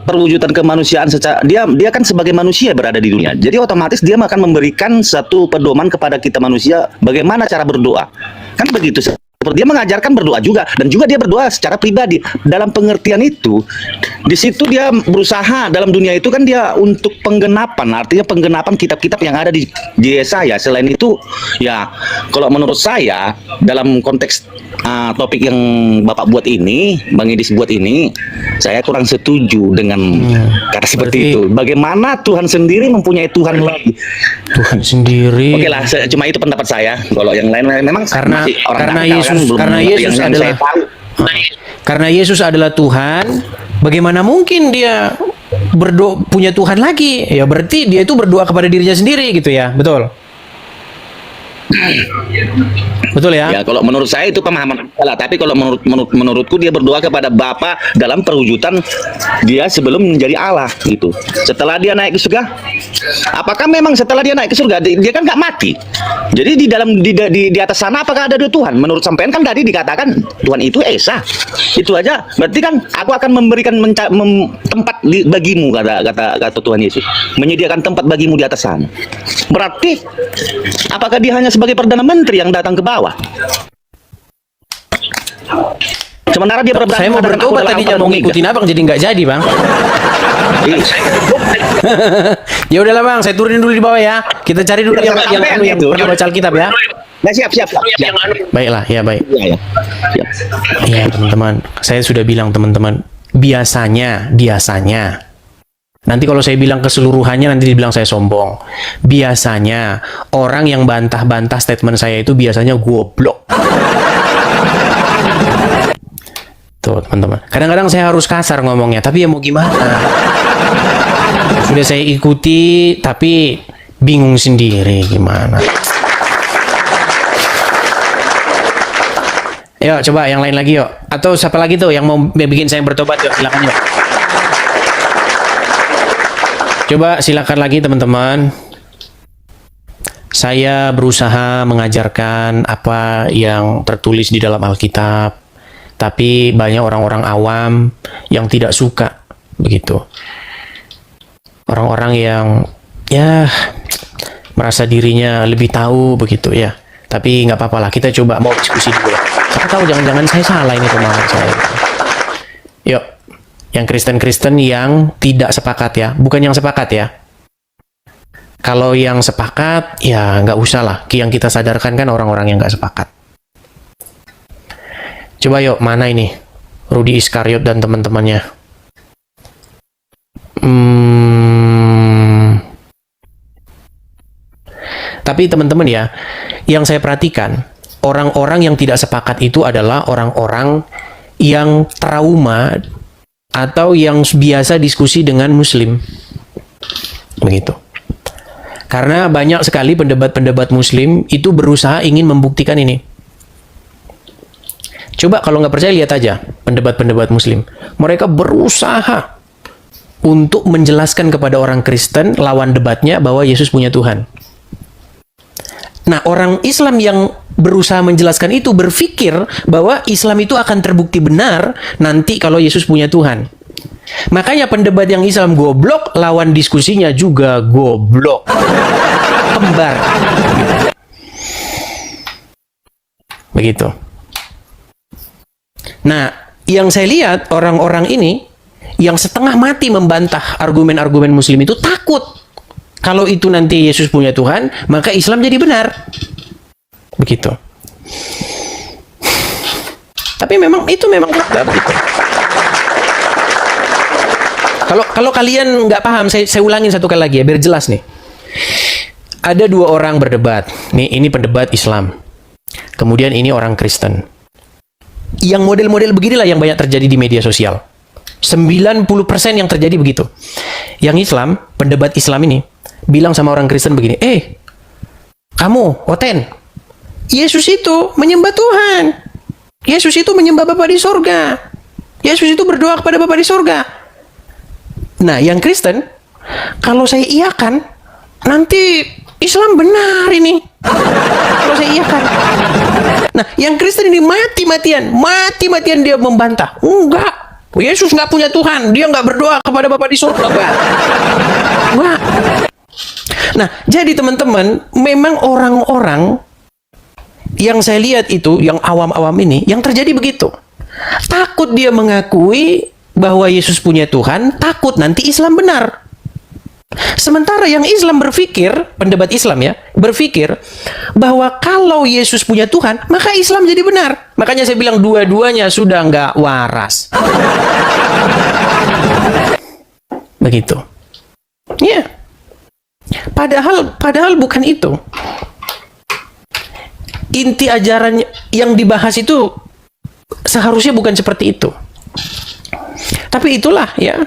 S12: Perwujudan kemanusiaan secara dia kan sebagai manusia berada di dunia. Jadi otomatis dia akan memberikan satu pedoman kepada kita manusia bagaimana cara berdoa. Kan begitu. Dia mengajarkan berdoa juga dan juga dia berdoa secara pribadi. Dalam pengertian itu, di situ dia berusaha dalam dunia itu kan dia untuk penggenapan, artinya penggenapan kitab-kitab yang ada di Yesaya. Selain itu, ya kalau menurut saya dalam konteks topik yang Bapak buat ini, Bang Edis buat ini, saya kurang setuju dengan kata seperti itu. Bagaimana Tuhan sendiri mempunyai Tuhan lagi?
S1: Tuhan sendiri.
S12: Oke lah, cuma itu pendapat saya. Kalau yang lain memang
S1: Karena
S12: masih orang
S1: karena
S12: nakal,
S1: Yesus
S12: kan, belum
S1: karena
S12: mengerti
S1: Yesus
S12: yang
S1: adalah
S12: saya tahu.
S1: karena Yesus adalah Tuhan, bagaimana mungkin dia punya Tuhan lagi? Ya berarti dia itu berdoa kepada dirinya sendiri gitu ya. Betul? Betul ya?
S12: Ya, kalau menurut saya itu pemahaman salah. Tapi kalau menurutku dia berdoa kepada Bapa dalam perwujudan dia sebelum menjadi Allah gitu. Setelah dia naik ke surga, apakah memang setelah dia naik ke surga dia kan nggak mati? Jadi di atas sana apakah ada dua Tuhan? Menurut sampean kan tadi dikatakan Tuhan itu Esa. Itu aja. Berarti kan aku akan memberikan tempat bagimu kata Tuhan Yesus. Menyediakan tempat bagimu di atas sana. Berarti apakah dia hanya sebagai perdana menteri yang datang ke bawah? Sementara dia berberani
S1: Saya mau
S12: mengatakan,
S1: bertobat
S12: "Aku adalah
S1: tadinya
S12: Alfa dan
S1: mau
S12: Omega."
S1: ngikutin Abang jadi nggak jadi Bang. Ya udahlah Bang, saya turunin dulu di bawah ya. Kita cari dulu yang pernah baca Alkitab ya.
S12: Nah, siap.
S1: Baiklah, ya baik.
S12: Iya.
S1: Ya teman-teman, saya sudah bilang teman-teman, biasanya nanti kalau saya bilang keseluruhannya nanti dibilang saya sombong. Biasanya orang yang bantah-bantah statement saya itu biasanya goblok. Tuh teman-teman, kadang-kadang saya harus kasar ngomongnya, tapi ya mau gimana? Sudah saya ikuti, tapi bingung sendiri gimana. Yuk, coba yang lain lagi yuk. Atau siapa lagi tuh yang mau bikin saya bertobat yuk, silakan yuk. Coba silakan lagi teman-teman. Saya berusaha mengajarkan apa yang tertulis di dalam Alkitab, tapi banyak orang-orang awam yang tidak suka begitu. Orang-orang yang ya merasa dirinya lebih tahu begitu ya. Tapi nggak apa-apa lah, kita coba mau diskusi dulu lah. Siapa tahu jangan-jangan saya salah ini pemahaman saya. Yuk, yang Kristen-Kristen yang tidak sepakat ya, bukan yang sepakat ya. Kalau yang sepakat, ya nggak usah lah. Yang kita sadarkan kan orang-orang yang nggak sepakat. Coba yuk, mana ini? Rudi Iskariot dan teman-temannya. Tapi teman-teman ya, yang saya perhatikan, orang-orang yang tidak sepakat itu adalah orang-orang yang trauma atau yang biasa diskusi dengan Muslim. Begitu. Karena banyak sekali pendebat-pendebat Muslim itu berusaha ingin membuktikan ini. Coba kalau nggak percaya lihat aja pendebat-pendebat Muslim. Mereka berusaha untuk menjelaskan kepada orang Kristen lawan debatnya bahwa Yesus punya Tuhan. Nah, orang Islam yang berusaha menjelaskan itu berpikir bahwa Islam itu akan terbukti benar nanti kalau Yesus punya Tuhan. Makanya pendebat yang Islam goblok, lawan diskusinya juga goblok. Kembar. Begitu. Nah, yang saya lihat orang-orang ini yang setengah mati membantah argumen-argumen Muslim itu takut. Kalau itu nanti Yesus punya Tuhan, maka Islam jadi benar. Begitu. Tapi memang fakta begitu. Kalau kalian nggak paham, saya ulangin satu kali lagi ya, biar jelas nih. Ada dua orang berdebat. Nih, ini pendebat Islam. Kemudian ini orang Kristen. Yang model-model beginilah yang banyak terjadi di media sosial. 90% yang terjadi begitu. Yang Islam, pendebat Islam ini, bilang sama orang Kristen begini, kamu, Oten, Yesus itu menyembah Tuhan. Yesus itu menyembah Bapa di sorga. Yesus itu berdoa kepada Bapa di sorga. Nah, yang Kristen, kalau saya iyakan, nanti Islam benar ini. Kalau saya iyakan. Nah, yang Kristen ini mati-matian dia membantah. Enggak, Yesus nggak punya Tuhan. Dia nggak berdoa kepada Bapa di sorga. Enggak. Nah, jadi teman-teman, memang orang-orang yang saya lihat itu, yang awam-awam ini, yang terjadi begitu. Takut dia mengakui bahwa Yesus punya Tuhan, takut nanti Islam benar. Sementara yang Islam berpikir, pendebat Islam ya, berpikir bahwa kalau Yesus punya Tuhan, maka Islam jadi benar. Makanya saya bilang dua-duanya sudah nggak waras. Begitu. Ya. Padahal bukan itu. Inti ajaran yang dibahas itu seharusnya bukan seperti itu. Tapi itulah ya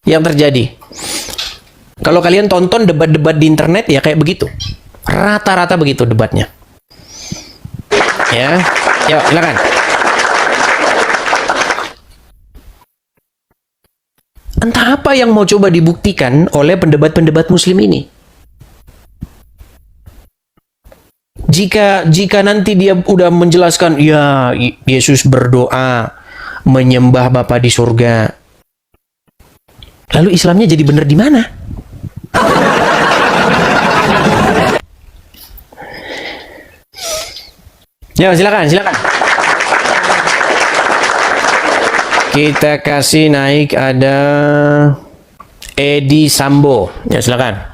S1: yang terjadi. Kalau kalian tonton debat-debat di internet ya kayak begitu. Rata-rata begitu debatnya. Ya, yuk silakan. Entah apa yang mau coba dibuktikan oleh pendebat-pendebat Muslim ini. Jika nanti dia udah menjelaskan, ya Yesus berdoa menyembah Bapa di surga, lalu Islamnya jadi benar di mana? Ya, silakan. Kita kasih naik ada Edi Sambo. Ya, silakan.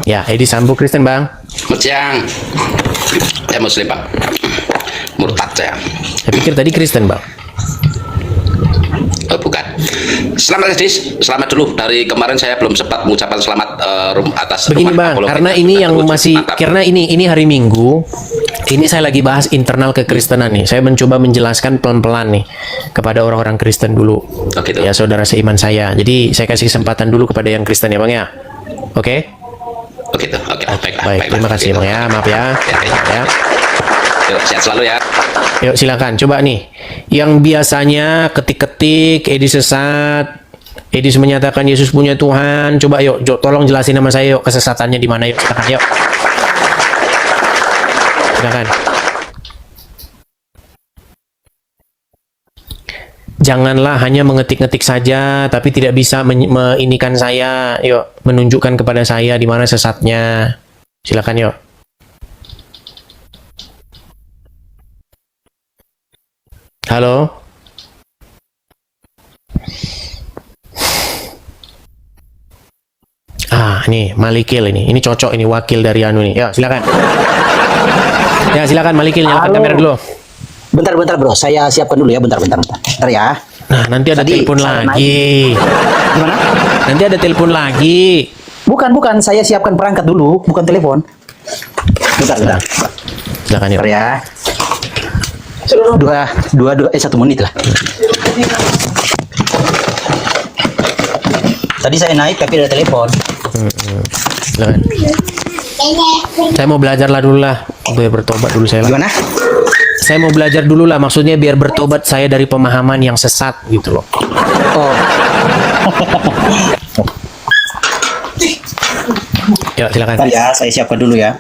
S1: Ya, Edi Sambo Kristen, Bang.
S6: Selamat siang. Saya Muslim, Pak. Murtad saya.
S1: Saya pikir tadi Kristen, Bang.
S6: Oh, bukan. Selamat Edis, selamat dulu. Dari kemarin saya belum sempat mengucapkan selamat atas
S1: begini
S6: rumah
S1: Bang, karena ini yang masih
S6: mantap.
S1: karena ini hari Minggu. Ini saya lagi bahas internal kekristenan nih. Saya mencoba menjelaskan pelan-pelan nih kepada orang-orang Kristen dulu.
S6: Oh, gitu.
S1: Ya, saudara seiman saya. Jadi saya kasih kesempatan dulu kepada yang Kristen ya, Bang ya. Oke?
S6: Oke, baiklah.
S1: Baik, terima kasih Bang ya. Maaf ya. Ya.
S6: Yuk, sehat selalu ya.
S1: Yuk silakan, coba nih. Yang biasanya ketik-ketik, Edis sesat, Edis menyatakan Yesus punya Tuhan. Coba yuk, tolong jelasin nama saya yuk, kesesatannya di mana yuk. Silakan yuk. Silakan. Janganlah hanya mengetik-ngetik saja, tapi tidak bisa meinikan saya. Yuk, menunjukkan kepada saya di mana sesatnya. Silakan yuk. Halo? nih Malikil ini cocok ini wakil dari anu nih. Ya silakan. Ya silakan Malikil, nyalakan kamera dulu.
S13: Bentar bro, saya siapkan dulu ya, bentar ya.
S1: Nah nanti ada
S13: Tadi
S1: telepon
S13: saya
S1: lagi.
S13: Gimana?
S1: Nanti ada telepon lagi.
S13: Bukan, saya siapkan perangkat dulu, bukan telepon. Bentar.
S1: Silakan yuk.
S13: Bentar ya. 1 menit lah. Tadi saya naik tapi ada telepon.
S1: Silakan. Saya mau belajar lah dulu lah, biar bertobat dulu saya lah.
S13: Gimana?
S1: Saya mau belajar dulu lah, maksudnya biar bertobat saya dari pemahaman yang sesat gitu loh.
S13: Oh.
S1: Ya silakan.
S13: Bentar ya, saya siapkan dulu ya.